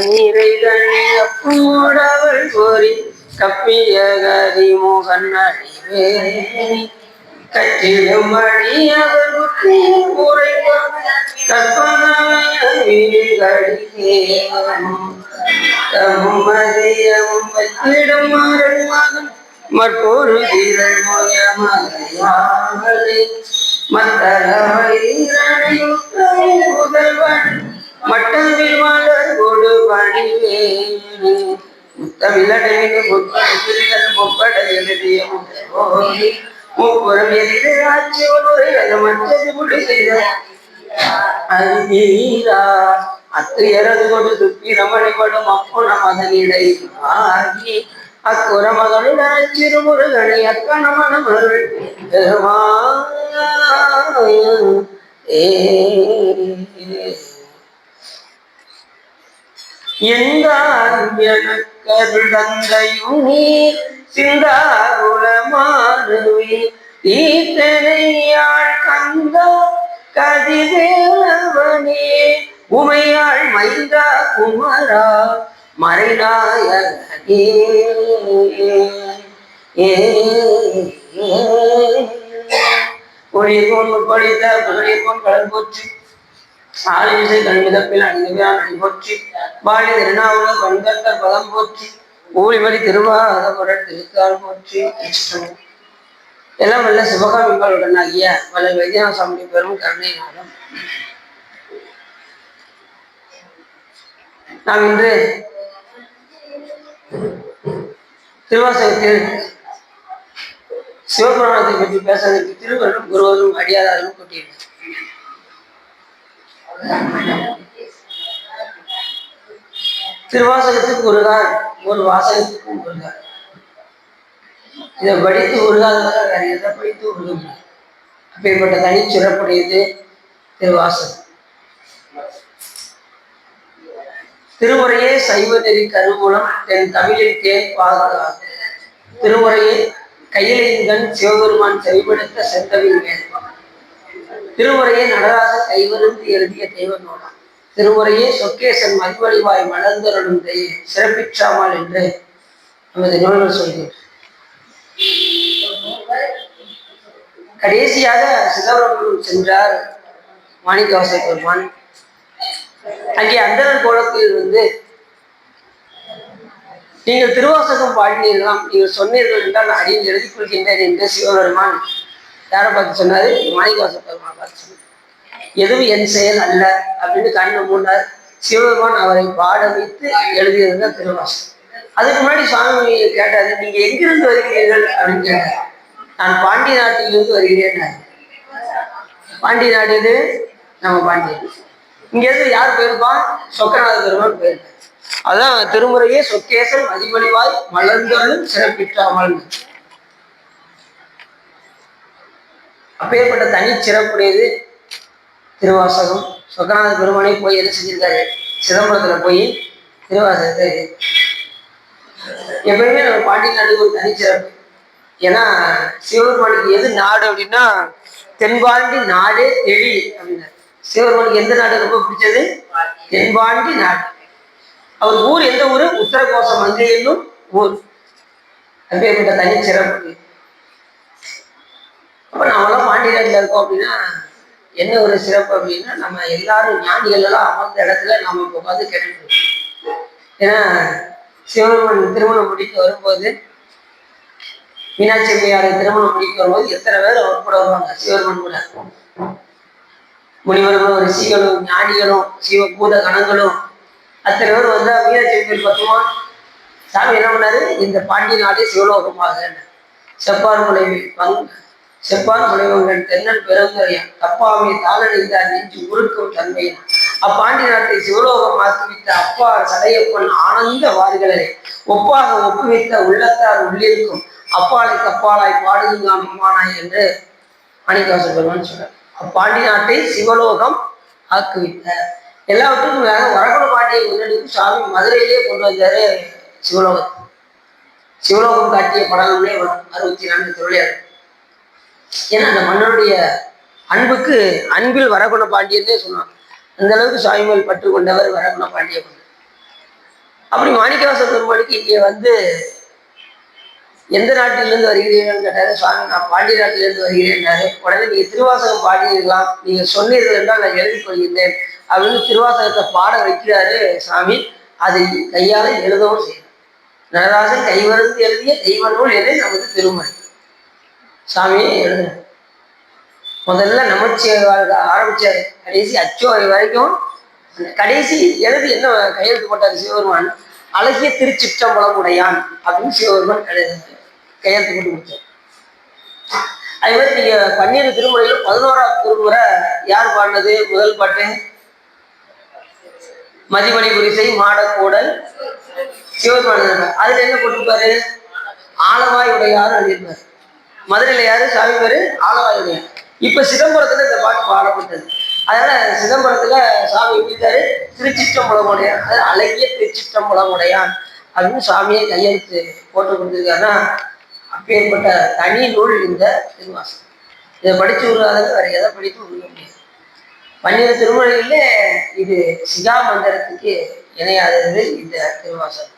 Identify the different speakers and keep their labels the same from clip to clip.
Speaker 1: நீரைகள் கோரி கப்பிய கரி மோகன் அடிவே கற்றிடும் அடியவர் மதியமும் வச்சிடும் மகன் மற்றொரு தீரல் மொயமலை முதல்வன் மட்டவில் மலர் கொடு பணிவே முத்தமிழடைந்து முப்பட எழுதிய முப்புறம் எதிரே ஆட்சி ஒரு மற்றது முடி செய்த அருகீரா அத்துயரது கொடு துப்பி ரமணிபடும் அப்புண மதனிடை ஆகி அக்குற மகளுடன் சிறுமுருகனை அக்கணமன மருள் எனக்கருடந்தையும் நீ சிந்தாகுலமாறுவி ஈத்தனையாள் கந்த கதிவேலவனே உமையாள் மைந்தா குமரா மறைநாயகனே ஒளிர்கோன் படித்த புகழிற்கோன் கடல் போற்றி ஆலிசை கல்விதப்பில் அணிவியான் அடி போற்றி பாலி திருநாவுல பண்கற்கர் பதம் போற்றி ஊழிமணி திருவாத குரல் திருக்கால் போற்றி. எல்லாம் வல்ல சிவகாமிகளுடன் ஆகிய வல்ல வைத்தியநாசாமி பெரும் கருணை நாடம். நாம் இன்று திருவாசகத்தில் சிவபுராணத்தை பற்றி பேசுவதற்கு திருவள்ளுவரும் குருவரும் அடியாதாரும் கூட்டியிருக்கிறார். திருவாசகத்துக்கு உருகார், ஒரு வாசகத்துக்கும் உருகார். இதை படித்து உருகாதவர்கள் வேற எதை படித்து உருக முடியும். அப்பேற்பட்ட தனி சிறப்புடையது திருவாசகம். திருமுறையே சைவ நெறி கருவூலம் தென் தமிழில் தேன் பாதுகாப்பு. திருமுறையே கையிலைங்கன் சிவபெருமான் செவிப்படுத்த செந்தவில் மேல். திருமுறையே நடராச கைவருந்து எழுதிய தெய்வ நூலாம். திருமுறையே சொக்கேசன் மதிவழிவாய் மலர்ந்தருளும் சிறப்பிச்சாமல் என்று நமது நூல்கள் சொல்கிறார். கடைசியாக சிதம்பரம் சென்றார் மாணிக்கவாச பெருமான். அங்கே அந்தரன் கோலத்தில் இருந்து நீங்கள் திருவாசகம் பாடினீர்களாம், நீங்கள் சொன்னீர்கள் என்றால் நான் அடியில் எழுதிக் கொள்கின்றேன் என்று சிவபெருமான் யாரை பார்த்து சொன்னாரு? மாணிக்கவாச பெருமான் பார்த்து சொன்னார். எதுவும் என் செயல் அல்ல அப்படின்னு கண்ணு மூண்டார். சிவபெருமான் அவரை பாட வைத்து எழுதியது தான் திருவாசகம். அதுக்கு முன்னாடி சுவாமி கேட்டாரு, நீங்க எங்கிருந்து வருகிறீர்கள் அப்படின்னு கேட்டார். நான் பாண்டிய நாட்டிலிருந்து வருகிறேன். பாண்டிய நாடு இது நம்ம பாண்டியன். இங்கிருந்து யார் போயிருப்பான்? சொக்கநாத பெருமான் போயிருப்பார். அதான் திருமுறையே சொக்கேசன் மதிவழிவாய் மலர்ந்தருளும் சிறப்பிற்றாமல். அப்பேற்பட்ட தனி சிறப்புடையது திருவாசகம். சொக்கநாத பெருமானை போய் என்ன செஞ்சிருக்காரு? சிதம்பரத்துல போய் திருவாசகத்தை எப்பயுமே நம்ம பாண்டிய நாட்டுக்கு ஒரு தனி சிறப்பு. ஏன்னா சிவபெருமானுக்கு எது நாடு அப்படின்னா தென்பாண்டி நாடே எழி அப்படின்னா. சிவபெருமானுக்கு எந்த நாடு ரொம்ப பிடிச்சது? தென்பாண்டி நாடு. அவர் ஊர் எந்த ஊரு? உத்தரகோச மங்கை என்னும் ஊர். அப்பேற்பட்ட தனி சிறப்பு. அப்ப நாமெல்லாம் பாண்டிய நாட்டில் இருக்கோம் அப்படின்னா என்ன ஒரு சிறப்பு அப்படின்னா, நம்ம எல்லாரும் ஞானிகள் எல்லாம் அமர்ந்த இடத்துல நாம இப்போ உட்காந்து கேட்டுருக்கோம். ஏன்னா சிவபெருமான் திருமணம் முடிக்க வரும்போது, மீனாட்சி அம்மையாரை திருமணம் முடிக்க வரும்போது எத்தனை பேர் அவர் கூட வருவாங்க? சிவபெருமான் கூட முனிவர்களும் ரிஷிகளும் ஞானிகளும் சிவபூத கணங்களும் அத்தனை பேர் வந்தா மீனாட்சி அம்மையார் பத்துமா சாமி என்ன பண்ணாரு? இந்த பாண்டிய நாடே சிவலோகமாக செப்பான் முனைவங்கள் தென்னன் பெருங்கரையன் தப்பாவை தாளடைந்தார் நெஞ்சு உருக்கும் தன்மையின் அப்பாண்டி நாட்டை சிவலோகம் ஆக்குவித்த அப்பா சடையப்பன் ஆனந்த வார்களே ஒப்பாக ஒப்புவித்த உள்ளத்தார் உள்ளிருக்கும் அப்பாலை கப்பாலாய் பாடுதுங்கான் அம்மானாய் என்று மாணிக்கவாச பெருமான் சொல்றார். அப்பாண்டி நாட்டை சிவலோகம் ஆக்குவித்த எல்லாவற்றுக்கும் வேற வரகுண பாண்டியை முன்னெடுத்து சுவாமி மதுரையிலே கொண்டு வந்தாரு சிவலோகம் காட்டிய படங்களே வரும் 64 தொழிலாளர். ஏன்னா அந்த மன்னனுடைய அன்புக்கு அன்பில் வரகுண பாண்டியன்னே சொன்னான். அந்த அளவுக்கு சுவாமிகள் பற்று கொண்டவர் வரகுண பாண்டிய. அப்படி மாணிக்கவாச பெருமானுக்கு இங்கே வந்து எந்த நாட்டிலிருந்து வருகிறீர்கள் கேட்டாரு. சுவாமி நான் பாண்டிய நாட்டிலிருந்து வருகிறேன்னாரு. உடனே நீங்க திருவாசகம் பாடியிருக்கலாம், நீங்க சொன்னீர்கள் என்றால் நான் எழுதி கொள்கின்றேன் அப்படின்னு திருவாசகத்தை பாட வைக்கிறாரு சாமி. அதை கையால எழுதவும் செய்யணும். நடராஜன் கைவருந்து எழுதிய தெய்வ நூல் எதை நமது திருமணி சாமியே எழுதுன. முதல்ல நமச்சிவாய ஆரம்பிச்சாரு, கடைசி அச்சோவை வரைக்கும் கடைசி எழுதி என்ன கையெழுத்து போட்டாரு சிவபெருமான், அழகிய திருச்சிற்றம்பலம் உடையான் அப்படின்னு சிவபெருமான் கையெழுத்து போட்டு கொடுத்தார். அதே மாதிரி நீங்க 12 திருமுறையில 11ஆவது திருமுறை யார் பாடினது? முதல் பாட்டு மதிமணி குறிசை மாடக்கூடல் சிவபெருமான். அதுல என்ன போட்டிருப்பாரு? ஆலவாய் உடையார் எழுதியிருப்பாரு. மதுரையில யாரு சாமி பேரு? ஆலவாய் உடையார். இப்ப சிதம்பரத்துல இந்த பாட்டு பாடப்பட்டது. அதனால சிதம்பரத்துல சாமி எழுதிட்டாரு திருச்சிற்றம்பலம் உடையான், அது அழகிய திருச்சிற்றம்பலம் உடையான் அப்படின்னு சாமியை கையெழுத்து போட்டு கொடுத்துருக்காருன்னா அப்பேற்பட்ட தனி நூல் இந்த திருவாசகம். இதை படிச்சு விடுறாங்க வேற எதை படித்து விட முடியாது. 12 திருமுறைகளிலே இது சிகா மந்திரத்துக்கு இணையாதது இந்த திருவாசகம்.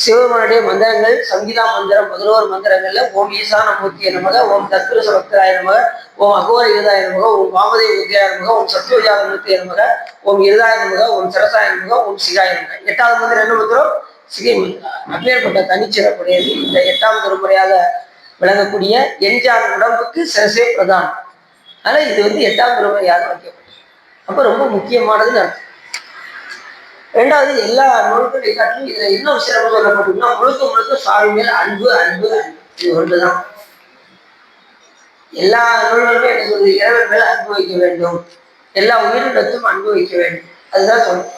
Speaker 1: சிவபெருமானுடைய மந்திரங்கள் சங்கீதா மந்திரம் 11 மந்திரங்கள்ல ஓம் ஈசான மூர்த்திய நமக, ஓம் தத்புருஷ பக்தராய நமக, ஓம் அகோர இருதாய நமக, ஓம் வாமதேவ வித்யாய நமக, ஓம் சத்யோஜாத மூர்த்திய நமக, ஓம் இருதாய நமக, ஓம் சரசாய நமக, ஓம் சிகாய நமக. 8வது மந்திரம் என்ன மந்திரம்? சிகை மந்திரம். அப்பேற்பட்ட தனிச்சிறப்புடையது இந்த 8ஆம் திருமுறையாக விளங்கக்கூடிய எஞ்சான் உடம்புக்கு சிரசே பிரதானம். அதனால இது வந்து 8ஆம் திருமுறையாக வைக்கப்பட்டது. அப்ப ரொம்ப முக்கியமானதுன்னு அர்த்தம். ரெண்டாவது, எல்லா நூல்களும் எல்லாத்தையும் இதுல இன்னும் சிறப்பு சொல்லப்பட்டீங்கன்னா முழுக்க முழுக்க சாமி மேல் அன்பு அன்பு அன்பு. இது ஒன்றுதான். எல்லா நூல்களுமே என்ன சொல்றது? இறைவன் மேல அன்பு வைக்க வேண்டும், எல்லா உயிரினத்தும் அன்பு வைக்க வேண்டும். அதுதான் சொல்றேன்.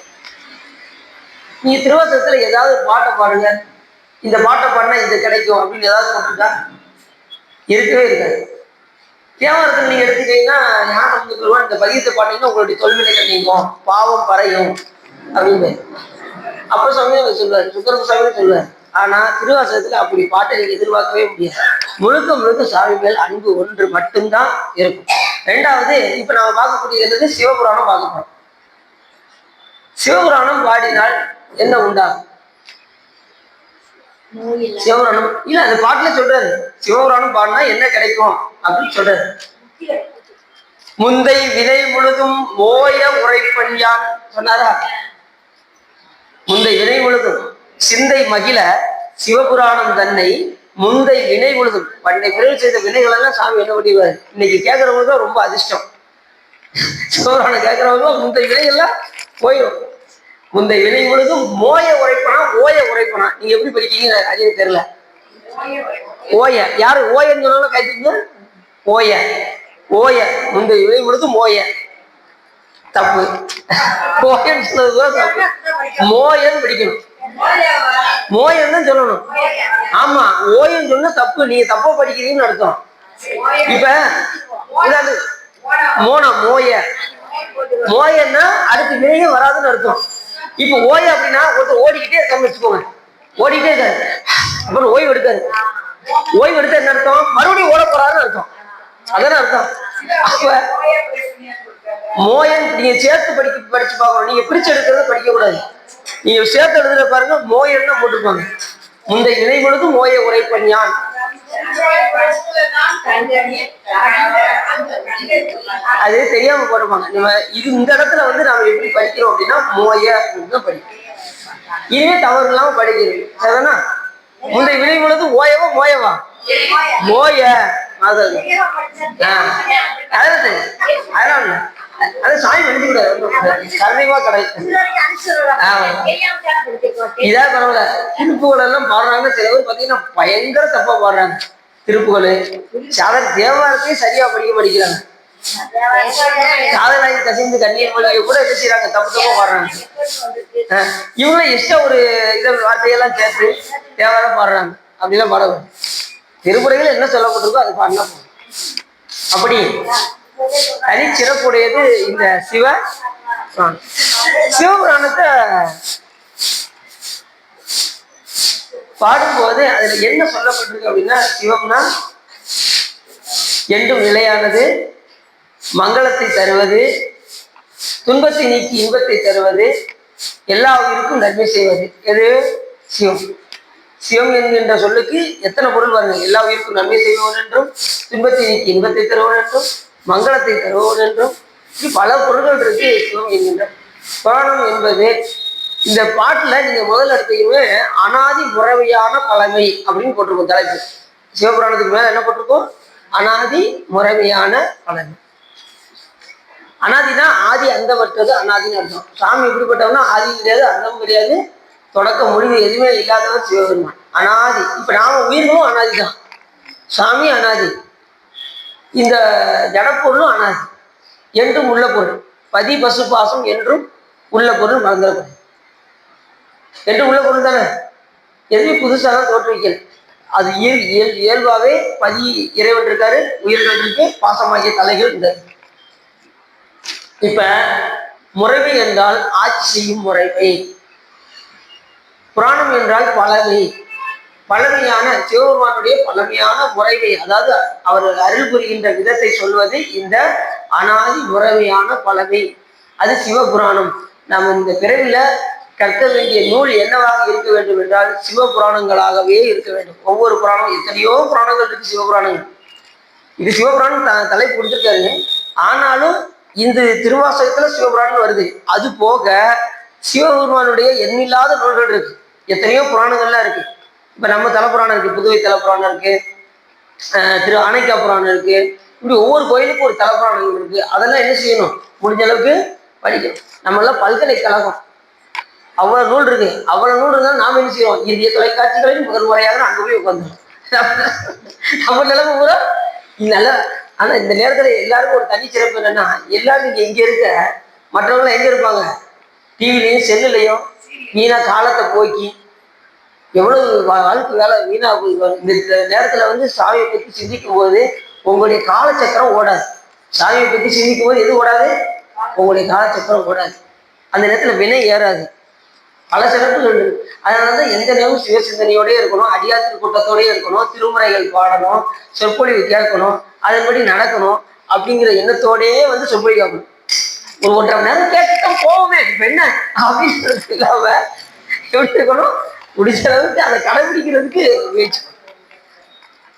Speaker 1: நீங்க திருவாசகத்துல ஏதாவது பாட்டை பாடுங்க, இந்த பாட்டை பாடினா இது கிடைக்கும் அப்படின்னு ஏதாவது போட்டுருக்கா? இருக்கவே இருக்காது. தேவாரத்தில் நீங்க எடுத்துட்டீங்கன்னா ஞானம் வந்து பெறுவான், இந்த பதியத்தை பாட்டீங்கன்னா உங்களுடைய தொல்வினைகள் நீங்கும், பாவம் பறையும் அப்படின்னு அப்ப சமயம் சொல்லுவார், சுக்கரப்பு சமயம் சொல்லுவார். ஆனா திருவாசகத்துல அப்படி பாட்டை நீங்க எதிர்பார்க்கவே முடியாது. முழுக்க முழுக்க சாமி மேல் அன்பு ஒன்று மட்டும்தான் இருக்கும். ரெண்டாவது, இப்ப நாம பார்க்கக்கூடியது சிவபுராணம் பார்க்க போறோம். சிவபுராணம் பாடினால் என்ன உண்டாகும்? சிவபுராணம் இல்ல, அந்த பாட்டுல சொல்றாரு சிவபுராணம் பாடினா என்ன கிடைக்கும் அப்படின்னு சொல்றாரு. முந்தை வினை முழுதும் ஓய உரைப்பண்யான் சொன்னாரா? முந்தை வினை முழுதும் சிந்தை மகிழ சிவபுராணம் தன்னை முந்தை வினை முழுதும் பண்டை பிறகு செய்த வினைகள் எல்லாம் சாமி என்ன பண்ணிடுவாரு. இன்னைக்கு கேட்கறவங்க தான் ரொம்ப அதிர்ஷ்டம். சிவபுராணம் கேட்கறவங்க முந்தை வினைகள்லாம் போயிடும். முந்தை வினை முழுதும் மோய உரைப்பனா ஓய உரைப்பனா. நீங்க எப்படி படிக்கீங்க அது தெரியல. ஓய யாரு ஓயன்னு சொன்னாலும் கைத்துங்க. ஓய ஓய முந்தை வினை முழுதும் ஓய தப்பு. ஓயன்னு சொன்னதுதான் தப்பு. மோயன்னு படிக்கணும். மோயன்னு சொல்லணும். ஆமா, ஓயன்னு சொன்னா தப்பு. நீங்க தப்பா படிக்கிறீங்கன்னு அர்த்தம். இப்ப மோனா மோய மோயன்னா அடுத்து வினையே வராதுன்னு அர்த்தம். இப்ப ஓய அப்படின்னா ஒருத்தர் ஓடிக்கிட்டே இருக்கான்னு வச்சுக்கோங்க. ஓடிக்கிட்டே இருக்காரு, அப்புறம் ஓய்வு எடுக்காரு. ஓய்வு எடுத்த என்ன அர்த்தம்? மறுபடியும் ஓட போறாருன்னு அர்த்தம். அதான அர்த்தம். அப்ப மோயன் நீங்க சேர்த்து படிச்சு பார்க்கணும். நீங்க பிரிச்சு எடுக்கிறத படிக்க கூடாது. நீங்க சேர்த்து எழுதுற பாருங்க, மோயன்னா போட்டுருப்பாங்க. முந்தை வினை பொழுது மோய உரைப்பண்யான். அது தெரியாம போட்டுருப்பாங்க. நம்ம இது இந்த இடத்துல வந்து நாம எப்படி படிக்கிறோம் அப்படின்னா மோய அப்படின்னு படிக்கிறோம். இதுவே தவறு இல்லாம படிக்கிறது சரிதானா? முந்தை வினை பொழுது ஓயவா மோயவா? மோய. அதாவது சாமி நினைச்சு கூடாது, கருணைவா கடை. இதா பரவாயில்ல. திருப்புகள் எல்லாம் பாடுறாங்க. சில பேர் பாத்தீங்கன்னா பயங்கர தப்பா பாடுறாங்க. திருப்புகள் சாதனை தேவாரத்தையும் சரியா படிக்கிறாங்க. காதலாகி கசிந்து கண்ணீர் மொழியை கூட என்ன செய்யறாங்க, தப்பு தப்பா பாடுறாங்க. இவங்க இஷ்டம் ஒரு இதை வார்த்தையெல்லாம் சேர்த்து தேவாரம் பாடுறாங்க. அப்படிலாம் பாடுவாங்க. திருமுறைகள் என்ன சொல்லப்பட்டிருக்கோ அது பாடினா போதும். அப்படி தனிச்சிறப்புடையது இந்த சிவபுராணத்தை பாடும்போது அதுல என்ன சொல்லப்பட்டிருக்கு அப்படின்னா, சிவம்னா என்றும் நிலையானது, மங்களத்தை தருவது, துன்பத்தை நீக்கி இன்பத்தை தருவது, எல்லா உயிருக்கும் நன்மை செய்வது. எது? சிவம். சிவம் என்கின்ற சொல்லுக்கு எத்தனை பொருள் பாருங்க. எல்லா உயிருக்கும் நன்மை செய்வோன் என்றும், துன்பத்தை நீக்கி இன்பத்தை தருவோன் என்றும், மங்களத்தை தருவோன் என்றும், இப்படி பல பொருள்கள் இருக்கு சிவம் என்கின்ற. புராணம் என்பது இந்த பாட்டுல நீங்க முதல்ல எடுத்தீங்கன்னு அனாதி முறைமையான பழமை அப்படின்னு போட்டிருக்கோம் தலைப்பு. சிவபுராணத்துக்கு மேல என்ன போட்டிருக்கோம்? அனாதி முறைமையான பழமை. அனாதினா ஆதி அந்தமற்றது அனாதின்னு அர்த்தம். சாமி எப்படிப்பட்டவனா ஆதி கிடையாது, அந்தமும் கிடையாது, தொடக்க முடிவு எதுவுமே இல்லாதவர் சிவபெருமான். அனாதி. இப்ப நாம உயிர்களும் அனாதிதான். சாமி அனாதி, இந்த ஜடப்பொருளும் அனாதி, என்றும் உள்ள பொருள். பதி பசு பாசம் என்றும் உள்ள பொருள் மறந்துடக்கூடாது. என்று உள்ள பொருள் தானே, எதுவுமே புதுசாக தோற்றுவிக்கல. அது இயல்பாகவே பதி இறைவன் இருக்காரு, உயிர்கள் இருக்கு, பாசமாகிய தலைகள் இந்த. இப்ப முறைமை என்றால் ஆட்சி செய்யும் முறைமை. புராணம் என்றால் பழமை. பழமையான சிவபெருமானுடைய பழமையான முறைமை, அதாவது அவர் அருள் புரிகின்ற விதத்தை சொல்வது இந்த அனாதி முறைமையான பழமை. அது சிவபுராணம். நாம் இந்த பிறவில கற்க வேண்டிய நூல் என்னவாக இருக்க வேண்டும் என்றால் சிவபுராணங்களாகவே இருக்க வேண்டும். ஒவ்வொரு புராணம், எத்தனையோ புராணங்கள் இருக்கு சிவபுராணங்கள். இது சிவபுராணம் தலைப்பு கொடுத்துருக்காரு. ஆனாலும் இந்த திருவாசகத்துல சிவபுராணம் வருது. அது போக சிவபெருமானுடைய எண்ணில்லாத நூல்கள் இருக்கு. எத்தனையோ புராணங்கள்லாம் இருக்கு. இப்ப நம்ம தலப்புராணம் இருக்கு, புதுவை தலப்புராணம் இருக்கு, திரு ஆனைக்கா புராணம் இருக்கு. இப்படி ஒவ்வொரு கோயிலுக்கும் ஒரு தலப்புராணங்கள் இருக்கு. அதெல்லாம் என்ன செய்யணும்? முடிஞ்ச அளவுக்கு படிக்கணும். நம்மளாம் பல்கலைக்கழகம், அவ்வளவு நூல் இருக்கு. அவ்வளவு நூல் இருந்தாலும் நாம என்ன செய்வோம்? இந்திய தொலைக்காட்சிகளையும் முதல் முறையாக அங்க போய் உட்காந்துரும். நம்ம நிலைமை பூரா நல்ல. ஆனா இந்த நேரத்துல எல்லாருக்கும் ஒரு தனி சிறப்பு என்னன்னா, எல்லாரும் நீங்க எங்க இருக்க, மற்றவங்களாம் எங்க இருப்பாங்க? டிவிலையும் செல்லுலையும் வீணா காலத்தை போக்கி எவ்வளவு வாழ்க்கை வேலை வீணா போயிடுவாங்க. இந்த நேரத்துல வந்து சாமியை பற்றி சிந்திக்கும் போது உங்களுடைய காலச்சக்கரம் ஓடாது. சாமியை பற்றி சிந்திக்கும் போது எது ஓடாது? உங்களுடைய காலச்சக்கரம் ஓடாது. அந்த நேரத்துல வினை ஏறாது. பல சிறப்புகள் இருக்கு. அதனாலதான் எந்த நேரமும் சிவசிந்தனையோடய இருக்கணும், அடியாத்திரு கூட்டத்தோடய இருக்கணும், திருமுறைகள் பாடணும், சொற்பொழிவு கேட்கணும், அதன்படி நடக்கணும் அப்படிங்கிற எண்ணத்தோடயே வந்து சொற்பொழிவு கேட்கணும். ஒரு 1.5 மணி நேரம் கேட்டுதான் போவோமே, இப்ப என்ன அப்படின்னு இல்லாம எப்படி இருக்கணும்? முடிச்ச அளவுக்கு அதை கடைபிடிக்கிறதுக்கு முயற்சி.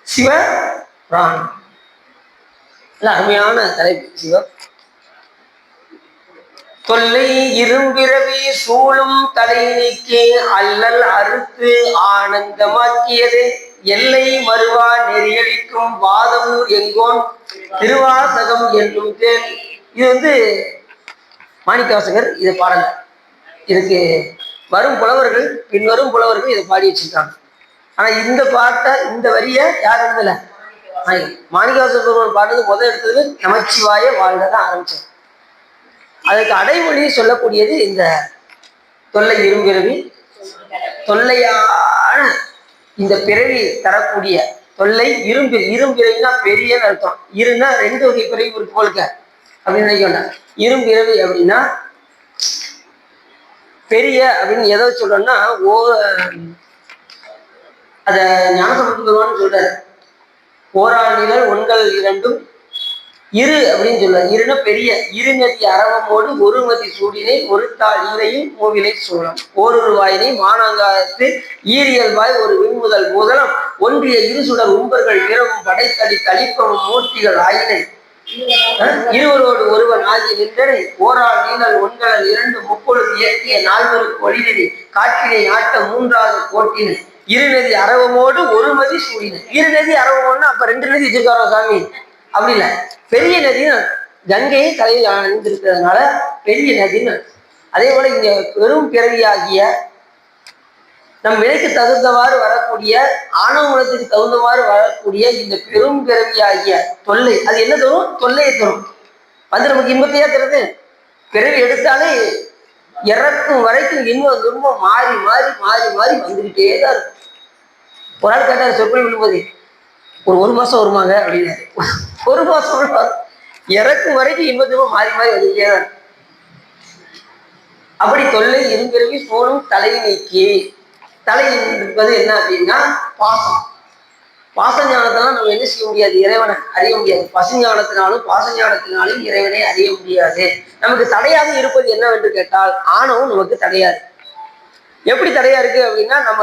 Speaker 1: சிவ புராணம் அருமையான தலைப்பு. சிவ தொல்லை இரும்பிறவி சூழும் தலை நீக்கி அல்லல் அறுத்து ஆனந்தமாக்கியது எல்லை மறுவா நெறியடிக்கும் வாதமூர் எங்கோன் திருவாசகம் என்னும் தேர். இது வந்து மாணிக்கவாசகர் இதை பாடல. இதுக்கு வரும் புலவர்கள், பின்வரும் புலவர்கள் இதை பாடி வச்சிருக்காங்க. ஆனா இந்த பாட்டை, இந்த வரிய யார் எழுதல? மாணிக்கவாசகர் பாடுறது முதல் எடுத்தது நமச்சிவாய வாழ்ந்ததான் ஆரம்பிச்சார். அதுக்கு அடைமொழி சொல்லக்கூடியது இந்த தொல்லை இரும்பிறவி. தொல்லையான இந்த பிறவி தரக்கூடிய தொல்லை இரும்பிறவினா பெரியன்னு அர்த்தம். இருன்னா 2 வகை பிறவி இருக்கு போலுக்க அப்படின்னு நினைக்க வேண்டாம். இரும்பிறவி அப்படின்னா பெரிய அப்படின்னு எதை சொல்றோம்னா, அத ஞானசம்பந்தர் சொல்றாரு. ஓராள் நிழல் ஒன்கள் இரண்டும் இரு அப்படின்னு சொல்றாரு. இருன்னா பெரிய. இருநதி அரவமோடு ஒரு மதி சூடினை ஒரு தாள் ஈரையும் மூவிலை சூழம் ஒரு வாயினை மானாங்காத்து ஈரியல்வாய் ஒரு விண்முதல் பூதலம் ஒன்றிய இருசுடர் உம்பர்கள் பிறவும் படைத்தடி தளிப்பவும் மூர்த்திகள் ஆயினை இருவரோடு ஒருவன் ஆகிய நின்றனை ஓராள் நீழல் ஒன்களல் 2 முப்பொழுது இயக்கிய 4 ஒளிநெறி காற்றினை ஆட்ட 3வது கோட்டினை இருநதி அரவமோடு ஒரு மதி சூடினை. இருநதி அரவமோடுன்னா அப்ப 2 நதி வச்சிருக்காரோ சாமி? அப்படி இல்லை, பெரிய நதின்னு கங்கையை தலையில் அணிந்திருக்கிறதுனால பெரிய நதின்னு. அதே போல இங்க பெரும் பிறவியாகிய நம் விலைக்கு தகுந்தவாறு வரக்கூடிய ஆணவ குலத்துக்கு தகுந்தவாறு வரக்கூடிய இந்த பெரும் பிறவியாகிய தொல்லை, அது என்ன தரும்? தொல்லையை தரும். வந்து நமக்கு இன்பத்தையா தருது. பிறவி எடுத்தாலே இறக்கும் வரைக்கும் இன்பம் துன்பம் மாறி மாறி மாறி மாறி வந்துகிட்டே தான் இருக்கும். ஒரு ஆள் கேட்டார் சொற்பொழி விழும்போது, ஒரு மாசம் வருமாங்க அப்படின்னு. ஒரு மாசம் இறக்கும் வரைக்கும் இன்பத்துவம் மாறி மாறி வந்துட்டே தான். அப்படி தொல்லை இரும்பிறவி சூழும் தலை நீக்கி. தலை என்பது என்ன அப்படின்னா பாசம். பாசஞானத்தினால நம்ம என்ன செய்ய முடியாது, இறைவனை அறிய முடியாது. பசுஞானத்தினாலும் பாசஞானத்தினாலும் இறைவனை அறிய முடியாது. நமக்கு தடையாக இருப்பது என்னவென்று கேட்டால் ஆணவம் நமக்கு தடையாது. எப்படி தடையா இருக்கு அப்படின்னா, நம்ம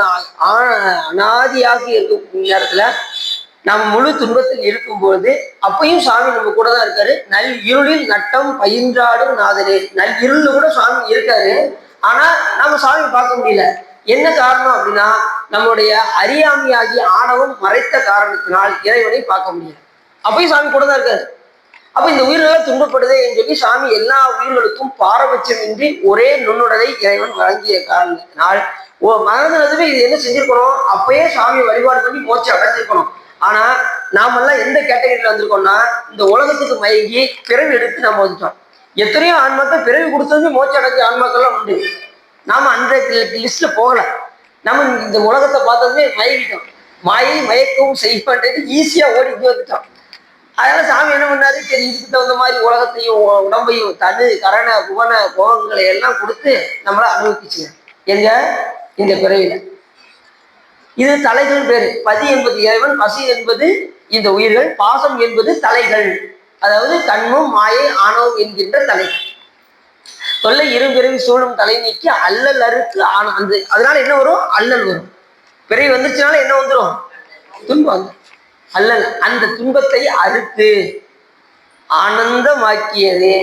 Speaker 1: அனாதியாக இருக்கும் நேரத்துல நம்ம முழு துன்பத்தில் இருக்கும்போது அப்பயும் சாமி நம்ம கூட தான் இருக்காரு. நல் இருளில் நட்டம் பயின்றாடும் நாதனே, நல் இருள்ல கூட சாமி இருக்காரு. ஆனா நம்ம சாமி பார்க்க முடியல. என்ன காரணம் அப்படின்னா, நம்முடைய அறியாமையாகிய ஆணவம் மறைத்த காரணத்தினால் இறைவனை பார்க்க முடியல. அப்பயும் சாமி கூட தான் இருக்காரு. அப்ப இந்த உயிர்கள் துன்பப்படுதே என்று சொல்லி சாமி எல்லா உயிர்களுக்கும் பாரபட்சமின்றி ஒரே நுண்ணுடலை இறைவன் வழங்கிய காரணத்தினால் மனதினதுமே இது என்ன செஞ்சிருக்கணும், அப்பயே சாமி வழிபாடு பண்ணி மோட்சம் அடைஞ்சிருக்கணும். ஆனா நாமெல்லாம் எந்த கேட்டகரியில வந்திருக்கோம்னா, இந்த உலகத்துக்கு மயங்கி பிறவி எடுத்து நம்ம வந்துட்டோம். எத்தனையோ ஆன்மாக்கள் பிறவி கொடுத்ததுமே மோட்சம் அடைஞ்ச ஆன்மாக்கள்லாம் உண்டு. நாம அந்த லிஸ்ட்ல போகல. நம்ம இந்த உலகத்தை பார்த்ததுமே மயங்கிட்டோம். மாயை மயக்கவும் செய்யப்பட்டது ஈஸியா ஓடி வந்துட்டோம். அதனால சாமி என்ன பண்ணாரு, சரி இதுக்கு தகுந்த மாதிரி உலகத்தையும் உடம்பையும் தனு கரண புவன போகங்களை எல்லாம் கொடுத்து நம்மளை அனுபவிச்சுங்க. எங்க இந்த பிறவில இது தலைகள் பேரு. பதி என்பது இறைவன், பசி என்பது இந்த உயிர்கள், பாசம் என்பது தலைகள். அதாவது கண்ணும் மாயை ஆணவம் என்கின்ற தலைகள். தொல்லை இரும்பிறவி சூழும் தலை நீக்கி அல்லல் அறுக்கு அந்த அதனால என்ன வரும், அல்லல் வரும். பிறவி வந்துச்சுனால என்ன வந்துடும், துன்பம் வந்துடும். அல்லல் அந்த துன்பத்தை அறுத்து ஆனந்தமாக்கியதே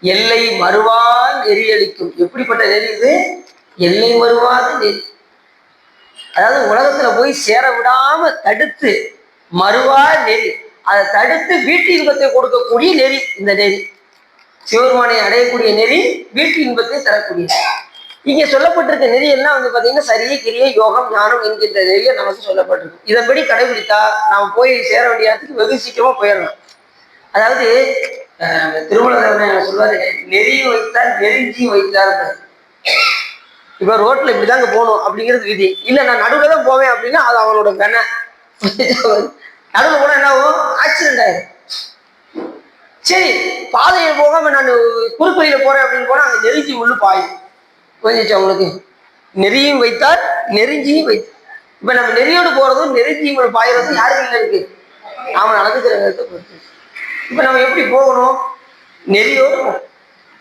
Speaker 1: எல்லை மறுவால் நெறியளிக்கும். எப்படிப்பட்ட நெறி இது, எல்லை மறுவாத நெறி. அதாவது உலகத்துல போய் சேர விடாம தடுத்து மறுவா நெறி, அதை தடுத்து வீட்டு இன்பத்தை கொடுக்கக்கூடிய நெறி இந்த நெறி. சிவபெருமானை அடையக்கூடிய நெறி வீட்டு இன்பத்தை தரக்கூடிய. இங்க சொல்லப்பட்டிருக்க நெறி எல்லாம் வந்து பாத்தீங்கன்னா சரிய கிரிய யோகம் ஞானம் என்கின்ற நெறிய நமக்கு சொல்லப்பட்டிருக்கு. இதன்படி கடைபிடித்தா நாம போய் சேர வேண்டிய இடத்துக்கு வெகு சீக்கிரமா போயிடலாம். அதாவது திருமணம் சொல்வாரு, நெறியும் வைத்தால் நெருஞ்சியும் வைத்தார். இப்ப ரோட்ல இப்படிதாங்க போகணும் அப்படிங்கிறது விதி இல்ல, நான் நடுவுல தான் போவேன் அப்படின்னா அது அவனோட கண்ண. நடுவில் போனா என்ன ஆகும், ஆக்சிடென்ட் ஆயிடும். சரி பாதையை போகாம நான் குறுக்கொலியில போறேன் அப்படின்னு போனா அங்க நெருஞ்சி முள்ளு பாயும். புரிஞ்சிச்சு அவங்களுக்கு, நெறியும் வைத்தார் நெருஞ்சியும் வைத்தார். இப்ப நம்ம நெறியோடு போறதும் நெருஞ்சியும் பாயறதும் யாரு கையில இருக்கு, அவன் நடந்துக்கிற விதத்தை பொறுத்து. இப்ப நம்ம எப்படி போகணும், நெறியோடு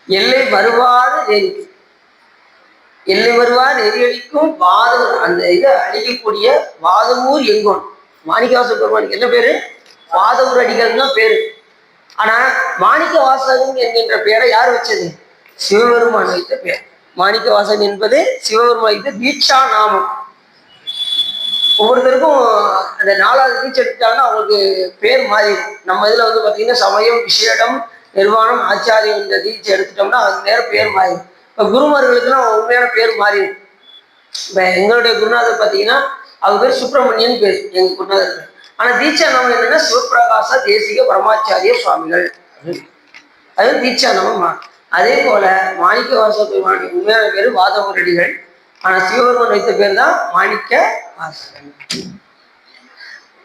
Speaker 1: எல்லை வருவாத நெறி, எல்லை வருவா நெறியடிக்கும் வாதம். அந்த இதை அழிக்கக்கூடிய வாதவூர் எங்கோன் மாணிக்கவாச பெருமானுக்கு என்ன பேரு, வாதவூர் அடிகள் தான் பேரு. ஆனா மாணிக்க வாசகன் என்கின்ற பெயரை யார் வச்சது, சிவபெருமான் வைத்த பெயர். மாணிக்க வாசகன் என்பது சிவபெருமான் வைத்த தீட்சா நாமம். ஒவ்வொருத்தருக்கும் அந்த 4வது தீட்சை எடுத்தாங்கன்னா அவங்களுக்கு பேர் மாறிடும். நம்ம இதுல வந்து பாத்தீங்கன்னா சமயம் விசேடம் நிர்வாணம் ஆச்சாரியம் இந்த தீட்சை எடுத்துட்டோம்னா அது நேரம் பேர் மாறிடும். இப்போ குருமார்களுக்குலாம் உண்மையான பேர் மாறிடும். இப்போ எங்களுடைய குருநாதர் பார்த்தீங்கன்னா அவர் பேர் சுப்பிரமணியன் பேர் எங்கள் குருநாதர் பேர். ஆனால் தீட்சா நாமம் என்னன்னா சிவபிரகாச தேசிக பரமாச்சாரிய சுவாமிகள், அது தீட்சா நாமம். அதே போல மாணிக்க வாச பெருமானுடைய உண்மையான பேர் வாதவூரடிகள். ஆனால் சிவபெருமான் வைத்த பேர் தான் மாணிக்க வாசகன்.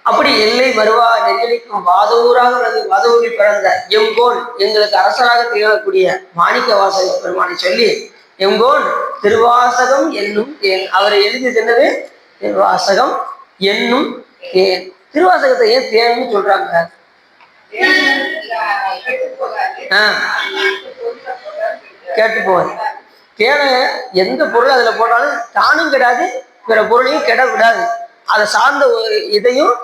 Speaker 1: அப்படி எல்லை வருவா நெறியளிக்கும் வாதவூராக வாதவூரில் பிறந்த எங்கோன் எங்களுக்கு அரசராக திகழக்கூடிய மாணிக்க வாசக பெருமானை சொல்லி எங்கோன் திருவாசகம் என்னும் தேன். அவரை எழுதியது என்னது, திருவாசகம் என்னும் தேன். திருவாசகத்தை ஏன் தேன்னு சொல்றாங்க, கேட்டு போவார். தேனை எந்த பொருள் அதுல போட்டாலும் தானும் கெடாது, பிற பொருளையும் கெட விடாது, அதை சார்ந்த ஒரு இதையும்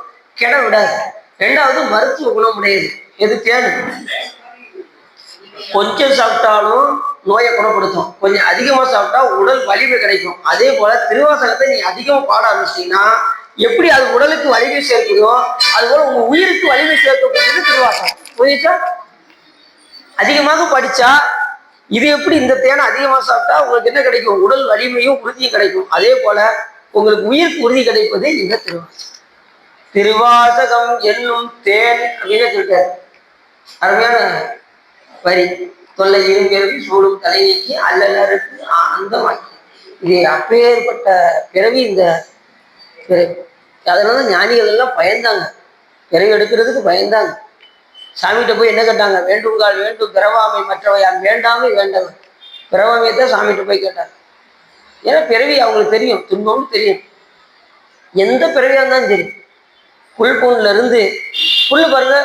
Speaker 1: கெட விடாது. 2வது மருத்துவ குணம் உடையது. எது, தேனு. கொஞ்சம் சாப்பிட்டாலும் நோயை குணப்படுத்தும், கொஞ்சம் அதிகமா சாப்பிட்டா உடல் வலிமை கிடைக்கும். அதே போல திருவாசகத்தை நீ அதிகமா பாட ஆரம்பிச்சிட்டீங்கன்னா எப்படி அது உடலுக்கு வலிமை சேர்க்குதோ அது போல உங்க உயிருக்கு வலிமை சேர்க்கக்கூடியது திருவாசகம். புரியுச்சா? அதிகமாக படிச்சா இது எப்படி, இந்த தேனை அதிகமா சாப்பிட்டா உங்களுக்கு என்ன கிடைக்கும், உடல் வலிமையும் உறுதியும் கிடைக்கும். அதே போல உங்களுக்கு உயிருக்கு உறுதி கிடைப்பது இந்த திருவாசகம். திருவாசகம் என்னும் தேன் அப்படின்னு சொல்லிட்டாரு. அருமையான வரி. தொல்லை இரும்பிறவி சூழும் தலை நீக்கி அல்லலருக்கு ஆனந்தமாக்கி. இது அப்பேற்பட்ட பிறவி இந்த பிறவி. அதனால ஞானிகள் எல்லாம் பயந்தாங்க, பிறவி எடுக்கிறதுக்கு பயந்தாங்க. சாமிகிட்ட போய் என்ன கேட்டாங்க, வேண்டுங்கால் வேண்டும் பிறவாமை மற்றவையான் வேண்டாமை வேண்டவன். பிறவாமையை தான் சாமிகிட்ட போய் கேட்டாங்க. ஏன்னா பிறவி அவங்களுக்கு தெரியும், துன்பம்னு தெரியும். எந்த பிறவியா இருந்தாலும் சரி புல்பூன்ல இருந்து புல்லு பாருங்க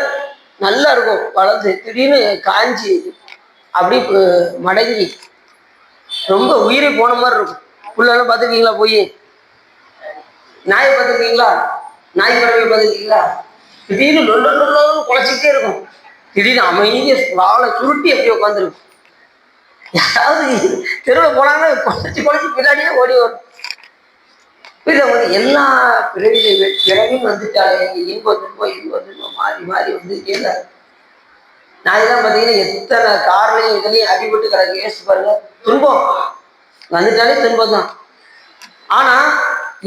Speaker 1: நல்லா இருக்கும் வளர்ந்து, திடீர்னு காஞ்சி அப்படி மடங்கி ரொம்ப உயிரை போன மாதிரி இருக்கும். புல்லெல்லாம் பார்த்துருக்கீங்களா? போய் நாயை பார்த்துருக்கீங்களா? நாய் பறவை பார்த்துருக்கீங்களா? திடீர்னு நொல்லு குலைச்சிக்கிட்டே இருக்கும். திடீர்னு அமைதியை வாழை சுருட்டி அப்படியே உட்காந்துருக்கும். யாராவது தெருவில் போனாங்கன்னா குலைச்சி குலைச்சி பின்னாடியே ஓடி வரும். எல்லா பிறவியும் வந்துட்டாலே இன்பம் துன்பம் இன்பம் துன்பம் மாறி மாறி வந்துட்டே இல்லை. நாயெல்லாம் பார்த்தீங்கன்னா எத்தனை கார்லையும் இதுலையும் அடிபட்டு கிடக்கு. யோசிச்சு பாருங்க, துன்பம் வந்துட்டாலே துன்பம் தான். ஆனா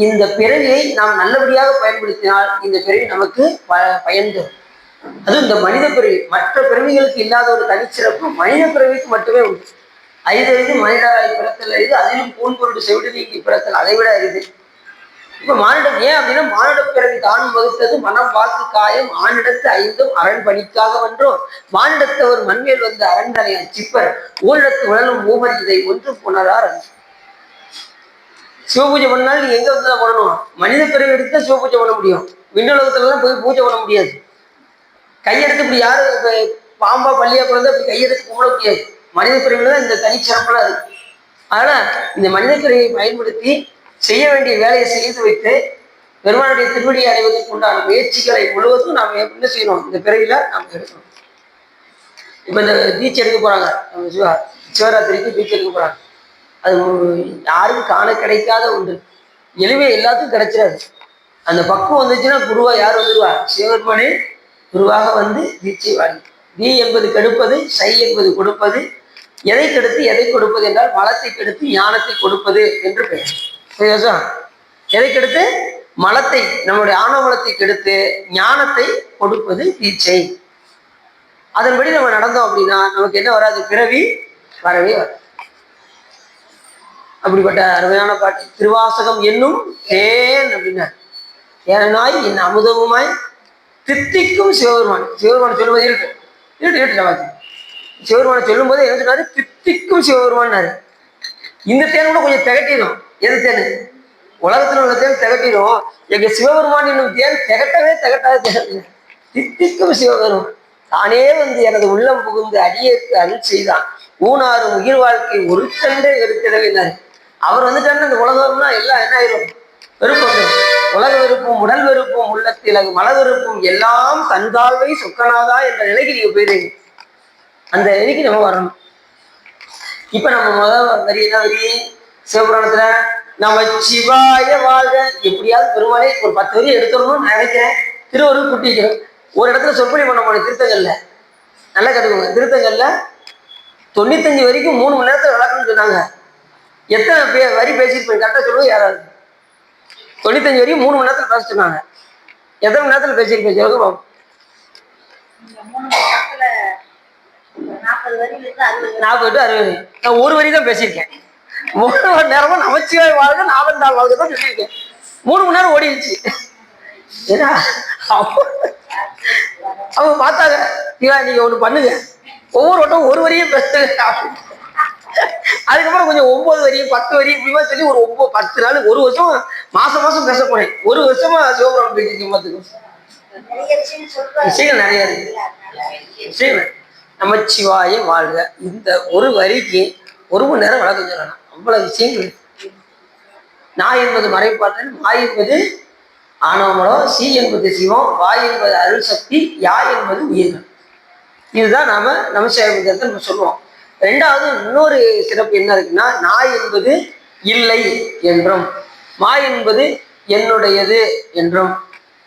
Speaker 1: இந்த பிறவியை நாம் நல்லபடியாக பயன்படுத்தினால் இந்த பிறவி நமக்கு பயன் தரும். அதுவும் இந்த மனித பிறவி மற்ற பிறவிகளுக்கு இல்லாத ஒரு தனிச்சிறப்பு மனித பிறவிக்கு மட்டுமே உண்டு. ஐதறிது மனிதராய் பிறத்தல் அரிது, அதிலும் பூன்பொருட்டு செவிடு நீங்கி பிறத்தல் அதைவிட அரிது. இப்ப மானிடம் ஏன் அப்படின்னா, மானிட பிறவி தானும் வகுத்தது மனம் வாக்கு காயம் ஆனிடத்து ஐந்தும் அரண் பணிக்காக வென்றோம். மானிடத்தவர் மண்மேல் வந்து அரண்தனை சிப்பர் ஊரிடத்து உழலும் மூவர் இதை ஒன்று புணரார். சிவபூஜை பண்ணாலும் நீங்க எங்க வந்து பண்ணணும்? மனித பிறவி எடுத்து சிவபூஜை பண்ண முடியும். விண்ணுலகத்துல எல்லாம் போய் பூஜை பண்ண முடியாது. கையெடுத்து இப்படி யாரும் பாம்பா பள்ளியா பிறந்தா இப்படி கையெடுத்து கும்பிட முடியாது. மனித பிறவில தான் இந்த தனிச்சிறப்பெல்லாம் இருக்கு. அதனால இந்த மனித பிறவியை பயன்படுத்தி செய்ய வேண்டிய வேலையை செய்து வைத்து பெருமானுடைய திருவடியை அடைவதற்கு உண்டான முயற்சிகளை முழுவதும் நாம் என்ன செய்யணும்? இந்த பிறவில நாம் எடுக்கணும். இப்ப இந்த தீட்சை எடுக்க போறாங்க, சிவராத்திரிக்கு தீட்சை எடுக்க போறாங்க. அது யாருக்கும் காண கிடைக்காத ஒன்று. எளிமையை எல்லாத்துக்கும் கிடைச்சிடாது. அந்த பக்குவம் வந்துச்சுன்னா குருவா யார் வந்துடுவா? சிவபெருமானே குருவாக வந்து தீட்சை வாங்கி. தீ என்பது கெடுப்பது, சை என்பது கொடுப்பது. எதை கெடுத்து எதை கொடுப்பது என்றால் மலத்தை கெடுத்து ஞானத்தை கொடுப்பது என்று பெயர். எதை கெடுத்து? மலத்தை, நம்மளுடைய ஆணவமலத்தை கெடுத்து ஞானத்தை கொடுப்பது தீட்சை. அதன்படி நம்ம நடந்தோம் அப்படின்னா நமக்கு என்ன வராது? பிறவி வரவே வராது. அப்படிப்பட்ட அருமையான பாட்டு. திருவாசகம் என்னும் தேன் அப்படின்னா ஏனாய் என் அமுதவுமாய் தித்திக்கும் சிவபெருமான். சிவபெருமான சொல்லும்போது இருக்கு சிவபெருமான சொல்லும் போது என்ன சொன்னாரு? தித்திக்கும் சிவபெருமான்னாரு. இந்த தேன் கூட கொஞ்சம் திகட்டிடும். எது தேன்? உலகத்துல உள்ள தேன் திகட்டிடும். எங்க சிவபெருமான் என்னும் தேன் திகட்டவே திகட்டாத தேன். தித்திக்கும் சிவபெருமான் தானே வந்து எனது உள்ளம் புகுந்து அடியேற்கு அருள் செய்தான். ஊனாரும் உயிர் வாழ்க்கை ஒரு கண்டே வெறுக்கிடவினாரு. அவர் வந்துட்டாருன்னா இந்த உலகம்னா எல்லாம் என்ன ஆயிரும்? வெறுப்பு. உலக வெறுப்பும் உடல் வெறுப்பும் உள்ளத்தில் மல வெறுப்பும் எல்லாம் தன்தாழ்வை சொக்கனாதா என்ற நிலைக்கு நீங்க போயிருங்க. அந்த நிலைக்கு நம்ம வரணும். இப்ப நம்ம முதல் வரி என்ன வரி? சிவபுராணத்துல நம்ம சிவாய வாழ்க. எப்படியாவது பெருமாளை ஒரு 10 வரி எடுத்துடணும்னு நினைக்கிறேன். திருவருள் குட்டிக்கிறோம். ஒரு இடத்துல சொற்பொழி பண்ண முடியும். திருத்தங்கல்ல நல்லா கட்டுக்கோங்க. திருத்தங்கல்ல 95 வரைக்கும் 3 மணி நேரத்துல விளக்கணும்னு சொன்னாங்க. எத்தனை வரி பேசியிருப்பேன் கரெக்டாக சொல்லுவோம். யாராவது 95 வரைக்கும் 3 மணி நேரத்தில் பேச சொன்னாங்க. எத்தனை மணி நேரத்தில் பேசியிருப்பேன் சொல்லுங்க பாபு? 40 to 60. நான் ஒரு வரி தான் பேசியிருக்கேன். 3 மணி நேரமா நமச்சிவாய் வாழ்க நாவந்தாள் வாழ்க தான் சொல்லியிருக்கேன். 3 மணி நேரம் ஓடிடுச்சு. ஏன்னா அவங்க பார்த்தாங்க, நீங்க ஒண்ணு பண்ணுங்க, ஒவ்வொரு வட்டம் ஒரு வரியும் பேசுங்க. அதுக்கப்புறம் கொஞ்சம் 9 வரி 10 வரி இப்படிமா சொல்லி ஒரு 10 நாள், ஒரு வருஷம் மாசம் மாசம் பேச போனேன். ஒரு வருஷமா சிவபுராணம் பேசிருக்கேன். பார்த்துக்கோ, விஷயங்கள் நிறைய இருக்கு. விஷயங்கள் நமச்சிவாய வாழ்க இந்த ஒரு வரிக்கு 1 மணி நேரம் விளக்கம் சொல்லலாம். அவ்வளவு விஷயங்கள். நான் என்பது மறைப்பாற்றல், மாய் என்பது ஆணவமலம், சி என்பது சிவம், வாய் என்பது அருள் சக்தி, யா என்பது உயிர்கள். இதுதான் நாம நமச்சிவாய நம்ம சொல்லுவோம். ரெண்டாவது இன்னொரு சிறப்பு என்ன இருக்குன்னா, நாய் என்பது இல்லை என்றும், மா என்பது என்னுடையது என்றும்,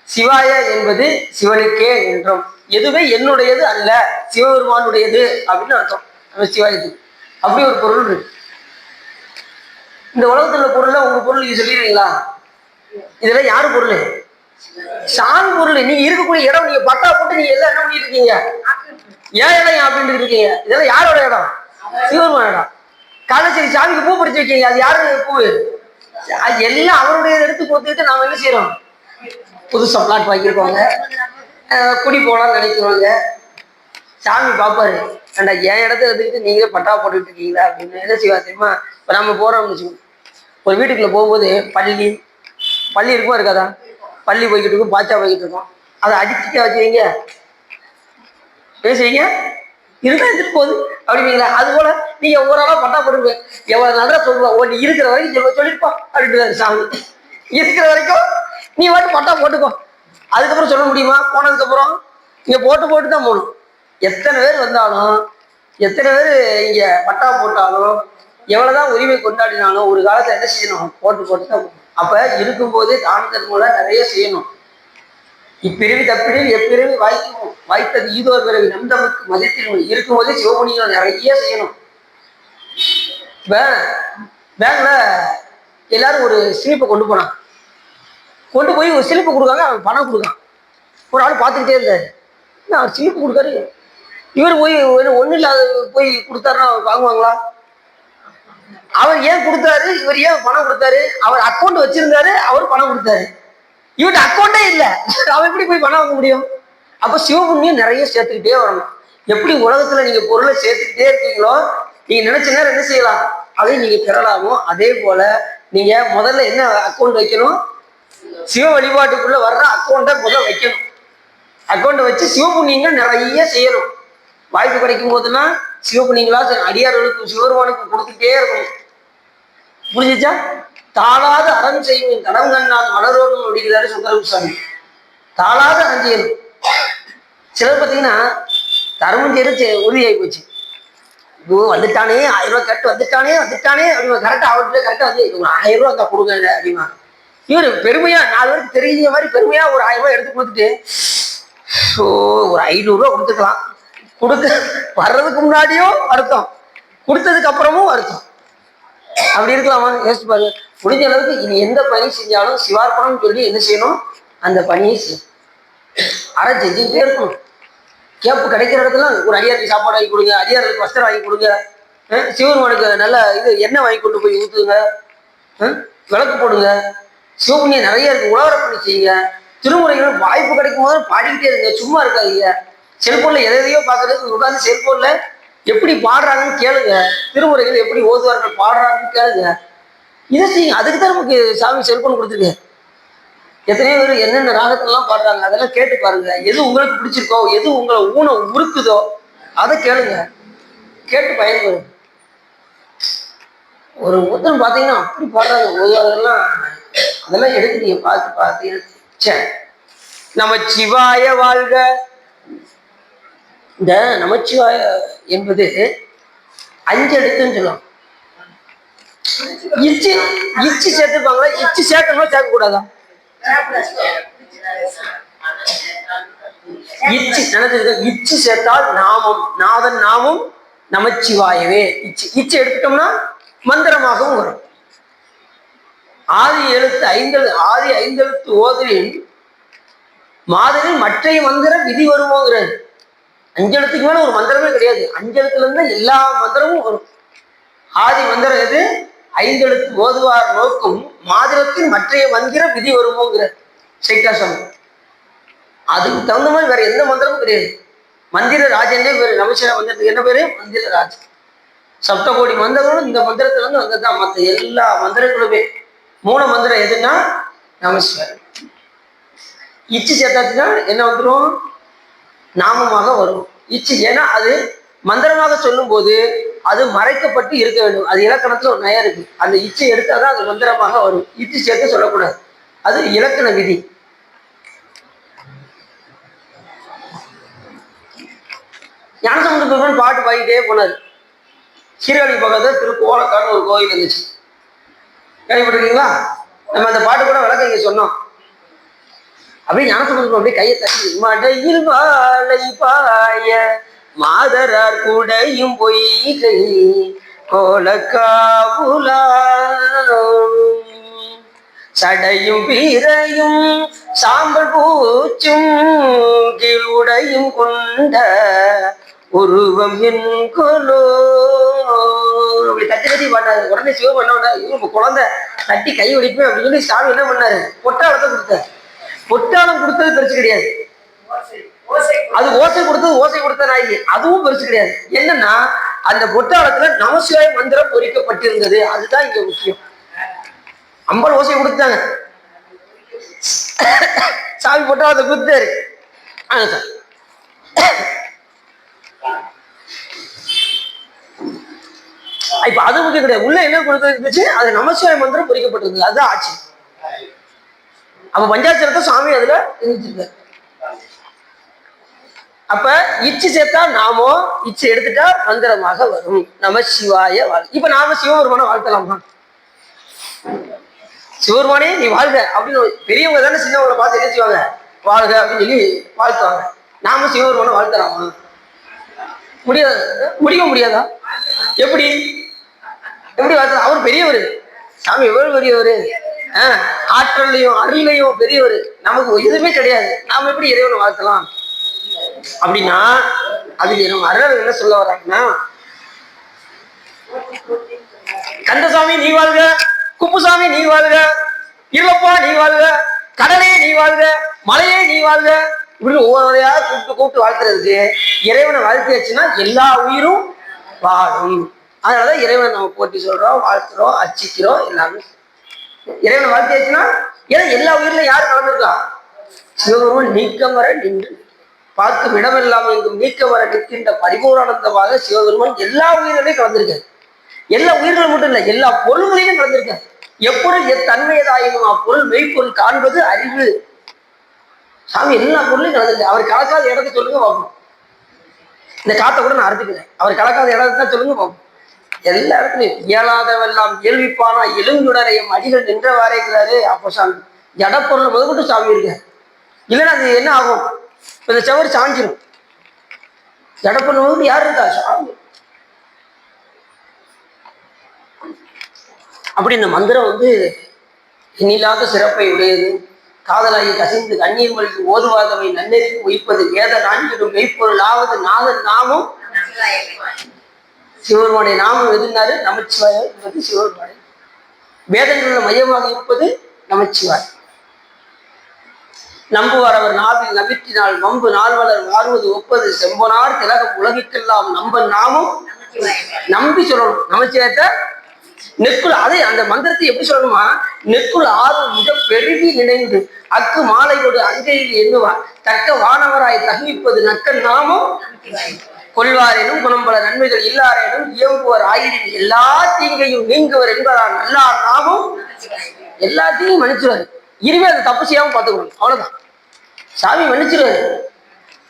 Speaker 1: சிவாய என்பது சிவனுக்கே என்றும், எதுவே என்னுடையது அல்ல சிவபெருமானுடையது அப்படின்னு அர்த்தம் நம்ம சிவாயத்துக்கு. அப்படி ஒரு பொருள் இருக்கு. இந்த உலகத்துல பொருள்ல உங்க பொருள் நீங்க சொல்லிடுறீங்களா? இதெல்லாம் யாரு பொருள்? சாமி பொருள். நீங்க இருக்கக்கூடிய இடம், நீங்க பட்டா போட்டு நீங்க எல்லாம் என்ன பண்ணிட்டு இருக்கீங்க? ஏன் இடம் அப்படின்னு இருக்கீங்க. இதெல்லாம் யாரோட இடம்? சிவபெருமான இடம். காலச்சேரி சாமிக்கு பூ பறிச்சு வைக்கீங்க, அது யாரு பூ? எல்லாம் அவருடைய எடுத்து கொடுத்துட்டு நாம என்ன செய்யறோம்? புதுசா பிளாட் வாங்கியிருக்கோங்க, குடி போலான்னு நினைக்கிறோங்க. சாமி பாப்பாரு, ஏண்டா என் இடத்துல எடுத்துக்கிட்டு நீங்களே பட்டா போட்டுக்கிட்டு இருக்கீங்களா அப்படின்னு. என்ன செய்வா தெரியுமா? இப்போ நம்ம போறோம்னு வச்சுக்கோங்க, ஒரு வீட்டுக்குள்ள போகும்போது பள்ளி இருக்குமா இருக்காதா? பள்ளி போய்கிட்டு இருக்கும், பாச்சா போய்கிட்டு இருக்கோம். அதை அடிச்சுக்க வச்சுவீங்க, பேசுவீங்க, இருந்தா எடுத்துட்டு போகுது அப்படிங்களா? அது போல நீங்க ஓரளவு பட்டா போட்டுருவேன். எவ்வளவு நல்லா சொல்லுவேன், நீ இருக்கிற வரைக்கும் சொல்லிருப்பா அப்படின்ட்டு சாமி. இருக்கிற வரைக்கும் நீ வாட்டு பட்டா போட்டுக்கோ, அதுக்கப்புறம் சொல்ல முடியுமா? போனதுக்கு அப்புறம் நீங்க போட்டு தான் போகணும். எத்தனை பேர் வந்தாலும், எத்தனை பேர் இங்க பட்டா போட்டாலும், எவ்வளவுதான் உரிமை கொண்டாடினாலும் ஒரு காலத்தை என்ன செய்யணும்? போட்டு தான் போகணும். அப்ப இருக்கும்போது தான தர்மம் நிறைய செய்யணும். இப்பிறவி தப்பிடில் எப்பிறவி வாய்க்கும், வாய்த்தது ஈதோர் பிறவி நந்தமுக்கு மதித்தில் இருக்கும்போது சிவபுணிகளை நிறைய செய்யணும். இப்ப பேங்க்ல எல்லாரும் ஒரு ஸ்லிப்பை கொண்டு போனான், கொண்டு போய் ஒரு ஸ்லிப்பு கொடுக்காங்க, அவன் பணம் கொடுக்கான். ஒரு ஆள் பார்த்துக்கிட்டே இருந்தாரு, அவர் ஸ்லிப்பு கொடுக்காரு, இவர் போய் ஒன்றும் இல்லாத போய் கொடுத்தாருன்னா வாங்குவாங்களா? அவர் ஏன் கொடுத்தாரு, இவர் ஏன் பணம் கொடுத்தாரு? அவர் அக்கௌண்ட் வச்சிருந்தாரு, அவர் பணம் கொடுத்தாரு. இவன் அக்கௌண்டே இல்லை, அவன் எப்படி போய் பணம் வாங்க முடியும்? அப்போ சிவபுண்ணியம் நிறைய சேர்த்துக்கிட்டே வரணும். எப்படி உலகத்துல நீங்க பொருளை சேர்த்துக்கிட்டே இருக்கீங்களோ, நீங்க நினைச்ச நேரம் என்ன செய்யலாம், அதை நீங்க பெறலாமோ அதே போல நீங்க முதல்ல என்ன அக்கௌண்ட் வைக்கணும்? சிவ வழிபாட்டுக்குள்ள வர்ற அக்கௌண்ட்டை முதல்ல வைக்கணும். அக்கௌண்ட்டை வச்சு சிவபுண்ணியங்கள் நிறைய செய்யணும். வாய்ப்பு கிடைக்கும் போதெல்லாம் சிவபுண்ணியங்களா அடியார்களுக்கும் சிவருமானுக்கும் கொடுத்துட்டே இருக்கணும். புரிஞ்சிச்சா? தாளாத அறம் செய்யும் தடம் கண்ணால் மலரோடும் அப்படிங்கிறாரு சுந்தரசாமி. தாளாத அறம் செய்யணும். சிலர் பார்த்தீங்கன்னா தர்மம் செய்யறது உறுதியாகி போச்சு. இப்போ வந்துட்டானே 1000 ரூபாய் கேட்டு வந்துட்டானே அப்படிமா கரெக்டா அவர்கிட்ட கரெக்டா வந்து 1000 ரூபா தான் கொடுங்க அப்படிமா. இவரு பெருமையா 4 பேருக்கு தெரிஞ்ச மாதிரி பெருமையா ஒரு 1000 ரூபாய் எடுத்து கொடுத்துட்டு ஒரு 500 ரூபா கொடுத்துக்கலாம். கொடுக்க வர்றதுக்கு முன்னாடியும் வருத்தம், கொடுத்ததுக்கு அப்புறமும் வருத்தம். அப்படி இருக்கலாமா? யோசிச்சு பாருங்க. முடிஞ்ச அளவுக்கு இனி எந்த பணி செஞ்சாலும் சிவார்ப்பணம் சொல்லி என்ன செய்யணும்? அந்த பணியை செய்யணும். அரை செஞ்சுக்கிட்டே இருக்கணும். கேப்பு கிடைக்கிற இடத்துல ஒரு அடியாருக்கு சாப்பாடு வாங்கி கொடுங்க, அடியாருக்கு வஸ்திரம் வாங்கி கொடுங்க, சிவருமானுக்கு நல்ல இது எண்ணெய் வாங்கி கொண்டு போய் ஊற்றுங்க, விளக்கு போடுங்க. சிவபுண்ணியம் நிறைய இருக்கு, உழவர பண்ணி செய்யுங்க. திருமுறைகள் வாய்ப்பு கிடைக்கும் போது பாடிக்கிட்டே இருங்க, சும்மா இருக்காதீங்க. செல்போன்ல எதையோ பார்க்கறதுக்கு உட்காந்து செல்போன்ல எப்படி பாடுறாங்கன்னு கேளுங்க, திருமுறைகள் எப்படி ஓதுவார்கள் பாடுறாங்கன்னு கேளுங்க. இதை செய்யுங்க. அதுக்கு தான் நமக்கு சாமி செல்போன் கொடுத்துருக்கு. எத்தனையோ பேர் என்னென்ன ராகத்திலாம் பாடுறாங்க, அதெல்லாம் கேட்டு பாருங்க. எது உங்களுக்கு பிடிச்சிருக்கோ, எது உங்களை ஊனை உருக்குதோ அதை கேளுங்க, கேட்டு பயன்படுங்க. ஒரு ஒருத்தர் பார்த்தீங்கன்னா அப்படி பாடுறாங்க ஓதுவார்கள்லாம், அதெல்லாம் எடுக்கிறீங்க பார்த்து சரி. நமச்சிவாய வாழ்க. இந்த நமச்சிவாய என்பது 5 எழுத்துன்னு சொல்லலாம். இச்சு சேர்த்துப்பாங்களா? இச்சு சேர்க்கணுமா சேர்க்க கூடாதா? இச்சு சேர்த்தால் நாமம், நாதன் நாமம் நமச்சிவாயவே. இச்சு எடுத்துட்டோம்னா மந்திரமாகவும் வரும். ஆதி 5 எழுத்து ஓதலின் மாதிரில் மற்ற மந்திர விதி வருமோங்கிறது. 5 எழுத்துக்கு மேல ஒரு மந்திரமே கிடையாது. 5 எழுத்துல இருந்து எல்லா மந்திரமும் வரும். ஆதி மந்திரம் எது? 5 எழுத்து ஓதுவார் நோக்கும் மாதிரத்தின் மற்ற மந்திர விதி வருமோங்கிற சைக்காசம். அதுக்கு தகுந்த மாதிரி வேற எந்த மந்திரமும் கிடையாது. மந்திர ராஜனே பேரு. நமச்சிவாய மந்திரத்துக்கு என்ன பேரு? மந்திர ராஜ். சப்தகோடி மந்திரங்களும் இந்த மந்திரத்துல இருந்து வந்ததுதான். மற்ற எல்லா மந்திரங்களுமே மூல மந்திரம் எதுன்னா நமச்சிவாயம். இச்சு சேர்த்தாச்சுன்னா என்ன வந்துடும்? நாமமாக வரும் இச்சு. ஏன்னா அது மந்திரமாக சொல்லும் போது அது மறைக்கப்பட்டு இருக்க வேண்டும். அது இலக்கணத்துல ஒரு நயம் இருக்கு. அந்த இச்சை எடுத்தாதான் அது மந்திரமாக வரும். இச்சு சேர்த்து சொல்லக்கூடாது, அது இலக்கண விதி. ஞானசம்பந்த பெருமான் பாட்டு பாடிட்டே போனார். சீர்காழி பக்கத்துல திருக்கோலக்கான்னு ஒரு கோயில் இருந்துச்சு, கேள்விப்பட்டிருக்கீங்களா? நம்ம அந்த பாட்டு கூட விளக்கம் இங்க சொன்னோம். அப்படியே ஞானசம்பந்தம் அப்படியே கையை தட்டி, மடையில் வாழை பாய மாதரார் கூடையும் பொய்கை கோலக்காவுலா சடையும் பீரையும் சாம்பல் பூச்சும் கீழுடையும் கொண்ட உருவம் என் கொலோ. அப்படி தட்டி பண்ணாரு. உடனே சிவம் பண்ண இவங்க குழந்தை தட்டி கை ஒடிப்பேன் அப்படின்னு சொல்லி சாமி என்ன பண்ணாரு? பொட்டாளத்தை கொடுத்தாரு. பொட்டாளம் கொடுத்தது பெருசு கிடையாது, அது ஓசை கொடுத்த நாயகி, அதுவும் பெருசு கிடையாது. என்னன்னா அந்த பொட்டாளத்துல நமசிவாய மந்திரம் பொறிக்கப்பட்டிருந்தது. அதுதான் இங்க முக்கியம். 50 ஓசை கொடுத்தாங்க. சாமி போட்டா அதை குத்தாரு. இப்ப அது முக்கியம் கிடையாது. உள்ள என்ன கொடுத்துருந்துச்சு? அது நமசிவாய மந்திரம் பொறிக்கப்பட்டிருந்தது. அதுதான் ஆட்சி. அப்ப பஞ்சாட்சரத்தை சாமி அதுல இருந்துச்சிருக்காரு. அப்ப இச்சு சேர்த்தா நாமோ, இச்சு எடுத்துட்டா மந்திரமாக வரும். நமசிவாய வாழ். இப்ப நாம சிவபெருமான வாழ்த்தலாமா? சிவபெருமானே நீ வாழ்க அப்படின்னு பெரியவங்க தானே சின்னவங்களை பார்த்து என்ன செய்வாங்க? வாழ்க அப்படின்னு சொல்லி வாழ்த்துவாங்க. நாம சிவபெருமான வாழ்த்தலாமா? முடியாது. முடியாதா? எப்படி எப்படி வாழ்த்தலாம்? அவர் பெரியவர். சாமி எவ்வளவு பெரியவர். ஆற்றலையும் அருளையும் பெரியவர். நமக்கு எதுவுமே கிடையாது. நாம எப்படி இறைவனை வாழ்த்தலாம் அப்படின்னா, அதுக்கு நம்ம அருள் என்ன சொல்ல வர்றாங்கன்னா, கந்தசாமி நீ வாழ்க, குப்புசாமி நீ வாழ்க, இருளப்பா நீ வாழ்க, கடலே நீ வாழ்க, மலையே நீ வாழ்க, இப்படி ஒவ்வொருவரையா கூப்பிட்டு வாழ்த்துறதுக்கு இறைவனை வாழ்த்தியாச்சுன்னா எல்லா உயிரும் வாழும். அதனாலதான் இறைவனை நம்ம போட்டி சொல்றோம், வாழ்த்துறோம், அர்ச்சிக்கிறோம். எல்லாமே இறைவனை வாழ்த்தியாச்சுன்னா, ஏன்னா எல்லா உயிரிலும் யாரு கலந்துருக்கா? சிவபெருமான் நீக்கம் வர நின்று பார்க்கும் இடமெல்லாம் எங்கும் நீக்க வர நிற்கின்ற பரிபூரானந்தமாக சிவபெருமான் எல்லா உயிரிலையும் கலந்திருக்காரு. எல்லா உயிர்களும் மட்டும் இல்லை, எல்லா பொருள்களையும் கலந்திருக்காரு. எப்பொருள் எத்தன்மையதாயினும் அப்பொருள் மெய்ப்பொருள் காண்பது அறிவு. சாமி எல்லா பொருளையும் கலந்துருக்கு. அவர் கலக்காத இடத்த சொல்லுங்க பார்ப்போம். இந்த காத்தை கூட நான் அறுத்துக்கிறேன். அவர் கலக்காத இடத்தான் சொல்லுங்க பார்ப்போம். எல்லா இடத்துலையும் இயலாதவெல்லாம் இயல்விப்பானா எழுந்துடரையும் அடிகள் நின்றவாறேங்கிறாரு. அப்போ சாமி ஜடப்பொருள் முதற்கொண்டு சாமி இருக்காரு. இல்லைன்னா அது என்ன ஆகும்? இந்த செவரு சாஞ்சிடும். ஜடப்பொருள் யார் இருக்கா? சாமி. அப்படி இந்த மந்திரம் எண்ணில்லாத சிறப்பை உடையது. காதலாகி கசிந்து கண்ணீர் மொழிக்கு ஓதுவாதவை நன்னெறிக்கு உயிப்பது வேத நான்கிடும் மெய்ப்பொருள் ஆவது நாதன் நாமும். சிவபெருமானுடைய நாமம் எதுனாரு? நமச்சிவாய என்பது சிவபெருமானை. வேதங்கள மையமாக இருப்பது நமச்சிவாய். நம்புவார் அவர் நாவில் நம்பிற்றினால் வம்பு நாள்வளர் மாறுவது ஒப்பது செம்பனார் திலகம் உலகிற்கெல்லாம் நம்ப நாமும் நம்பி சொல்லணும். நமச்சிவாயத்தை நெக்குள் அதை அந்த மந்திரத்தை எப்படி சொல்லணுமா? நெக்குள் ஆர்வம் மிக பெருகி நினைந்து அக்கு மாலையோடு அங்கையில் எண்ணுவார் தக்க வானவராய் தகுவிப்பது நக்கல் நாமும் கொள்வாரேனும் குணம்பல நன்மைகள் இல்லாரேனும் இயம்புவர் ஆயிரின் எல்லா தீங்கையும் நீங்குவர் என்பதால் நல்லா நாமும் எல்லாத்தையும் மன்னிச்சுவாரு. இனிமே அதை தப்பு செய்யாம பார்த்துக்கணும். அவ்வளவுதான். சாமி மன்னிச்சிருவாரு.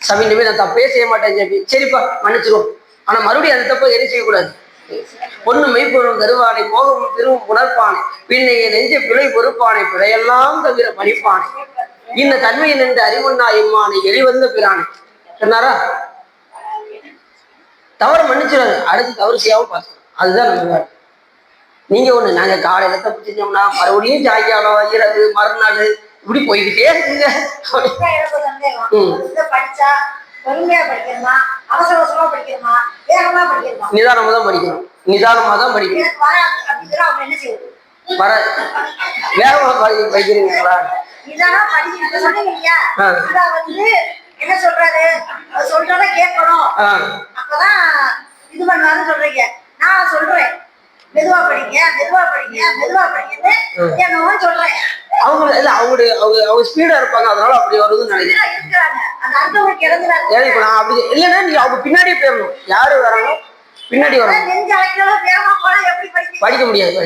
Speaker 1: சாமி இனிமே நான் தப்பே செய்ய மாட்டேன் சாமி. சரிப்பா மன்னிச்சிருவோம். ஆனா மறுபடியும் அந்த தப்பை என்ன செய்யக்கூடாது? பொண்ணு மெய்ப்பொருள் தருவானை போகவும் திருவும் உணர்ப்பானை பின்னைய நெஞ்ச பிழை பொறுப்பானை பிழையெல்லாம் தவிர பணிப்பானை இந்த தன்மையை நின்று அறிவுண்ணா இம்மானை எளிவந்த பிரானை சொன்னாரா? தவறு மன்னிச்சிடாது. அடுத்து தவறு செய்யாம பார்க்கணும். அதுதான் நம்ம. நீங்க ஒண்ணு நாங்க காலையில தப்பு செஞ்சோம்னா மறுபடியும் சாயங்காலம் இரவு மறுநாள் இப்படி போய்கிட்டே இருக்குங்க. நிதானமா தான் படிக்கணும். நிதானமா தான் படிக்கணும். வர வேகமா படிக்கிறீங்களா?
Speaker 2: என்ன சொல்றாரு? சொல்றத கேட்கணும். அப்பதான் இது பண்ணுவாருன்னு சொல்றீங்க. நான் சொல்றேன் மெதுவா படிங்க, மெதுவா படிங்க, மெதுவா படிங்கன்னு என்னவோ சொல்றேன்.
Speaker 1: அவங்க ஸ்பீடா இருப்பாங்க, அதனால அப்படி வருதுன்னு நினைக்கிறேன். நான் அப்படி இல்லைன்னா நீங்க அவங்க பின்னாடியே போயிடணும். யாரு வராங்க பின்னாடி வரணும். படிக்க முடியாது.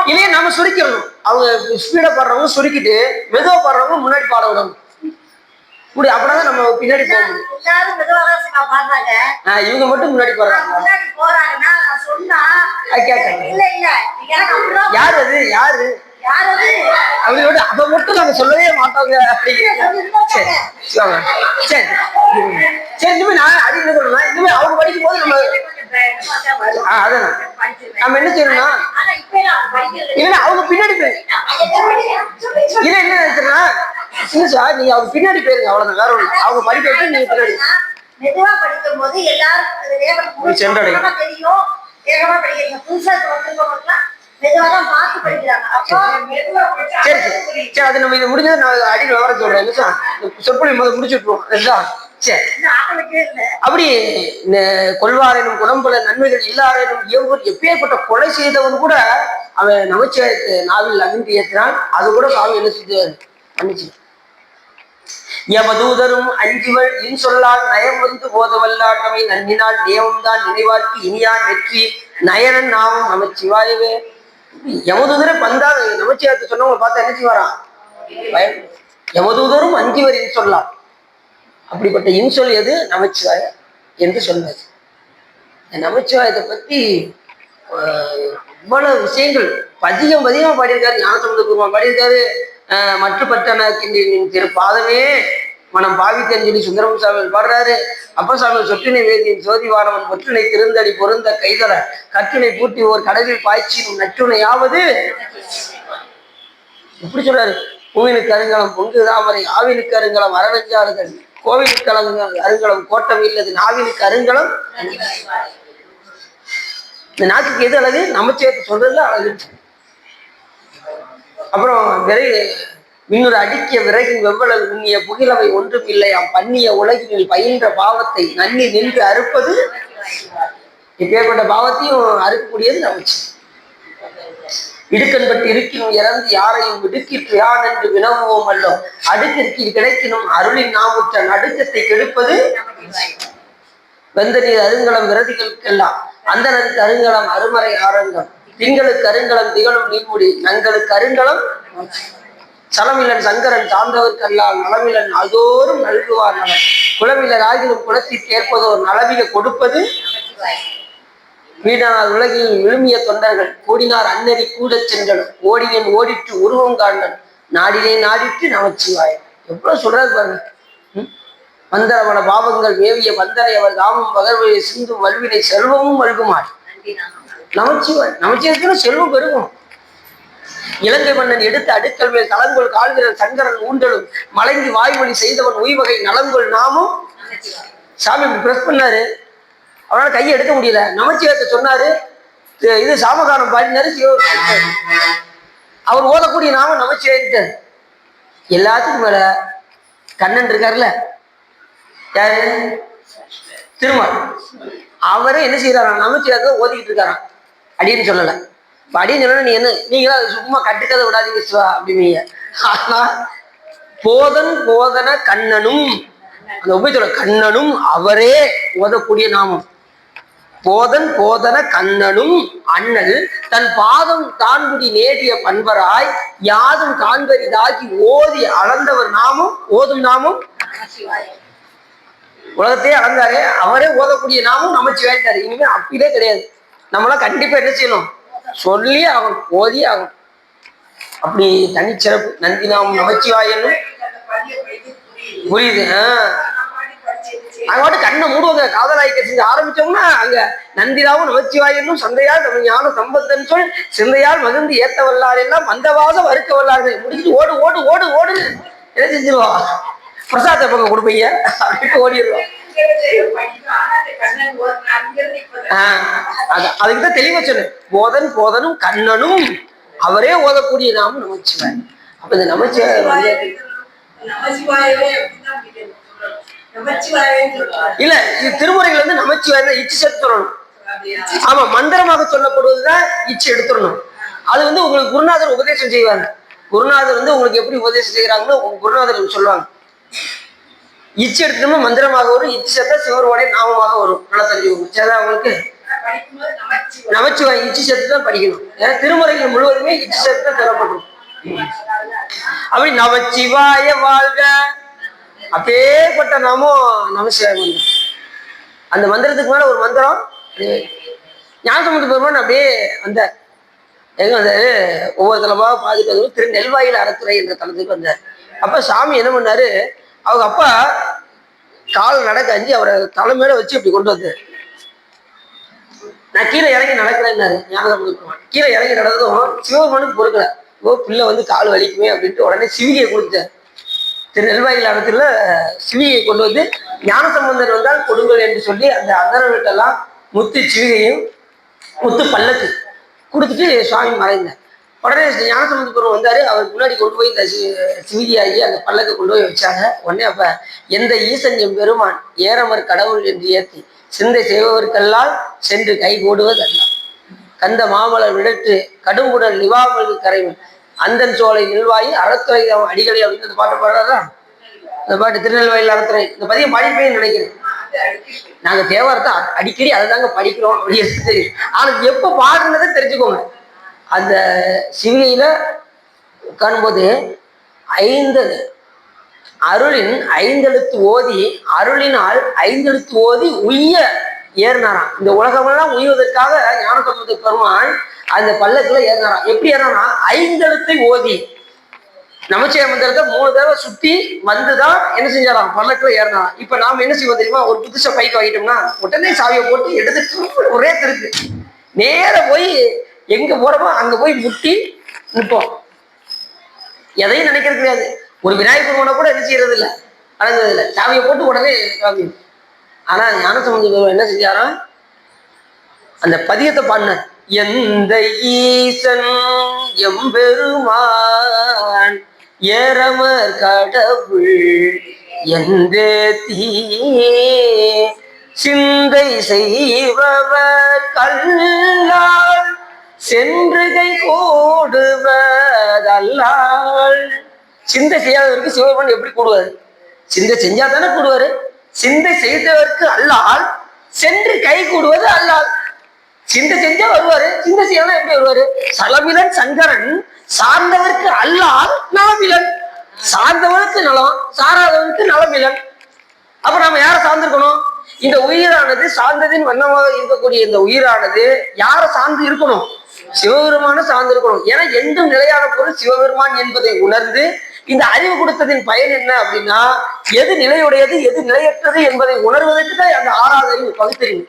Speaker 1: இல்லையே நம்ம சுருக்கிடணும். அவங்க ஸ்பீடா பாடுறவங்க சுருக்கிட்டு மெதுவா பாடுறவங்க முன்னாடி பாட விடணும். இப்படி அப்படிதான் நம்ம பின்னாடி போகணும். இவங்க மட்டும் முன்னாடி போறாங்க. யாரு அது? யாரு அவங்களோட அதை மட்டும் நாங்க சொல்லவே மாட்டோங்க. சரி சரி சரி. இனிமே நான் அடி என்ன சொல்றேன்னா, இனிமே அவங்க படிக்கும் போது அதான் நம்ம என்ன செய்யணும்னா, இல்லைன்னா அவங்க பின்னாடி போயிரு. இல்லை என்ன நினைச்சேன்னா, இல்லை சார் நீங்க அவங்க பின்னாடி போயிருங்க. அவ்வளவுதான், வேற ஒண்ணு. அவங்க படிக்க வச்சு நீங்க பின்னாடி
Speaker 2: மெதுவா படிக்கும் போது எல்லாரும் சென்றடையும். தெரியும் வேகமா படிக்கிறீங்க. புதுசா வந்திருக்கவங்களுக்குலாம் மெதுவாதான் பார்த்து படிக்கிறாங்க. அப்போ
Speaker 1: சரி சரி. அது நம்ம இதை முடிஞ்சது நான் அடியில் விவரம் சொல்றேன். சொற்பொழி முடிச்சுட்டுருவோம். அப்படி கொள்வாரேனும் குணம்பல நன்மைகள் இல்லாரேனும் எப்பேற்பட்ட கொலை செய்தவன் கூட அவன் நமச்சிவாயத்தை நாவில் அகின்றி ஏற்றினான். அது கூட சாமி என்ன செஞ்சாரு, மன்னிச்சு. யமதூதரும் அஞ்சுவள் இன் சொல்லால் நயம் வந்து போதவல்லாட்டவை நன்னினால் நியமம் தான் நினைவார்க்கு இனியான் வெற்றி நயனன் நாமும் நமச்சிவாயவே. யமதூதரை பந்தா நமச்சிவாயத்தை சொன்னவங்களை பார்த்தா என்ன செய்வாராம், பயம். யமதூதரும் அஞ்சுவர் இன் சொல்லால், அப்படிப்பட்ட இன்சொல் எது, நமச்சிவாய என்று சொன்னது. நமச்சிவாயத்தை பத்தி இவ்வளவு விஷயங்கள் பதிகம் பாடியிருக்காரு. ஞானசம்பந்த பெருமான் பாடியிருக்காரு. மற்றுப்பட்டனின் திரு பாதமே மனம் பாவித்தேன் சொல்லி சுந்தரம் சாமிகள் பாடுறாரு. அப்பசாமி சொற்றினை வேதியின் சோதிவானவன் பொற்றினை திருந்தடி பொருந்த கைதர கற்றினை பூட்டி ஓர் கடலில் பாய்ச்சியும் நற்றுணையாவது எப்படி சொல்றாரு. பூவினுக்கு அருங்கலம் பொங்கு தாமரை ஆவினுக்கு அருங்கலம் அறநஞ்சாறுகள் கோவிலுக்கு அருங்கலம் கோட்டம் இல்லது நாவினுக்கு அருங்கலம். இந்த நாக்குக்கு எது அழகு, நமச்சிவாயத்தை சொல்றதுல அழகு. அப்புறம் இன்னொரு அடிக்கிய விறகின் வெவ்வளவு உண்ணிய புகிலவை ஒன்றும் இல்லையாம் பண்ணிய உலகினில் பயின்ற பாவத்தை நன்னி நின்று அறுப்பது. இப்பேற்பட்ட பாவத்தையும் அறுக்கக்கூடியது நமச்சி. இடுக்கன்பட்டு இருக்கினும் இறந்து யாரையும் இடுக்கிற்று யான் என்று வினவுவோம் அல்லோம் அடுக்கிற்கு கிடைக்கினும் அருளின் நாமுற்ற நடுக்கத்தை கெடுப்பது. வெந்த நீர் அருங்கலம் விரதிகளுக்கெல்லாம் அந்தனருக்கு அருங்கலம் அருமறை ஆரங்கம் திங்களுக்கு அருங்கலம் திகழும் நீர்முடி நங்களுக்கு அருங்கலம் சலமிலன் சங்கரன் சார்ந்தவர்க்கல்லால் நலமிலன் அதோறும் நல்குவார் நலன் குளமிலர் ஆகிலும் குலத்திற்கு ஏற்பதோர் நலவில கொடுப்பது. வீடானார் உலகில் விழுமிய தொண்டர்கள் கூடினார் அன்னறி கூடச் சென்றனும் ஓடியன் ஓடிட்டு உருவம் காண்டன் நாடினே நாடிட்டு நமச்சிவாயம். எவ்வளவு சொல்றாரு பாருங்க. மந்தரவன பாவங்கள் மேவிய வந்தனை அவர் தாமும் பகர்வையை சிந்தும் வல்வினை செல்வமும் வல்குமார். நமச்சிவாயத்துல செல்வம் பெருகும். இலங்கை மன்னன் எடுத்த அடுக்கல் மேல் தலங்கொள் கால்வீரர் சங்கரன் ஊண்டலும் மலங்கி வாய்மொழி செய்தவன் உய்வகை நலங்கொள் நாமும். சாமி பிரஸ் பண்ணாரு, அவரால் கையை எடுக்க முடியல. நமச்சிவாயத்தை சொன்னாரு, இது சாமகானம் பாடினாரு. அவர் ஓதக்கூடிய நாமம் நமச்சிவாயிட்டார். எல்லாத்துக்கும் மேல கண்ணன் இருக்காருல்ல, யாரு, திருமால். அவரே என்ன செய்யறாராம், நமச்சிவாயத்தை ஓதிக்கிட்டு இருக்காராம். அப்படின்னு சொல்லல. அப்படின்னு சொன்னா நீ என்ன, நீங்களா சும்மா கட்டுக்கதை விடாதீங்க சிவா அப்படின்னீங்க. ஆனா போதன கண்ணனும் அந்த உபயோக கண்ணனும் அவரே ஓதக்கூடிய நாமம். போதன கண்ணனும் அண்ணல் தன் பாதம் தான்குடி நேடிய பண்பராய் யாதும் காண்பரிதாகி ஓதி அளந்தவர் நாமும் ஓதும் நாமும். உலகத்தையே அளந்தாரு, அவரே ஓதக்கூடிய நாமும் நமச்சிவாயிட்டாரு. இனிமே அப்படியே கிடையாது. நம்மளாம் கண்டிப்பா என்ன செய்யணும், சொல்லி ஆகணும், ஓதி ஆகணும். அப்படி தனிச்சிறப்பு நந்தினாமும் நமச்சிவாயனும் புரியுது. அங்க மட்டும் கண்ணை மூடுவாங்க. காதலாய்க்க செஞ்சு ஆரம்பிச்சோம்னா அங்க நந்தினாவும் நமச்சிவாயனும் சந்தையால் தமிழ் ஞான சம்பத்தன் சொல் சிந்தையால் மகிழ்ந்து ஏத்த வல்லார் எல்லாம் மந்தவாசம் வறுக்க வல்லார்கள் முடிச்சுட்டு ஓடு ஓடு ஓடு ஓடு என்ன செஞ்சிருவா, பிரசாத பக்கம் கொடுப்பீங்க அப்படின்ட்டு ஓடிடுவோம். அதுக்குதான் தெளிவா சொன்னேன். போதனும் கண்ணனும் அவரே ஓதக்கூடிய நாமும் நமச்சிவாய். அப்ப இந்த நமச்சிவாய இல்ல, இது திருமுறைகள் வந்து நமச்சிவாய இச்சு சேர்த்து சொல்லணும். ஆமா, மந்திரமாக சொல்லப்படுவதுதான் இச்சு எடுத்துடணும். அது வந்து உங்களுக்கு குருநாதர் உபதேசம் செய்வாங்க. குருநாதர் வந்து உங்களுக்கு எப்படி உபதேசம் செய்யறாங்கன்னு உங்க குருநாதர் சொல்லுவாங்க. இச்சு எடுத்துட்டோம்னா மந்திரமாக வரும், இச்சு சேர்த்தா சிவருடைய நாமமாக வரும். நல்லா தெரிஞ்சுக்கோங்க. சரி, அவங்களுக்கு நமச்சிவாய் இச்சு சேர்த்து தான் படிக்கணும். ஏன்னா திருமுறைகள் முழுவதுமே இச்சு சேர்த்து தான் தரப்படும். அப்படி நமச்சிவாய வாழ்க அப்பேற்பட்ட நாமும் நமசிவாய மந்திரம். அந்த மந்திரத்துக்கு மேல ஒரு மந்திரம் ஞானசம்பந்த பெருமான் அப்படியே அந்த எங்க வந்தாரு, ஒவ்வொரு தலமா பாதிப்பது திரு நெல்வாயில் அறத்துறை என்ற தலத்துக்கு வந்தார். அப்ப சாமி என்ன பண்ணாரு, அவங்க அப்பா கால் நடக்க அஞ்சு அவரை தலைமையில வச்சு இப்படி கொண்டு வந்தாரு. நான் கீழே இறங்கி நடக்கிறேன்னாரு ஞானசம்பந்த பெருமான். கீழே இறங்கி நடந்ததும் சிவபெருமானுக்கு பொறுக்கல. பிள்ளை வந்து கால் வலிக்குமே அப்படின்ட்டு உடனே சிவிகையை கொடுத்தார். திரு நெல்வாயில் அறத்துல சிவிகையை கொண்டு வந்து ஞானசம்பந்தர் வந்தால் கொடுங்கள் என்று சொல்லி அந்த அந்தரவிட்டெல்லாம் முத்து சிவிகையும் முத்து பல்லக்கு கொடுத்துட்டு சுவாமி மறைந்தார். உடனே ஞானசம்பந்த பெருமான் வந்தாரு. அவருக்கு முன்னாடி கொண்டு போய் இந்த சிவிதியாகி அந்த பல்லக்கை கொண்டு போய் வச்சாங்க. உடனே அப்ப எந்த ஈசன் எம் பெருமான் ஏறமர் கடவுள் என்று ஏற்றி சிந்தை செய்பவருக்கெல்லாம் சென்று கை போடுவதெல்லாம் கந்த மாமலர் விடட்டு கடும்புடல் நிவாமல் கரைவன் அந்தன் சோலை நில்வாயி அறத்துறை அடிகளை அப்படின்னு அந்த பாட்டை பாடுறாரா? அந்த பாட்டு திருநெல்வேலியில் அறத்துறை இந்த பதியம் பாடிப்பேன்னு நினைக்கிறேன். நாங்க தேவாரத்தை அடிக்கடி அதை தாங்க படிக்கிறோம் அப்படின்னு தெரியும். ஆனா எப்ப பாடுனதை தெரிஞ்சுக்கோங்க. அந்த சிவிகையில காணும்போது அருளின் ஐந்தெழுத்து ஓதி அருளினால் ஐந்தெழுத்து ஓதி உய்ய ஏறினாராம். இந்த உலகமெல்லாம் உய்வதற்காக ஞானசம்பந்த பெருமான் அந்த பல்லக்குல ஏறினாராம். எப்படி ஏறினா 5 எழுத்தை ஓதி நமச்சிவாய மந்திரத்தை 3 தடவை சுத்தி வந்துதான் என்ன செஞ்சாராம், பல்லக்குல ஏறினாராம். இப்ப நாம என்ன செய்வோம் தெரியுமா? ஒரு புதுசா பைக்கு வாங்கிட்டோம்னா உடனே சாவியை போட்டு எடுத்துட்டு ஒரே திருக்கு நேர போய் எங்க போறோமோ அங்க போய் முட்டி நிற்போம். எதையும் நினைக்கிறது கிடையாது. ஒரு விநாயகர் பெருமானை கூட என்ன செய்யறது இல்லை, அடங்குறது இல்லை. சாவியை போட்டு உடனே வாங்கி. ஆனா ஞானசம்பந்த பெருமான் என்ன செஞ்சாராம், அந்த பதியத்தை பாடினார். எந்த ஈசன் எம்பெருமான் ஏறமர் கடவுள் என்றே தீ சிந்தை செய்பவர் கல்லால் சென்று கை கூடுவதல்லால். சிந்தை செய்யாதவருக்கு சிவபெருமான் எப்படி கூடுவாரு? சிந்தை செஞ்சா தானே கூடுவாரு. சிந்தை செய்தவருக்கு அல்லால் சென்று கை கூடுவது அல்லால். சிந்தை செஞ்சா வருவாரு, சிந்தை செய்யலாம் எப்படி வருவாரு? சலவிலன் சங்கரன் சார்ந்தவருக்கு அல்லால் நலவிலன். சார்ந்தவனுக்கு நலம், சாராதவனுக்கு நலவிலன். அப்ப நம்ம யாரை சார்ந்திருக்கணும்? இந்த உயிரானது சார்ந்ததின் வண்ணமாக இருக்கக்கூடிய இந்த உயிரானது யாரை சார்ந்து இருக்கணும்? சிவபெருமான சார்ந்து இருக்கணும். ஏன்னா என்றும் நிலையான பொருள் சிவபெருமான் என்பதை உணர்ந்து இந்த அறிவு கொடுத்ததின் பயன் என்ன அப்படின்னா, எது நிலையுடையது எது நிலையற்றது என்பதை உணர்வதற்கு தான் அந்த 6வது அறிவு, பகுத்தறிவு.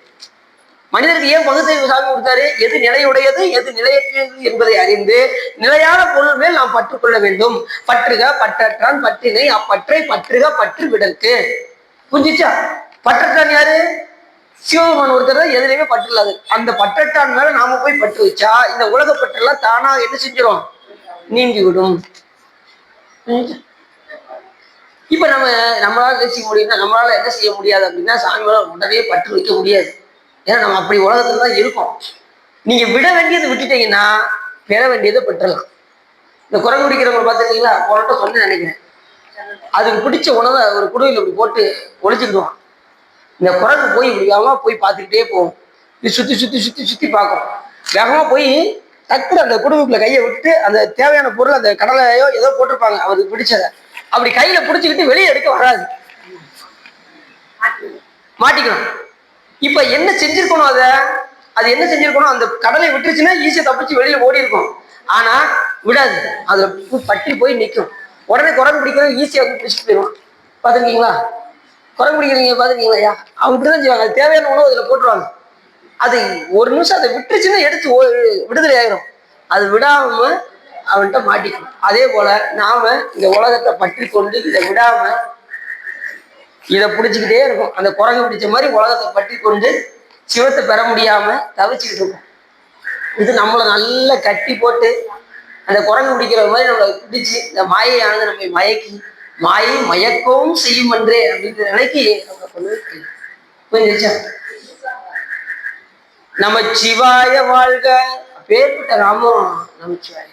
Speaker 1: மனிதருக்கு ஏன் பகுத்தறிவு சாமி கொடுத்தாரு? எது நிலையுடையது எது நிலையற்றது என்பதை அறிந்து நிலையான பொருள் மேல் நாம் பற்றுக்கொள்ள வேண்டும். பற்றுக பற்றற்றான் பற்றினை அப்பற்றை பற்றுக பற்று விடற்கு. புரிஞ்சிச்சா? பற்றற்றான் யாரு? சிவபெருமான் ஒருத்தர் தான் எதுலையுமே பற்று இல்லாது. அந்த பற்றற்றான் மேல நாம போய் பற்று வச்சா இந்த உலக பற்றெல்லாம் தானா என்ன செஞ்சிடும்? நீங்கி விடும். இப்ப நம்மளால என்ன செய்ய முடியும்னா, நம்மளால என்ன செய்ய முடியாது அப்படின்னா, சாமி மேல உடனே பற்று வைக்க முடியாது. ஏன்னா நம்ம அப்படி உலகத்துல தான் இருக்கோம். நீங்க விட வேண்டியதை விட்டுட்டீங்கன்னா பெற வேண்டியதை பெற்றலாம். இந்த குரங்கு பிடிக்கிறவங்க பார்த்துருக்கீங்களா? போனட்ட சொன்ன நினைக்கிறேன். அதுக்கு பிடிச்ச உணவை ஒரு குடுவையில் இப்படி போட்டு ஒழிச்சுக்கிடுவான். இந்த குரங்கு போய் இப்படி வேகமா போய் பார்த்துக்கிட்டே போகும். இது சுத்தி சுத்தி சுத்தி சுத்தி பார்க்கும். வேகமா போய் டக்குனு அந்த குடும்பக்குள்ள கையை விட்டு அந்த தேவையான பொருள் அந்த கடலையோ ஏதோ போட்டிருப்பாங்க அவருக்கு பிடிச்சதை அப்படி கையில பிடிச்சிக்கிட்டு வெளியே எடுக்க வராது, மாட்டிக்கணும். இப்ப என்ன செஞ்சிருக்கணும்? அது என்ன செஞ்சிருக்கணும்? அந்த கடலை விட்டுருச்சுன்னா ஈஸியா தப்பிச்சு வெளியில ஓடி இருக்கும். ஆனா விடாது, அதுல பட்டி போய் நிற்கும். உடனே குரங்கு பிடிக்கிறவங்க ஈஸியா வந்து பிடிச்சிட்டு போயிடுவான். பாத்துருக்கீங்களா? குரங்கு பிடிக்கிறீங்க பாத்துருக்கீங்களா? ஐயா அவங்க இப்படிதான் செய்வாங்க. அது தேவையான உணவு அதுல போட்டுருவாங்க. அது ஒரு நிமிஷம் அதை விட்டுருச்சுன்னா எடுத்து விடுதலை ஆயிரும். அது விடாம அவன்கிட்ட மாட்டிக்கும். அதே போல நாம இந்த உலகத்தை பற்றி கொண்டு இதை விடாம இதை பிடிச்சிக்கிட்டே இருக்கும். அந்த குரங்கு பிடிச்ச மாதிரி உலகத்தை பற்றி கொண்டு சிவத்தை பெற முடியாம தவிச்சுக்கிட்டு இருக்கும். இது நம்மளை நல்லா கட்டி போட்டு அந்த குரங்கு பிடிக்கிற மாதிரி நம்மளை பிடிச்சி இந்த மாயையானது நம்மை மயக்கி மாயை மயக்கவும் செய்யும் என்றே அப்படின்ற நிலைக்கு நம்ம கொண்டு புரிஞ்சிச்சா? நமச்சிவாய வாழ்க. பேர்பட்ட நாமம் நமச்சிவாய.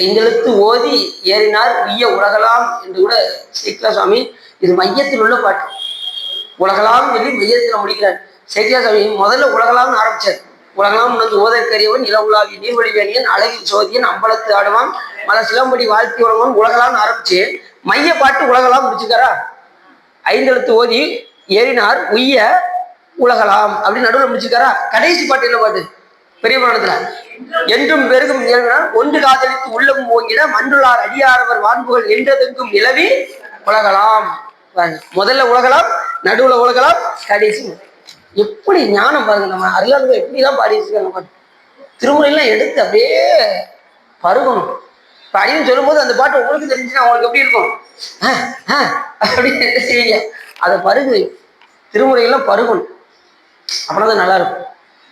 Speaker 1: 5 எழுத்து ஓதி ஏறினார் உய்ய உலகலாம் என்று கூட சேக்கிழா சுவாமி, இது மையத்தில் உள்ள பாட்டு. உலகலாம் சொல்லி மையத்தில் முடிக்கிறார் சேக்கிழா சுவாமி. முதல்ல உலகலாம்னு ஆரம்பிச்சார். உலகலாம் உணர்ந்து ஓதற்கரியவன் இளவுலாவி நீர்வழிவேணியன் அழகில் சோதியன் அம்பலத்து ஆடுவான் மத சிலம்படி வாழ்த்தி உலகவன் உலகலாம்னு ஆரம்பிச்சு மைய பாட்டு உலகலாம் முடிச்சுக்காரா? 5 எழுத்து ஓதி ஏறினார் உய்ய உலகலாம் அப்படின்னு நடுவில் முடிச்சுக்காரா? கடைசி பாட்டு என்ன பாட்டு? பெரிய புராணத்துல என்றும் பெருகும் நிகழ்வினால் ஒன்று காதலித்து உள்ளம் ஓங்கிட மன்றுளார் அடியாரவர் வான்புகள் என்றதெங்கும் நிலவி உலகலாம். முதல்ல உலகலாம், நடுவுல உலகலாம், கடைசி. எப்படி ஞானம் பாருங்க. நம்ம அருளாளர்கள் எப்படிலாம் பாடி வச்சிருக்காங்க. திருமுறையெல்லாம் எடுத்து அப்படியே பருகணும். இப்ப அடின்னு சொல்லும் போது அந்த பாட்டு உங்களுக்கு தெரிஞ்சுன்னா அவங்களுக்கு எப்படி இருக்கும்? அப்படின்னு என்ன செய்வீங்க? அதை பருகு, திருமுறையெல்லாம் பருகணும். அப்படின்னா நல்லா இருக்கும்.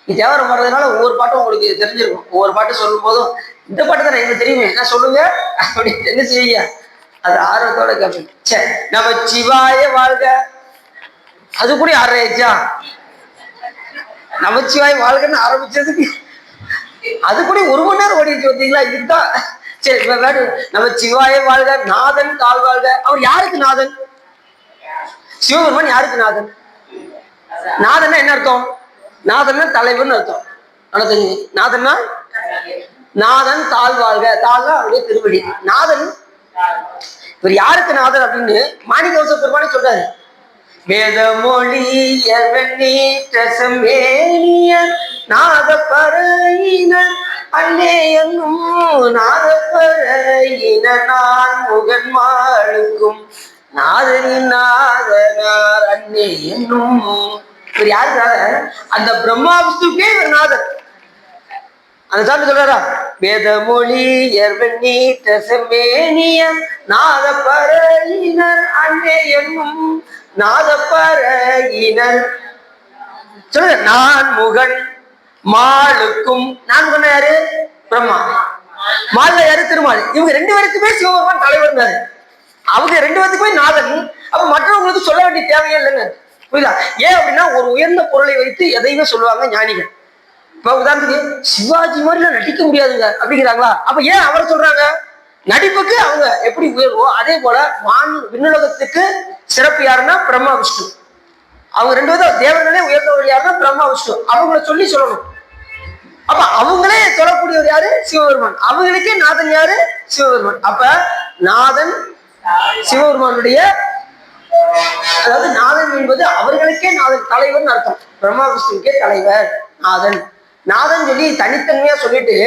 Speaker 1: நீ தேவாரம் பாடுறதுனால ஒவ்வொரு பாட்டும் உங்களுக்கு தெரிஞ்சிருக்கும். ஒவ்வொரு பாட்டு சொல்லும் போதும் இந்த பாட்டு தான் எனக்கு தெரியுமே, என்ன சொல்லுங்க அப்படின்னு என்ன செய்வீங்க, அது ஆர்வத்தோட கேட்பீங்க. சரி, நம்ம சிவாய வாழ்க அது கூட ஆறாயிடுச்சா? நமச்சிவாய் வாழ்க்கைன்னு ஆரம்பிச்சதுக்கு அது கூட 1 மணி நேரம் ஓடிச்சு வந்தீங்களா? இதுதான். சரி, நம்ம சிவாய வாழ்க, நாதன் தாழ் வாழ்க. அவர் யாருக்கு நாதன்? சிவபெருமான் யாருக்கு நாதன்? நாதன்னா என்ன அர்த்தம்? நாதன்னா தலைவன் அர்த்தம். நாதன்னா நாதன் தாழ் வாழ்க, தாழ்னா அவருடைய திருவடி. நாதன் இவர் யாருக்கு நாதன் அப்படின்னு மாணிக்கவாசக பெருமானே சொல்றாரு. வேதமொழி நாதப்பறையின அன்னே என்னும் நாதப்பறையின நான் முகன் மாளுக்கும் நாதனின் நாதனார் அன்னே என்னும். இவர் யாருக்காக? அந்த பிரம்மா விஷ்ணுக்கே இவர் நாதன். அந்த சாமி சொல்றாரா, வேதமொழி நாதப்பறையினர் அன்னே என்னும் நாதப்பறையினர் சொல்லுங்க. நான் முகன் மாளுக்கும். நான் முகன் யாரு? பிரம்மா. மால்ல யாரு? திருமால். இவங்க 2 பேருக்குமே சிவபெருமான் தலைவர். அவங்க 2 பேருக்குமே நாதன். அப்ப மற்றவங்களுக்கு சொல்ல வேண்டிய தேவையே இல்லைங்க. புரியுதா? ஏன் அப்படின்னா ஒரு உயர்ந்த பொருளை வைத்து எதையுமே சொல்லுவாங்க ஞானிகள். இப்ப உதாரணத்துக்கு சிவாஜி மாதிரிலாம் நடிக்க முடியாதுங்க அப்படிங்கிறாங்களா? அப்ப ஏன் அவரை சொல்றாங்க? நடிப்புக்கு அவங்க எப்படி உயர்வோ அதே போல விண்ணுலகத்துக்கு சிறப்பு யாருன்னா பிரம்மா விஷ்ணு. அவங்க 2 பேரும் தேவர்களே உயர்ந்தவர் யாருன்னா பிரம்மா விஷ்ணு. அவங்கள சொல்லி சொல்லணும். அப்ப அவங்களே சொல்லக்கூடியவர் யாரு? சிவபெருமான். அவங்களுக்கே நாதன் யாரு? சிவபெருமான். அப்ப நாதன் சிவபெருமானுடைய, அதாவது நாதன் என்பது அவர்களுக்கே நாதன், தலைவர் அர்த்தம். பிரம்மா விஷ்ணுக்கே தலைவர் நாதன். நாதன் சொல்லி தனித்தன்மையா சொல்லிட்டு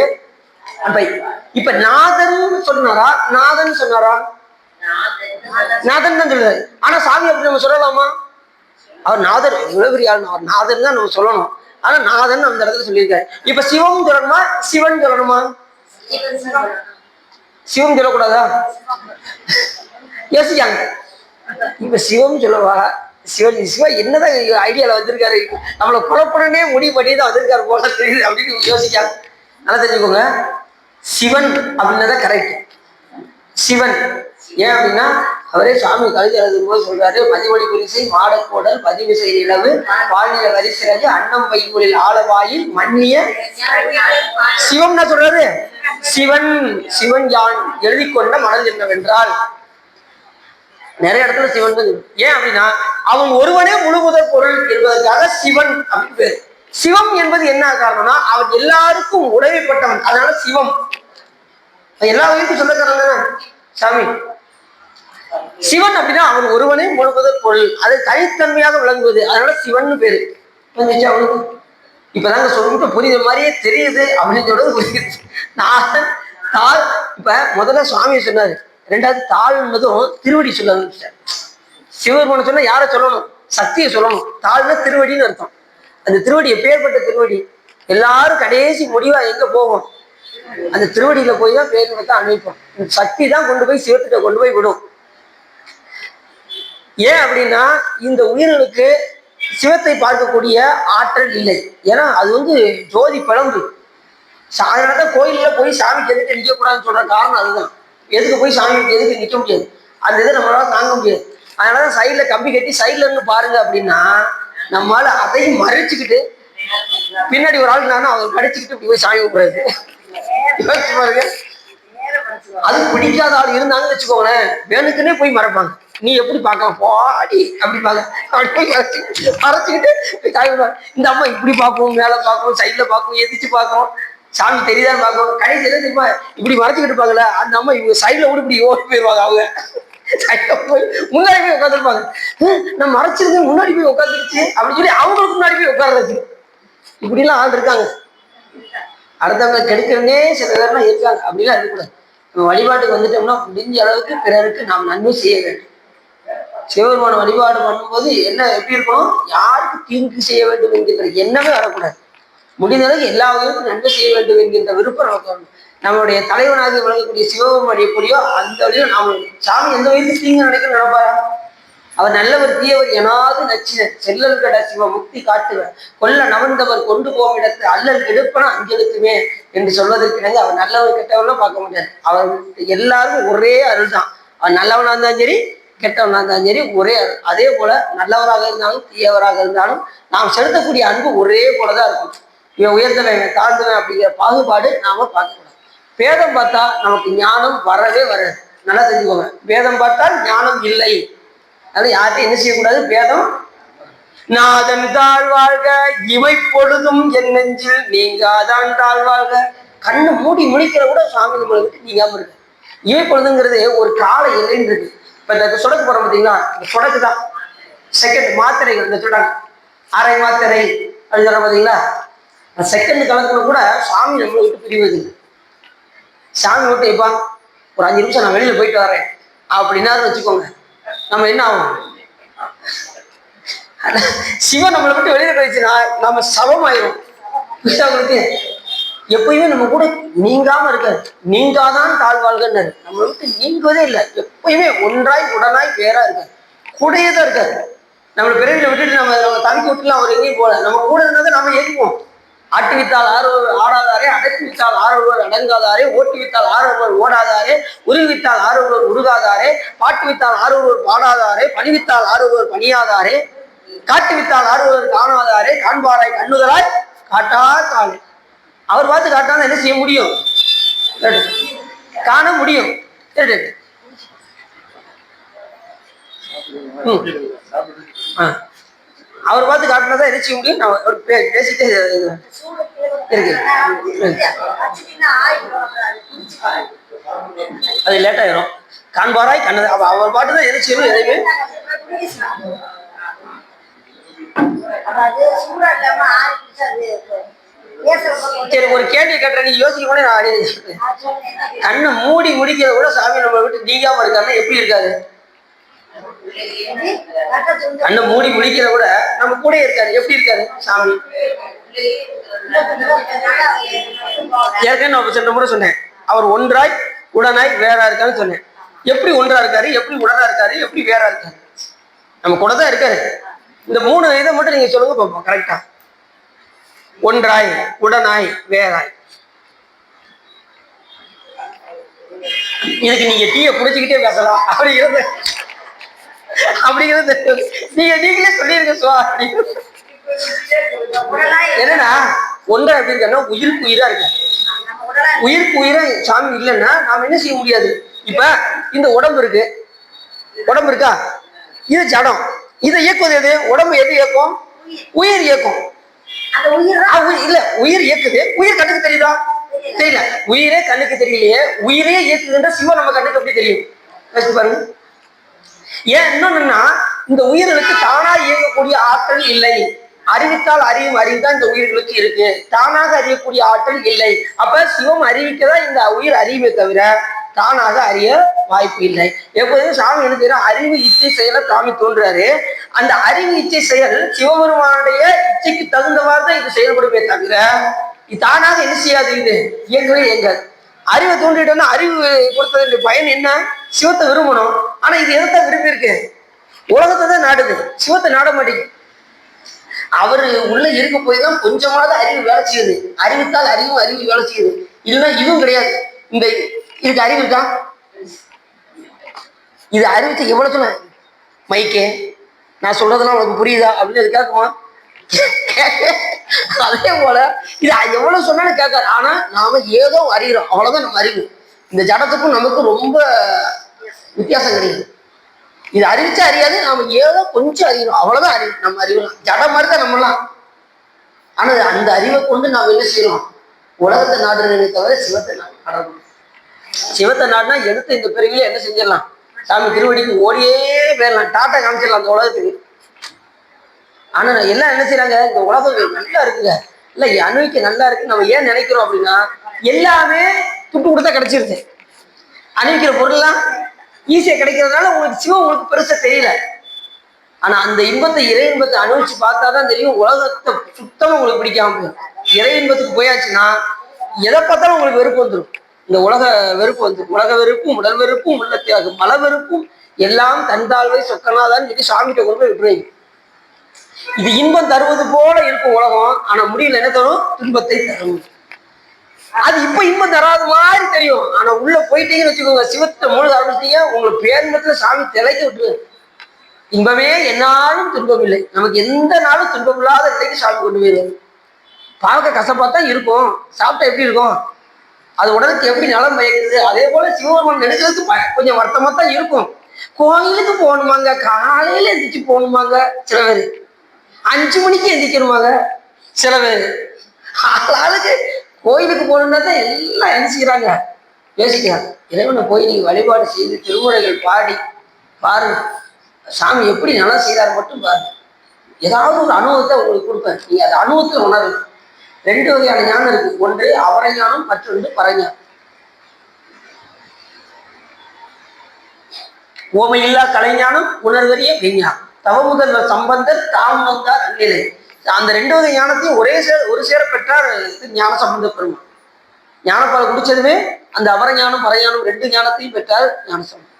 Speaker 1: இப்ப நாதன் சொன்னாரா நாதன் சொன்னாரா? நாதன் தான் சொல்றாரு. ஆனா சாமி அப்படி நம்ம சொல்லலாமா? அவர் நாதர் எவ்வளவு பெரிய ஆள், அவர் நாதன் தான் நம்ம சொல்லணும். ஆனா நாதன் அந்த இடத்துல சொல்லியிருக்காரு. இப்ப சிவம் சொல்லணுமா சிவன் சொல்லணுமா? சிவம் சொல்லக்கூடாதா? யோசிக்காங்க. இப்ப சிவம் சொல்லவா சிவா என்னதான் ஐடியால வந்திருக்காரு, நம்மளை குழப்படனே முடிவு பண்ணி தான் வந்திருக்காரு போல தெரியுது அப்படின்னு யோசிக்காங்க. நல்லா தெரிஞ்சுக்கோங்க, சிவன் அப்படின்னதான் கரெக்ட். சிவன் ஏன் அப்படின்னா அவரே சுவாமி கவிதை எழுதும் போது சொல்றாரு, மதிமொழி குறிசை மாடக்கோடல் பதிவு செய்த இளவு வாழ்நில வரிசிறகு அன்னம் வைகுலில் ஆளவாயில் மன்னிய சிவம்னா சொல்றாரு. சிவன் சிவன் யான் எழுதி கொண்ட மனது என்னவென்றால் நிறைய இடத்துல சிவன். ஏன் அப்படின்னா அவன் ஒருவனே முழு முதல் பொருள் என்பதற்காக சிவன் அப்படின்னு பேரு. சிவம் என்பது என்ன காரணம்னா அவன் எல்லாருக்கும் உதவிப்பட்டவன், அதனால சிவம். எல்லா உயிருக்கும் சொந்தக்காரங்க சாமி. சிவன் அப்படின்னா அவன் ஒருவனே முழு முதல் பொருள், அது தனித்தன்மையாக விளங்குவது, அதனால சிவன் பேரு. அவனுக்கு இப்பதாங்க சொல்லிட்டு புரியுற மாதிரியே தெரியுது அப்படின்னு சொல்றது புரியுது. நாதன் தாள். இப்ப முதல்ல சுவாமியை சொன்னாரு, 2வது தாழ்ன்றதும் திருவடி சொல்ல ஆரம்பிச்சார். சிவபெருமான சொன்னா யாரை சொல்லணும்? சக்தியை சொல்லணும். தாழ்னா திருவடின்னு அர்த்தம். அந்த திருவடி எப்பேற்பட்ட திருவடி? எல்லாரும் கடைசி முடிவா எங்க போவோம்? அந்த திருவடியில போய் தான் பேர் தான் அனுப்போம். சக்தி தான் கொண்டு போய் சிவத்திட்ட கொண்டு போய் விடும். ஏன் அப்படின்னா இந்த உயிர்களுக்கு சிவத்தை பார்க்கக்கூடிய ஆற்றல் இல்லை. ஏன்னா அது ஜோதி பிளம்பு. அதனாலதான் கோயில்ல போய் சாமிக்கு எதுக்கு நிற்க கூடாதுன்னு சொல்ற காரணம் அதுதான். எதுக்கு போய் சாமிக்கு எதுக்கு நிற்க முடியாது, அந்த இதை நம்மளால தாங்க முடியாது. அதனாலதான் சைட்ல கம்பி கட்டி சைட்ல இருந்து பாருங்க அப்படின்னா நம்மளால அதையும் மறைச்சுக்கிட்டு பின்னாடி ஒரு ஆள் நானும் அவர் கடிச்சுக்கிட்டு இப்படி போய் சாமி கூடாது. பாருங்க, அது பிடிக்காத ஆள் இருந்தாங்கன்னு வச்சுக்கோங்களேன், வேணுக்குன்னே போய் மறைப்பாங்க. நீ எப்படி பார்க்கலாம் பாடி அப்படி அப்படி போய் மறைச்சுக்கிட்டு இந்த அம்மா இப்படி பார்ப்போம், மேல பார்ப்போம், சைட்ல பார்ப்போம், எதிர்த்து பார்ப்போம், சாமி தெரியுதான்னு பார்ப்போம். கடைசியில தெரியுமா இப்படி மறைச்சிக்கிட்டு இருப்பாங்களே அந்த அம்மா இவங்க சைட்ல கூட இப்படி ஓடி போயிடுவாங்க. அவங்க போய் முன்னாடி போய் உட்காந்துருப்பாங்க. நம்ம மறைச்சிருந்து முன்னாடி போய் உட்காந்துருச்சு அப்படின்னு சொல்லி அவங்களுக்கு முன்னாடி போய் உட்கார்றது. இப்படிலாம் ஆள் இருக்காங்க. அடுத்தவங்க கெடுக்கிறனே சில பேர்லாம் இருக்காங்க. அப்படிலாம் இருக்கக்கூடாது. நம்ம வழிபாட்டுக்கு வந்துட்டோம்னா முடிஞ்ச அளவுக்கு பிறருக்கு நாம் நன்மை செய்ய வேண்டும். சிவபெருமான வழிபாடு பண்ணும்போது என்ன எப்படி இருக்கணும்? யாருக்கு தீங்கு செய்ய வேண்டும் என்கின்ற எண்ணமே வரக்கூடாது. முடிந்த அளவுக்கு எல்லா உயிருக்கும் நன்மை செய்ய வேண்டும் என்கின்ற விருப்பம் நமக்கு வரணும். நம்மளுடைய தலைவனாக விளங்கக்கூடிய சிவபெருமான் எப்படியோ அந்த வழியும் நாம் சாமி எந்த வயசுக்கு தீங்கு நினைக்க நினைப்பாரா? அவர் நல்லவர் தீயவர் எனாது நச்சினர் செல்லல் கட சிவ முக்தி காட்டுவர் கொல்ல நவந்தவர் கொண்டு போகும் இடத்து அல்லல் கெடுப்பன அஞ்செழுத்துமே என்று சொல்வதற்கு அவர் நல்லவர் கெட்டவர்லாம் பார்க்க முடியாது. அவர் எல்லாருக்கும் ஒரே அருள் தான். அவர் நல்லவனா இருந்தாலும் சரி கெட்டவனா இருந்தாலும் சரி ஒரே அருள். அதே போல நல்லவராக இருந்தாலும் தீயவராக இருந்தாலும் நாம் செலுத்தக்கூடிய அன்பு ஒரே போலதான் இருக்கும். இவன் உயர்ந்தவன் இவன் தாழ்ந்தவன் அப்படிங்கிற பாகுபாடு நாம பார்க்கக்கூடாது. வேதம் பார்த்தா நமக்கு ஞானம் வரவே வராது. நல்லா தெரிஞ்சுக்கோங்க, வேதம் பார்த்தால் ஞானம் இல்லை. அது யார்கிட்டையும் என்ன செய்யக்கூடாது. வேதம் நாதன் தாழ்வாழ்க இவை பொழுதும் என் நெஞ்சில் நீங்காதான் தாழ்வாழ்க. கண்ணு மூடி முடிக்கிற கூட சாமி நம்மளை விட்டு நீங்காம இருக்கு. இவை பொழுதுங்கிறது ஒரு கால எல்லைன்னு இருக்கு. இப்ப இந்த சொடக்கு போறோம் பார்த்தீங்களா, இந்த சொடக்கு தான் செகண்ட் மாத்திரைகள். இந்த சொடக்கு அரை மாத்திரை அப்படின்னு சொல்ற பார்த்தீங்களா, செகண்ட் கணக்குல கூட சாமி நம்மளை விட்டு பிரிவது. சாமி விட்டு இப்ப ஒரு 5 நிமிஷம் நான் வெளியில போயிட்டு வரேன் அப்படின்னா வச்சுக்கோங்க, நம்ம என்ன ஆகும். சிவன் நம்மளை விட்டு வெளியில போயிடுச்சுன்னா நம்ம சவமாயிரும். உங்களுக்கு எப்பயுமே நம்ம கூட நீங்காம இருக்காரு. நீங்காதான் தாழ்வாள்கள் நம்மளை விட்டு நீங்குவதே இல்லை. எப்பயுமே ஒன்றாய் உடனாய் வேறா இருக்காரு, கூடயே தான் இருக்காரு. நம்மளை பிறவில விட்டுட்டு நம்ம தவிக்க விட்டுலாம் அவர் எங்கேயும் போல. நம்ம கூட இருந்தாதான் நம்ம ஏற்றுவோம். ஆட்டி வித்தால் ஆடாதாரே, அடக்கி வித்தால் ஆறுவர் அடங்காதாரே, ஓட்டி வித்தால் ஆறுவர் ஓடாதாரே, உருவித்தால் ஆறுவர் உருகாதாரே, பாட்டு வித்தால் ஆறுவர் பாடாதாரே, பணிவித்தால் ஆறுவர் பணியாதாரே, காட்டு வித்தால் ஆறுவர் காணாதாரே, காண்பாராய் கண்ணுதலாய் காட்டா காணு. அவர் பார்த்து காட்டாம என்ன செய்ய முடியும், காண முடியும். அவர் பார்த்து காட்டினதான் என்ன செய்ய முடியும். நான் பேசிட்டே இருக்கு. அது லேட் ஆயிரும். காண்பாராய் கண்ணது அவர் பாட்டுதான் என்ன செய்யணும். எதையுமே சரி, ஒரு கேள்வி கேட்டேன், நீங்க யோசிக்க கூட நான் கண்ணை மூடி முடிக்கிறத கூட சாமி நம்ம விட்டு நீங்காம இருக்காருன்னா எப்படி இருக்காரு. கண்ணை மூடி முடிக்கிறத விட நம்ம கூட இருக்காரு. எப்படி இருக்காரு சாமி. ஏற்கனவே நான் சென்ற முறை சொன்னேன், அவர் ஒன்றாய் உடனாய் வேறா இருக்காருன்னு சொன்னேன். எப்படி ஒன்றா இருக்காரு, எப்படி உடனா இருக்காரு, எப்படி வேறா இருக்காரு. நம்ம கூட தான் இருக்காரு. இந்த 3 இதை மட்டும் நீங்க சொல்லுங்க பார்ப்போம். கரெக்டா, ஒன்றாய் உடனாய் வேறாய். இதுக்கு நீங்க டீயை குடிச்சுக்கிட்டே பேசலாம். அப்படிங்கிறது நீங்களே சொல்லிருங்க சுவா. என்னன்னா ஒன்றா எப்படி இருக்கா, உயிருக்கு உயிரா இருக்க. உயிருக்கு உயிரா சாமி இல்லைன்னா நாம என்ன செய்ய முடியாது. இப்ப இந்த உடம்பு இருக்கு, உடம்பு இருக்கா, இது ஜடம். இதை இயக்குவது எது, உடம்பு எது இயக்கும், உயிர் இயக்கும். இல்ல உயிர் இயக்குது, உயிர் கண்ணுக்கு தெரியுதா, தெரியல. உயிரே கண்ணுக்கு தெரியலையே, உயிரே இயக்குதுன்ற சிவம் நம்ம கண்ணுக்கு எப்படி தெரியும் பாருங்க. ஏன் இன்னொன்னா, இந்த உயிர்களுக்கு தானா இயங்கக்கூடிய ஆற்றல் இல்லை. அறிவித்தால் அறிவும் அறிவு தான் இந்த உயிர்களுக்கு இருக்கு. தானாக அறியக்கூடிய ஆற்றல் இல்லை. அப்ப சிவம் அறிவிக்கதான் இந்த உயிர் அறிவை தவிர தானாக அறிய வாய்ப்பு இல்லை. எப்போதும் சாமி என்ன செய்யற, அறிவு இச்சை செயலை சாமி தோன்றாரு. அந்த அறிவு இச்சை செயல் சிவபெருமானுடைய இச்சைக்கு தகுந்தவாறு தான் இது செயல்படுமே தவிர இது தானாக என்ன செய்யாது. இது இயங்கவே இயங்காது. அறிவை தோன்றிட்டோம்னா அறிவு கொடுத்தது பயன் என்ன, சிவத்தை விரும்பணும். ஆனா இது எதைத்தான் விரும்பி இருக்கு, உலகத்தை தான் நாடுது, சிவத்தை நாட மாட்டேங்குது. அவரு உள்ள இருக்க போய் தான் கொஞ்சமாவது அறிவு வேலை செய்யுது. அறிவித்தால் அறிவும் அறிவு வேலை செய்யுது. இல்லைன்னா இதுவும் கிடையாது. இதுக்கு அறிவு இருக்கா, இது அறிவிச்சு எவ்வளவு சொன்ன மைக்கே நான் சொல்றதெல்லாம் உனக்கு புரியுதா அப்படின்னு அது கேட்குமா. அதே போல இது எவ்வளவு சொன்னாலும் கேட்காது. ஆனா நாம ஏதோ அறிகிறோம், அவ்வளவுதான் நம்ம அறிவு. இந்த ஜடத்துக்கும் நமக்கு ரொம்ப வித்தியாசம் கிடையாது. இது அறிவிச்சா அறியாது, நாம ஏதோ கொஞ்சம் அறிகிறோம், அவ்வளவுதான் அறிவு. நம்ம அறிவுலாம் ஜடம் மாதிரி தான் நம்மலாம். ஆனா அந்த அறிவை கொண்டு நாம் என்ன செய்யறோம், உலகத்தை நாடுறதை தவிர சிவத்தை நாடணும். சிவத்தை நாடுனா எடுத்து இந்த பிறவில என்ன செஞ்சிடலாம், சாமி திருவடிக்கு ஓடியே போயிடலாம், டாட்டா காமிச்சிடலாம் அந்த உலகத்துக்கு. ஆனா எல்லாம் என்ன செய்யறாங்க, இந்த உலகம் நல்லா இருக்குங்க, இல்ல அணுவிக்க நல்லா இருக்கு நம்ம ஏன் நினைக்கிறோம் அப்படின்னா, எல்லாமே துட்டு கொடுத்தா கிடைச்சிருச்சு. அணிவிக்கிற பொருள்லாம் ஈஸியா கிடைக்கிறதுனால உங்களுக்கு சிவம் உங்களுக்கு பெருசா தெரியல. ஆனா அந்த இன்பத்தை இறை இன்பத்தை அனுபவிச்சு பார்த்தாதான் தெரியும், உலகத்தை சுத்தமா உங்களுக்கு பிடிக்காம போயிடும். இறை இன்பத்துக்கு போயாச்சுன்னா எதை பார்த்தாலும் உங்களுக்கு வெறுப்பு வந்துடும். இந்த உலக வெறுப்பு வந்து உலக வெறுப்பும் உடல் வெறுப்பும் உள்ள தியாகம் மல வெறுப்பும் எல்லாம் தந்தாழ்வை சொக்கனாதான் சொல்லி சாமிகிட்ட கொண்டு போய் விட்டுருவீங்க. இது இன்பம் தருவது போல இருக்கும் உலகம், ஆனா முடியல என்ன தரும்? துன்பத்தை தரும். அது இப்ப இன்பம் தராத மாதிரி தெரியும், ஆனா உள்ள போயிட்டீங்கன்னு வச்சுக்கோங்க, சிவத்தை மூழ்க ஆரம்பிச்சிட்டீங்க, உங்களுக்கு பேரின்பத்துல சாமி திளைக்க விட்டுரு. இன்பமே என்னாலும் துன்பம் இல்லை, நமக்கு எந்த நாளும் துன்பம் இல்லாத நிலைக்கு சாமி கொண்டு போயிடுவாரு. பார்க்க கசப்பாத்தான் இருக்கும், சாப்பிட்டா எப்படி இருக்கும், அது உடலுக்கு எப்படி நலம் பயக்குது. அதே போல சிவபெருமான் நினைக்கிறதுக்கு கொஞ்சம் வருத்தமா தான் இருக்கும். கோயிலுக்கு போகணுமாங்க, காலையில எந்திரிச்சு போகணுமாங்க சில பேர், 5 மணிக்கு எந்திரிக்கணுமாங்க சில பேர். ஆளுக்கு கோயிலுக்கு போகணும்னா தான் எல்லாம் எந்திரிக்கிறாங்க. யோசிக்கிறாங்க, இறைவனை போய் நீங்க வழிபாடு செய்து திருமுறைகள் பாடி பாருங்க, சாமி எப்படி நல்லா செய்தார் மட்டும் பாருங்க. ஏதாவது ஒரு அனுபவத்தை உங்களுக்கு கொடுப்பேன், நீங்க அந்த அனுபவத்தை உணருங்க. 2 வகையான ஞானம் இருக்கு, ஒன்று அவரை ஞானம், மற்றொன்று பரஞானம். ஓமையில்லா கலைஞானம், உணர்வறிய விஞ்ஞானம். தவமுதல்வர் சம்பந்தர் தாம் வந்தார் அந்நிலை. அந்த 2 வகை ஞானத்தையும் ஒரு சேர பெற்றார் ஞான சம்பந்த பெருமான். ஞானப்பால் குடிச்சதுமே அந்த அவரஞானம் பரஞானம் 2 ஞானத்தையும் பெற்றார் ஞான சம்பந்தர்.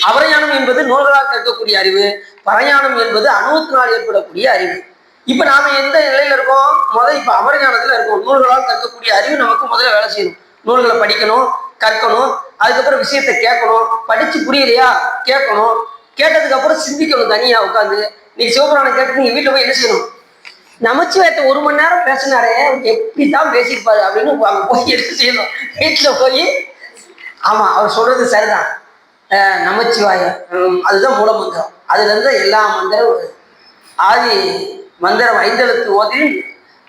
Speaker 1: அவரஞானம் என்பது நூல்களால் கற்கக்கூடிய அறிவு, பரஞானம் என்பது அனுபவத்தினால் ஏற்படக்கூடிய அறிவு. இப்ப நாம எந்த நிலையில இருக்கோம்? இப்ப அமரஞானத்துல இருக்கோம். நூல்களால் கற்கக்கூடிய அறிவு நமக்கு முதல்ல வேலை செய்யணும். நூல்களை படிக்கணும், கற்கணும், அதுக்கப்புறம் விஷயத்தை கேட்கணும், படிச்சு புரியலையா கேட்கணும், கேட்டதுக்கு அப்புறம் சிந்திக்கணும் தனியா உட்காந்து. நீ சிவபுராணம் கேட்டு நீங்க வீட்டுல போய் என்ன செய்யணும்? நமச்சிவாயத்தை 1 மணி நேரம் பேசினாரே, எப்படித்தான் பேசியிருப்பாரு அப்படின்னு அங்க போய் என்ன செய்யணும்? வீட்டுல போய் ஆமா அவர் சொல்றது சரிதான், நமச்சிவாயம் அதுதான் மூல மந்திரம், அதுல இருந்து எல்லா மந்திரம் ஆதி மந்திரம் 5 எழுத்து ஓதில்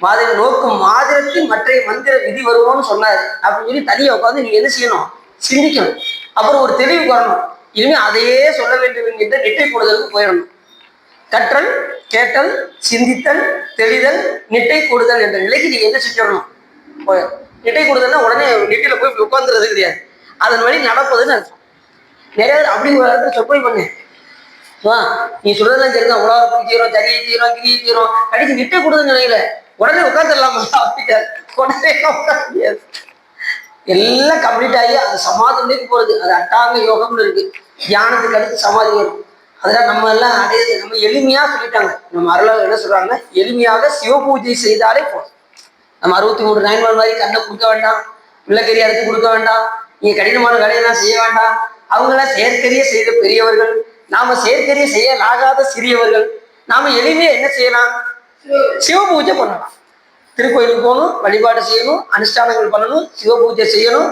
Speaker 1: மாதிரி நோக்கும் மாதிரத்தில் மற்ற மந்திர விதி வருவோம்னு சொன்னாரு அப்படின்னு சொல்லி தனியாக உட்காந்து நீங்க என்ன செய்யணும்? சிந்திக்கணும். அப்புறம் ஒரு தெளிவுக்கு வரணும், இனிமே அதையே சொல்ல வேண்டும் என்கின்ற நிட்டை கூடுதலுக்கு போயிடணும். கற்றல், கேட்டல், சிந்தித்தல், தெளிதல், நிட்டை கூடுதல் என்ற நிலைக்கு நீங்க என்ன செஞ்சிடணும்? நிட்டை கூடுதல்னா உடனே நிட்டையில போய் உட்கார்ந்துறது கிடையாது, அதன் வழி நடப்பதுன்னு அர்த்தம். நிறைய அப்படி ஒரு இடத்துல சொற்பொழி பண்ணு, நீ சொல்றதுலாம் சரிதான், உலகம் தீரும், தரியை தீரும், கிரியை தீரும், கடிச்சு நிட்டை கூடுதல் நிலையில உடனே உட்காந்துடலாமா? உடனே உட்கார முடியாது. எல்லாம் கம்ப்ளீட் ஆகி அது சமாதிக்கு போறது, அது அட்டாங்க யோகம்னு இருக்கு. தியானத்துக்கு அடுத்து சமாதி வரும். அதெல்லாம் நம்ம எல்லாம் அடையுது. நம்ம எளிமையா சொல்லிட்டாங்க, நம்ம அருளாளர் என்ன சொல்றாங்க? எளிமையாக சிவ பூஜை செய்தாலே போதும். நம்ம 63 நாயன்மார் மாதிரி கண்ணை கொடுக்க வேண்டாம், பிள்ளைக்கறி அறுத்து கொடுக்க வேண்டாம், நீங்க கடினமான வேலையெல்லாம் செய்ய வேண்டாம். அவங்களாம் செயற்கரிய செய்த பெரியவர்கள், நாம செயற்கரிய செய்யலாகாத சிறியவர்கள். நாம எளிமையா என்ன செய்யலாம்? சிவ பூஜை பண்ணலாம். திருக்கோயிலுக்கு போகணும், வழிபாடு செய்யணும், அனுஷ்டானங்கள் பண்ணணும், சிவ பூஜை செய்யணும்.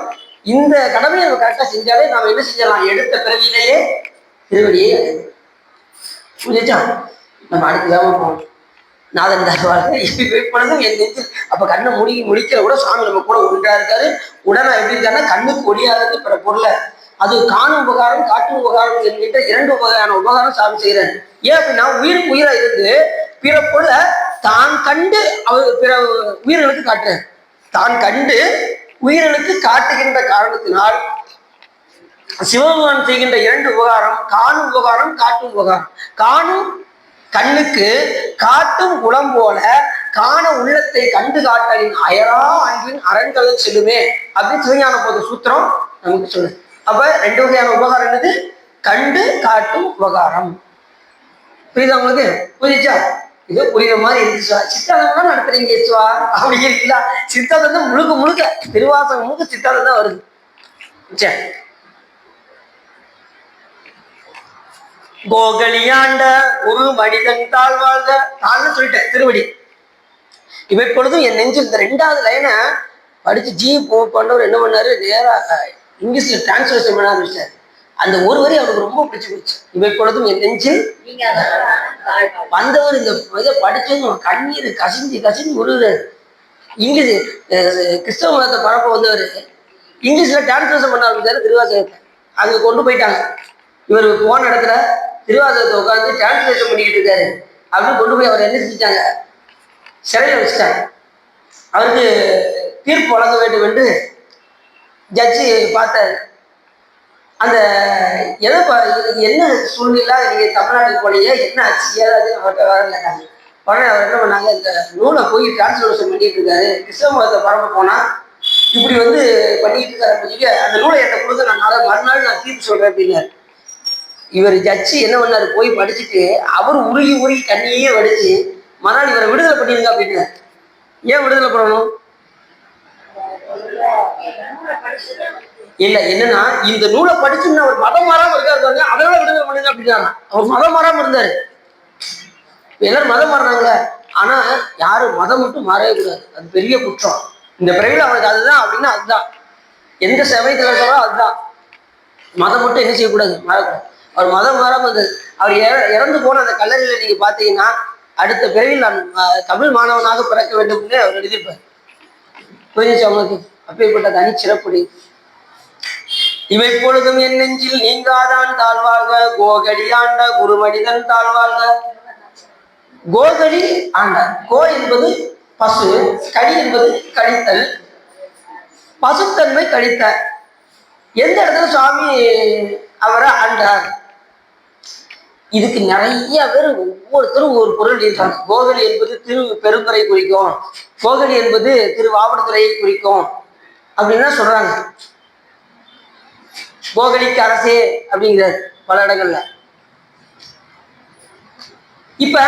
Speaker 1: இந்த கடமையை நம்ம கரெக்டாக செஞ்சாலே நாம என்ன செஞ்சலாம்? எடுத்த பிறவியிலேயே திருவடியை புரிஞ்சா நம்ம அடுத்ததாக போகணும். நாதன் தருவார்கள் எப்படி வெயிட் என் நெஞ்சு. அப்ப கண்ணை முடிக்கிற கூட சாமி நம்ம கூட ஒன்றா இருக்காரு. உடனே எப்படி இருக்காருன்னா கண்ணுக்கு ஒளியாதது பிற பொருளை, அது காணும் உபகாரம் காட்டும் உபகாரம் என்கிட்ட 2 வகையான உபகாரம் சாமி செய்யறாரு. ஏன் அப்படின்னா உயிருக்கு உயிரா இருந்து பிற பொருளை தான் கண்டு அவர் பிற உயிர்களுக்கு காட்டுறார். தான் கண்டு உயிர்களுக்கு காட்டுகின்ற காரணத்தினால் சிவபெருமான் செய்கின்ற 2 உபகாரம், காணும் உபகாரம் காட்டும் உபகாரம். காணும் கண்ணுக்கு, காட்டும் குளம் போல காண உள்ளத்தை கண்டு காட்டலின் அயரா அன்பின் அரண்களை செல்லுமே அப்படின்னு சிவஞான போத சூத்திரம் நமக்கு சொல்லு. அப்ப 2 வகையான உபகாரம் என்னது? கண்டு காட்டும் உபகாரம். புரியுதா உங்களுக்கு? புரியுச்சா? இது புரியுற மாதிரி இருந்துச்சா? சித்தாந்தம் நடத்துறீங்க சுவா அப்படிங்கிறீங்களா? சித்தாந்தம் தான் முழுக்க முழுக்க திருவாசகம் முழுக்க சித்தாந்தம் தான் வருது. சரி, கோகலியாண்ட ஒரு மனிதன் தாழ் வாழ்ந்த தாழ்னு சொல்லிட்டேன் திருவடி. இப்ப இப்பொழுதும் என் நெஞ்சு இந்த 2வது லைனை படிச்சு பண்ணவர் என்ன பண்ணாரு? நேரா இங்கிலீஷ்ல டிரான்ஸ்லேஷன் பண்ண ஆரம்பிச்சாரு. அந்த ஒரு வரி அவருக்கு ரொம்ப பிடிச்சு போச்சு. இவ இப்பொழுதும் என் நெஞ்சில் வந்தவர் இந்த இதை படிச்சது கண்ணீர் கசிஞ்சு உருகுறாரு. இங்கிலீஷ் கிறிஸ்தவ மதத்தை பரப்ப வந்தவர் இங்கிலீஷ்ல டிரான்ஸ்லேஷன் பண்ண ஆரம்பிச்சாரு திருவாசகத்தை. அங்க கொண்டு போயிட்டாங்க. இவர் போன இடத்துல திருவாசகத்தை உட்காந்து டிரான்ஸ்லேஷன் பண்ணிக்கிட்டு இருக்காரு அப்படின்னு கொண்டு போய் அவர் என்ன செஞ்சிட்டாங்க? சிறையில் வச்சுட்டாங்க. அவருக்கு தீர்ப்பு வழங்க வேண்டும் என்று ஜட்ஜி பார்த்தாரு. அந்த என்ன சூழ்நிலை, நீங்க தமிழ்நாட்டுக்கு போனீங்க, என்ன ஆச்சு ஏதாவது அவர்கிட்ட வரல. உடனே அவர் என்ன பண்ணாங்க? இந்த நூலை போய் டிரான்ஸ்லேஷன் பண்ணிட்டு இருக்காரு, கிறிஸ்தவ மதத்தை பரப்ப போனா இப்படி பண்ணிட்டு இருக்காரு அப்படின்னு சொல்லி அந்த நூலை என்கிட்ட கொடுத்து நான் மறுநாள் நான் தீர்ப்பு சொல்றேன் அப்படின்னாரு. இவர் ஜட்ஜி என்ன பண்ணாரு, போய் படிச்சுட்டு அவர் உருகி உருகி கண்ணியே வடிச்சு மறுநாள் இவரை விடுதலை பண்ணிருங்க அப்படின்னு. ஏன் விடுதலை பண்ணணும்? இல்ல, என்னன்னா இந்த நூலை படிச்சுன்னு அவர் மதம் மாறாம இருக்காரு பாருங்க, அதனால விடுதலை பண்ணுங்க அப்படின்னா. அவர் மதம் மாறாம இருந்தாரு. எல்லாரும் மதம் மாறினாங்களே, ஆனா யாரும் மதம் மட்டும் மாறவே கூடாது, அது பெரிய குற்றம். இந்த பிறவில அவனுக்கு அதுதான் அப்படின்னா அதுதான், எந்த சமயத்துல சொல்றோ அதுதான். மதம் மட்டும் என்ன செய்யக்கூடாது, மாறக்கூடாது. அவர் மதம் மாறாம இருந்தது. அவர் இறந்து போன அந்த கல்லறையில நீங்க பாத்தீங்கன்னா, அடுத்த பிறவியில் நான் தமிழ் மாணவனாக பிறக்க வேண்டும்னு அவர் எழுதியிருப்பார். புரிஞ்சிச்சு அவங்களுக்கு? அப்பேற்பட்ட தனி சிறப்புடி. இவை பொழுதும் என் நெஞ்சில் நீங்காதான் தாழ்வாக, கோகலி ஆண்ட குரு மனிதன் தாழ்வாக. கோகலி ஆண்ட, கோ என்பது பசு, கடி என்பது கழித்தல், பசுத்தன்மை கழித்த. எந்த இடத்துல சுவாமி அவரை ஆண்டார்? இதுக்கு நிறைய பேர் ஒவ்வொருத்தரும் ஒரு பொருள் எழுதிட்டாங்க. கோகலி என்பது திரு பெருந்துறை குறிக்கும், கோகலி என்பது திருவாவடுதுறையை குறிக்கும் அப்படின்னா சொல்றாங்க. கோகலிக்கு அரசே அப்படிங்கிறார் பல இடங்கள்ல. இப்ப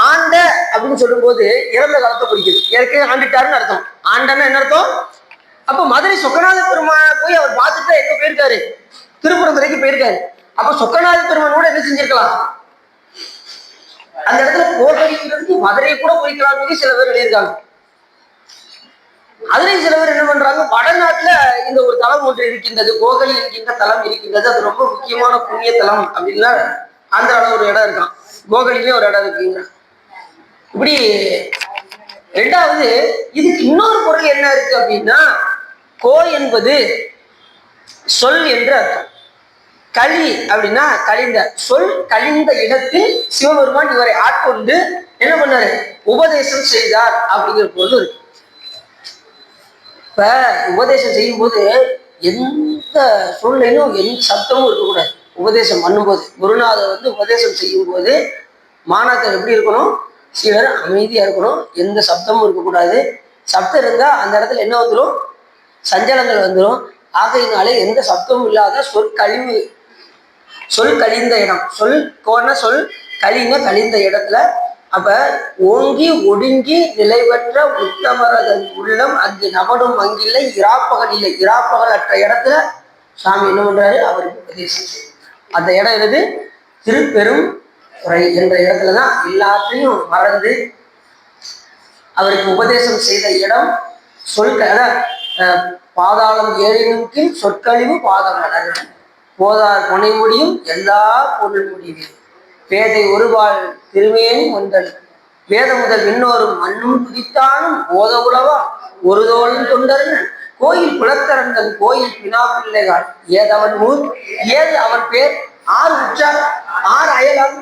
Speaker 1: ஆண்ட அப்படின்னு சொல்லும் போது இறந்த காலத்தை குறிக்குது. ஏற்கனவே ஆண்டுட்டாருன்னு அர்த்தம். ஆண்டன்னு என்ன அர்த்தம்? அப்ப மதுரை சொக்கநாத பெருமான் போய் அவர் பார்த்துட்டு எங்க போயிருக்காரு, திருப்பரந்துரைக்கு போயிருக்காரு. அப்ப சொக்கநாத பெருமான் கூட என்ன செஞ்சிருக்கலாம், அந்த இடத்துல கோகலிங்கிறதுக்கு மதுரையை கூட குறிக்கலாம்னு சில பேர் எழுதியிருக்காங்க. அதுலயும் சில பேர் என்ன பண்றாங்க, வடநாட்டுல இந்த ஒரு தலம் ஒன்று இருக்கின்றது, கோகலி என்கின்ற தலம் இருக்கின்றது, அது ரொம்ப முக்கியமான புண்ணிய தலம் அப்படின்னா ஆந்திரால ஒரு இடம் இருக்கான், கோகலிலே ஒரு இடம் இருக்குங்க. இப்படி ரெண்டாவது இதுக்கு இன்னொரு பொருள் என்ன இருக்கு அப்படின்னா, கோ என்பது சொல் என்று அர்த்தம். களி அப்படின்னா கழிந்த, சொல் கழிந்த இடத்தில் சிவபெருமான் இவரை ஆட்கொண்டு என்ன பண்ணாரு, உபதேசம் செய்தார் அப்படிங்கிற பொருள் இருக்கு. இப்ப உபதேசம் செய்யும் போது எந்த சூழ்நிலையும் எந்த சப்தமும் இருக்கக்கூடாது. உபதேசம் பண்ணும்போது குருநாதர் உபதேசம் செய்யும் போது மாணாக்கர் எப்படி இருக்கணும், சீடர் அமைதியா இருக்கணும், எந்த சப்தமும் இருக்கக்கூடாது. சப்தம் இருந்தா அந்த இடத்துல என்ன வந்துடும், சஞ்சலங்கள் வந்துடும். ஆகையினாலே எந்த சப்தமும் இல்லாத சொற்கழிவு, சொல் கழிந்த இடம், சொல் கோன சொல் கழிந்த கழிந்த இடத்துல. அப்ப ஓங்கி ஒடுங்கி நிலைபெற்ற உத்தமரதன் உள்ளம் அங்கு நமடும் அங்கில்லை இராப்பகல் இல்லை, இராப்பகல் அற்ற இடத்துல சாமி என்ன பண்றாரு, அவருக்கு உபதேசம் செய்யும். அந்த இடம் எது, திருப்பெரும் துறை என்ற இடத்துலதான் எல்லாத்தையும் மறந்து அவருக்கு உபதேசம் செய்த இடம். பாதாளம் ஏழினும் கீழ் சொற்கழிவு பாதம் மலர், போதார் கொனை முடியும் எல்லா பொருள் முடிவு, பேதை ஒருவாள் திருமேனி ஒன்றல், வேத முதல் விண்ணோரும் மண்ணும் துதித்தானும் ஓத உலவா ஒரு தோளும் தொண்டர்கள், கோயில் குலத்தரங்கன் கோயில் பினா பிள்ளைகள், ஏதவன் ஊர் ஏது அவன் பேர், ஆறு உற்றார் ஆறு அயலார்,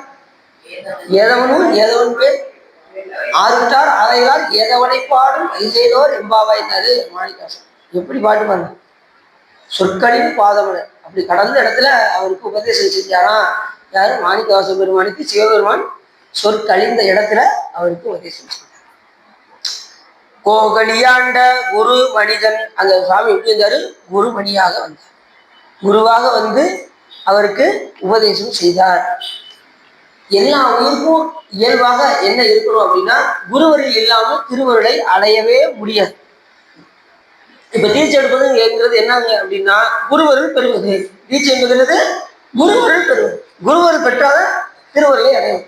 Speaker 1: ஏதவன் ஊர் ஏதவன் பேர் ஆறு உற்றார் அயலார், ஏதவனை பாடும் ஐசேலோர் எம்பாவாயினாரு மாணிக்காசன். எப்படி பாட்டு பாருங்க, சொற்களின் பாதமலர். அப்படி கடந்த இடத்துல அவருக்கு உபதேசம் செஞ்சாரா யாரு, மாணிக்கவாச பெருமானுக்கு சிவபெருமான் சொற்கழிந்த இடத்துல அவருக்கு உபதேசம் செஞ்சார். கோகலியாண்ட குரு மனிதன், அந்த சுவாமி எப்படி இருந்தாரு, குரு மணியாக வந்தார், குருவாக வந்து அவருக்கு உபதேசம் செய்தார். எல்லா உயிருக்கும் இயல்பாக என்ன இருக்கணும் அப்படின்னா, குருவரில் இல்லாமல் திருவருளை அடையவே முடியாது. இப்ப தீட்சை எடுப்பதுங்கிறது என்னங்க அப்படின்னா, குருவருள் பெறுவது. தீட்சை என்பது குருவருள் பெறுவது. குருவருள் பெற்றாத திருவருளை அடையும்.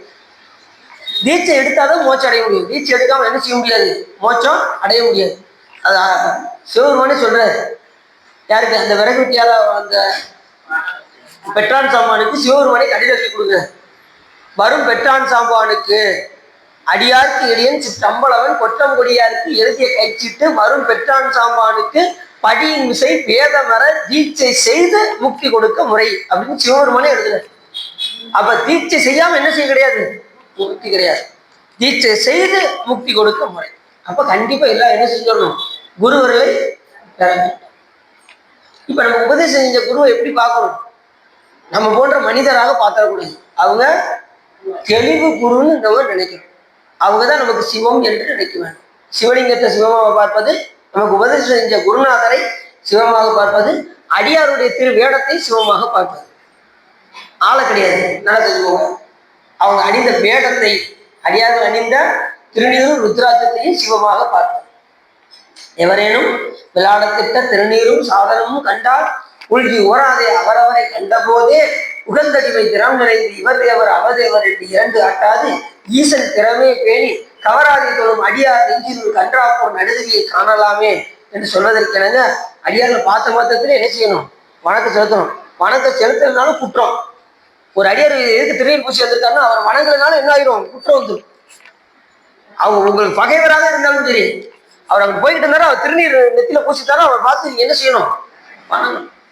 Speaker 1: தீட்சை எடுத்தாதான் மோட்சம் அடைய முடியும். தீட்சை எடுக்காம என்ன செய்ய முடியாது, மோட்சம் அடைய முடியாது. அது சிவபெருமானே சொல்றாரு. யாருக்கு, அந்த விறகு வெட்டியால அந்த பெற்றான் சாம்பானுக்கு சிவபெருமானே கடிதத்தை கொடுங்க. வரும் பெற்றான் சாம்பானுக்கு அடியாருக்கு எளியன் சிற்றம்பளவன் கொற்றம் கொடியாருக்கு எழுதிய கைச்சிட்டு வரும் பெற்றான் சாம்பானுக்கு படியின் விசை வேதமர தீட்சை செய்து முக்தி கொடுக்க முறை அப்படின்னு சிவபெருமானே எழுதுறாரு. அப்ப தீட்சை செய்யாம என்ன செய்ய கிடையாது, முக்தி கிடையாது. தீட்சை செய்து முக்தி கொடுக்க முறை. அப்ப கண்டிப்பா எல்லாம் என்ன செஞ்சிடணும், குருவர்களை பெற வேண்டும். இப்ப நம்ம உபதேசம் செஞ்ச குருவை எப்படி பார்க்கணும், நம்ம போன்ற மனிதராக பார்த்துடக்கூடாது. அவங்க தெளிவு குருன்னு நம்ம நினைக்கணும். அவங்கதான் நமக்கு சிவம் என்று நினைக்க வேண்டும். சிவலிங்கத்தை சிவமாக பார்ப்பது, நமக்கு உபதேசம் செஞ்ச குருநாதரை சிவமாக பார்ப்பது, அடியாருடைய திரு வேடத்தை சிவமாக பார்ப்பது. ஆளை கிடையாது. நல்லா தெரிஞ்சுக்கோங்க. அவங்க அணிந்த வேடத்தை, அடியார்கள் அணிந்த திருநீரும் ருத்ராட்சத்தையும் சிவமாக பார்த்தார். எவரேனும் விளையாடத்திட்ட திருநீரும் சாதனமும் கண்டால் உள்கி ஓராதே அவரவரை கண்ட போதே உகந்தடிமை திறம் நிறைந்து இவர் தேவர் அவதேவர் என்று இரண்டு ஆட்டாது ஈசன் திறமே பேணி கவராதி தோறும் அடியார் நெஞ்சில் கன்றாப்போர் நடுதவியை காணலாமே என்று சொல்வதற்கெனங்க அடியார்கள் பார்த்த மாத்திரத்திலே என்ன செய்யணும்? வணக்கம் செலுத்தணும். வணக்கம் செலுத்தினாலும் குற்றம். ஒரு அடியார் எதுக்கு திருநீர் பூசி வந்திருக்காருன்னா அவர் வணங்குறதுனால என்ன ஆயிரும்? குற்றம் வந்துடும். அவங்க உங்களுக்கு பகைவராக இருந்தாலும் சரி, அவர் அங்க போய்கிட்டு இருந்தாலும் அவர் திருநீர் நெத்தியில பூசித்தாலும் அவர் பார்த்து நீங்க என்ன செய்யணும்?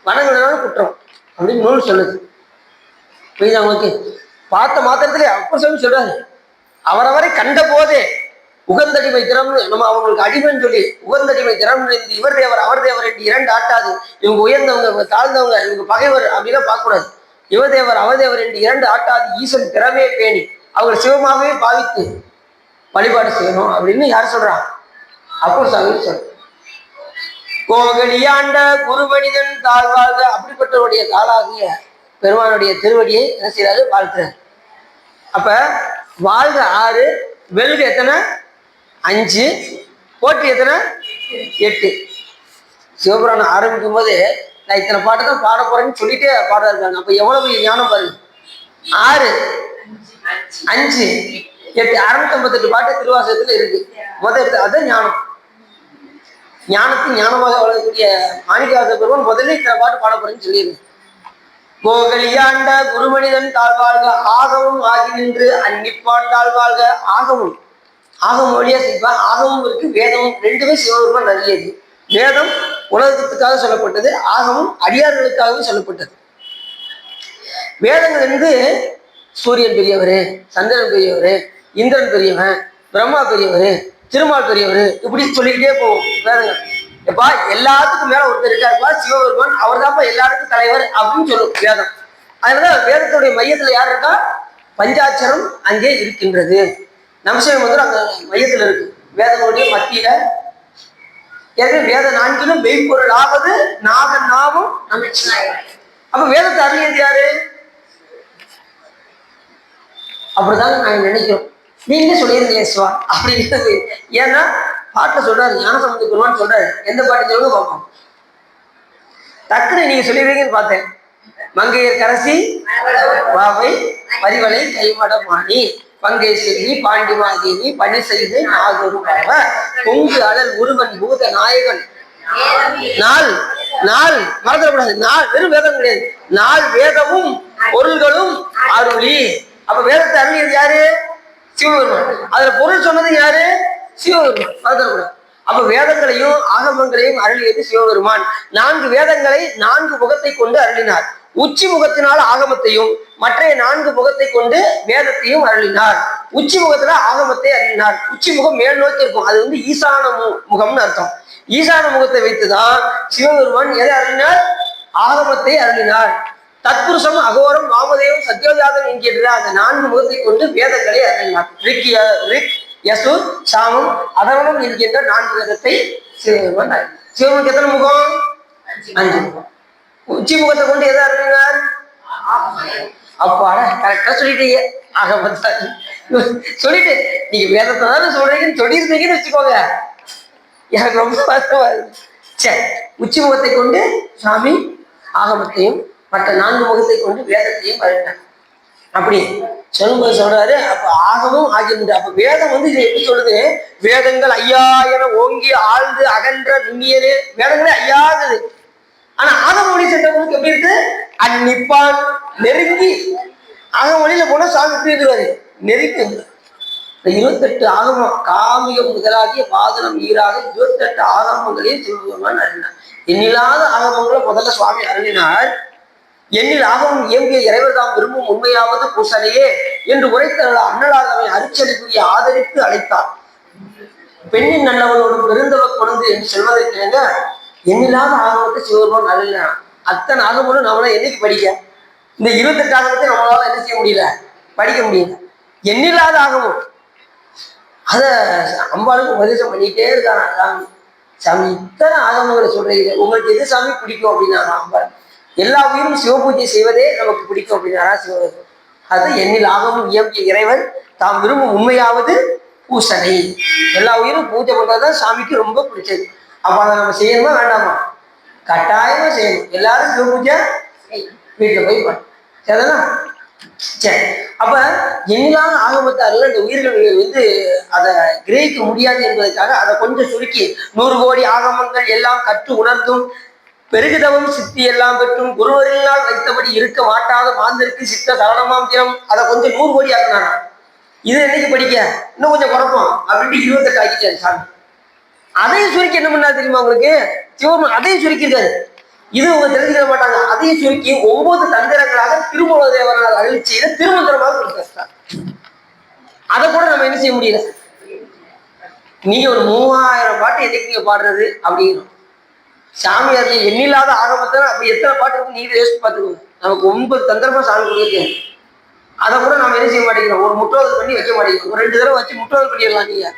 Speaker 1: வணங்குறதுனால குற்றம் அப்படின்னு நூல் சொல்லுது. புரியுது அவங்களுக்கு? பார்த்த மாத்திரத்திலே அப்ப சொல்றாரு, அவரவரை கண்ட போதே உகந்தடிமை திறம், நம்ம அவங்களுக்கு அடிமைன்னு சொல்லி உகந்தடிமை திறம் இவர் தேவர் அவர் தேவர் என்று இரண்டு ஆட்டாது. இவங்க உயர்ந்தவங்க, இவங்க தாழ்ந்தவங்க, இவங்க பகைவர் அப்படிலாம் பார்க்கக்கூடாது. யுவதேவர் அவதேவர் என்று இரண்டு ஆட்டாது ஈசன் திறமே பேணி அவங்களை சிவமாகவே பாவித்து வழிபாடு செய்யணும் அப்படின்னு யார் சொல்றான்? அப்பர் சாமி சொல்ற. கோகலியாண்ட குருமனிதன் தாழ்வாழ்க அப்படிப்பட்டவருடைய தாளாகிய பெருமானுடைய திருவடியை என்ன செய்யறாரு? வாழ்த்துறாரு. அப்ப வாழ்க 6, வெல்க எத்தனை? 5, போற்றி எத்தனை? 8. சிவபுராணம் ஆரம்பிக்கும் போது நான் இத்தனை பாட்டு தான் பாட போறேன்னு சொல்லிட்டே பாட இருக்காங்க. அப்ப எவ்வளவு ஞானம் பாருங்க. 6, 5, 8, 658 பாட்டு திருவாசகத்துல இருக்கு. முதல் அதான் ஞானம். ஞானத்தின் ஞானமாக வளரக்கூடிய மாணிக்கவாச பெருமான் முதல்ல இத்தனை பாட்டு பாட போறேன்னு சொல்லியிருக்கு. கோகலியாண்ட குருமனிதன் தாழ்வாழ்க ஆகவும் ஆகி நின்று அன்னிப்பான் தாழ்வாழ்க. ஆகமும் வழியா செய்வான். ஆகமும் இருக்கு, வேதமும், ரெண்டுமே சிவபெருமான் நல்லது. வேதம் உலகத்துக்காக சொல்லப்பட்டது, ஆகமும் அடியார்களுக்காகவே சொல்லப்பட்டது. வேதங்கள் வந்து சூரியன் பெரியவர், சந்திரன் பெரியவர், இந்திரன் பெரியவன், பிரம்மா பெரியவர், திருமால் பெரியவர், இப்படி சொல்லிக்கிட்டே போவோம் வேதங்கள். எப்பா எல்லாத்துக்கும் மேல ஒருத்தர் இருக்காருப்பா சிவபெருமான், அவர் தான்ப்பா எல்லாருக்கும் தலைவர் அப்படின்னு சொல்லும் வேதம். அதனால வேதத்துடைய மையத்துல யார் இருக்கா? பஞ்சாட்சரம் அங்கே இருக்கின்றது. நம்சயம் வந்து அந்த மையத்துல இருக்கு. வேதங்களுடைய மத்தியில வேத நான்கிலும் மெய்ப்பொருள் ஆவது நாதன் நாமும் நமச்சிவாயம். அப்ப வேதத்தை அறியது யாரு? அப்படிதான் நாங்க நினைக்கிறோம். நீங்க சொல்லியிருந்தீங்க சிவா அப்படின்றது. ஏன்னா பாட்டை சொல்றாரு, ஞானசம்பந்த பெருமான் சொல்றாரு. எந்த பாட்டு சொல்லுங்க பார்ப்போம். டக்குன்னு நீங்க சொல்லிடுவீங்கன்னு பார்த்தேன். மங்கையர் கரசி வாவை பரிவளை கைமடமானி பங்கை செல்வி பாண்டிமாதேவி பணி செய்து நாகொரு பாவ பொங்கு அழல் உருவன் பூத நாயகன் நாள் மறந்துடக்கூடாது. வெறும் வேதம் கிடையாது, 4 வேதமும் பொருள்களும் அருளி. அப்ப வேதத்தை அருளியது யாரு? சிவபெருமான். அதுல பொருள் சொன்னது யாரு? சிவபெருமான். மறந்துடக்கூடாது. அப்ப வேதங்களையும் ஆகமங்களையும் அருளியது சிவபெருமான். 4 வேதங்களை 4 முகத்தை கொண்டு அருளினார். உச்சி முகத்தினால் ஆகமத்தையும் மற்ற 4 முகத்தை கொண்டு வேதத்தையும் அருளினார். உச்சி முகத்துல ஆகமத்தை அருளினார். உச்சி முகம் மேல் நோக்கி இருக்கும், அது வந்து ஈசான முகம்னு அர்த்தம். ஈசான முகத்தை வைத்துதான் சிவபெருமான் எதை அருளினார்? ஆகமத்தை அருளினார். தத்புருஷம் அகோரம் வாமதேவம் சத்யோஜாதம் என்கின்ற அந்த 4 முகத்தை கொண்டு வேதங்களை அருளினார். ரிக் யசு சாமம் அதர்வனம் என்கின்ற 4 வேதத்தை சிவபெருமான் அருளினார். சிவபெருமானுக்கு எத்தனை முகம்? 5 முகம். உச்சி முகத்தை கொண்டு எதை அருளினார்? அப்பாடா கரெக்டா சொல்லிட்டீங்க. ஆகமத்தை சொல்லிட்டு நீங்க வேதத்தை தானே சொல்றீங்கன்னு சொல்லியிருந்தீங்கன்னு வச்சுக்கோங்க. எனக்கு ரொம்ப வருத்தமா இருக்கு. சரி, உச்சி முகத்தை கொண்டு சாமி ஆகமத்தையும் மற்ற 4 முகத்தை கொண்டு வேதத்தையும் அருளினார். அப்படி சொல்லும்போது சொல்றாரு, அப்ப ஆகமும் ஆகின்ற. அப்ப வேதம் வந்து இதை எப்படி சொல்லுது? வேதங்கள் ஐயா என ஓங்கி ஆழ்ந்து அகன்ற நுண்ணியரு. வேதங்களே ஐயாகுது. ஆனா ஆகமொழி சென்றவங்களுக்கு எப்படி இருக்கு? அன்னிப்பான் நெருங்கி. ஆகமொழியில போனா சாமி எப்படி இருக்குவாரு? நெருங்கி. 28 ஆகமம் காமியம் முதலாகிய வாதனம் ஈராக 28 ஆகமங்களையும் சிவபெருமான் அருளினார். எண்ணில்லாத ஆகமங்களை முதல்ல சுவாமி அருளினார். எண்ணில் ஆகமம் இயங்கிய இறைவர் தாம் விரும்பும் உண்மையாவது பூசலையே என்று உரைத்த அண்ணலாகவை அரிச்சலுக்குரிய ஆதரித்து அழைத்தார். பெண்ணின் நல்லவனோடும் பெருந்தவ கொண்டு என்று சொல்வதற்கு எண்ணில்லாத ஆகமத்தை சிவபெருமான் அருளினார். அத்தனை ஆகமங்களும் நம்மளால என்னைக்கு படிக்க? இந்த 28 ஆகமத்தை நம்மளால என்ன செய்ய முடியல? படிக்க முடியல. எண்ணில்லாத ஆகமம் அத அம்பாளுக்கு உபதேசம் பண்ணிட்டே இருக்காங்க. சாமி இத்தனை ஆகமங்களை சொல்றீங்க, உங்களுக்கு எது சாமி பிடிக்கும் அப்படின்னா அம்பாள் எல்லா உயிரும் சிவபூஜை செய்வதே நமக்கு பிடிக்கும் அப்படின்னாரா சிவன். அது எண்ணில் ஆகமும் இயம்பிய இறைவன் தாம் விரும்பும் உண்மையாவது பூசனை. எல்லா உயிரும் பூஜை பண்றதுதான் சாமிக்கு ரொம்ப பிடிச்சது. அப்ப அதை நம்ம செய்யணுமா வேண்டாமா? கட்டாயமா செய்யணும். எல்லாரும் சிவபூஜை வீட்டுல போய் சரிதானா? சரி. அப்ப எண்ணிலான ஆகமத்தார்கள் இந்த உயிர்கள் அதை கிரகிக்க முடியாது என்பதற்காக அதை கொஞ்சம் சுருக்கி 100 கோடி ஆகமங்கள் எல்லாம் கற்று உணர்ந்தும் பெருகுதவும் சித்தி எல்லாம் பெற்றும் குருவரினால் வைத்தபடி இருக்க மாட்டாத மாந்தருக்கு சித்த சரணமாம் தினம் அதை கொஞ்சம் 100 கோடி ஆக்குனாங்க. இது என்னைக்கு படிக்க இன்னும் கொஞ்சம் குழப்பம் அப்படின்ட்டு 28 ஆக்கிட்டாரு சாமி. அதையும் சுருக்கி என்ன பண்ணா தெரியுமா உங்களுக்கு? சிவன் அதையும் சுருக்கிருக்காரு. இது அவங்க தெரிஞ்சுக்க மாட்டாங்க. அதையும் சுருக்கி 9 தந்திரங்களாக திருமூல தேவரால் அருளி செய்த திருமந்திரமாக கொடுத்தார். அதை கூட நம்ம என்ன செய்ய முடியல. நீங்க ஒரு 3000 பாட்டு எதுக்கு பாடுறது அப்படிங்கிறோம். சாமியார்ல எண்ணில்லாத ஆகமத்தை அப்படி எத்தனை பாட்டு இருக்கும் நீங்க யோசிச்சு பார்த்துக்கோங்க. நமக்கு 9 தந்திரமா சாமி கொடுத்துருக்கேன். அதை கூட நம்ம என்ன செய்ய மாட்டேங்கிறோம். ஒரு முற்றோதல் பண்ணி வைக்க மாட்டேங்கிறோம். ஒரு 2 தடவை வச்சு முற்றோதல் பண்ணிடலாம் நீங்க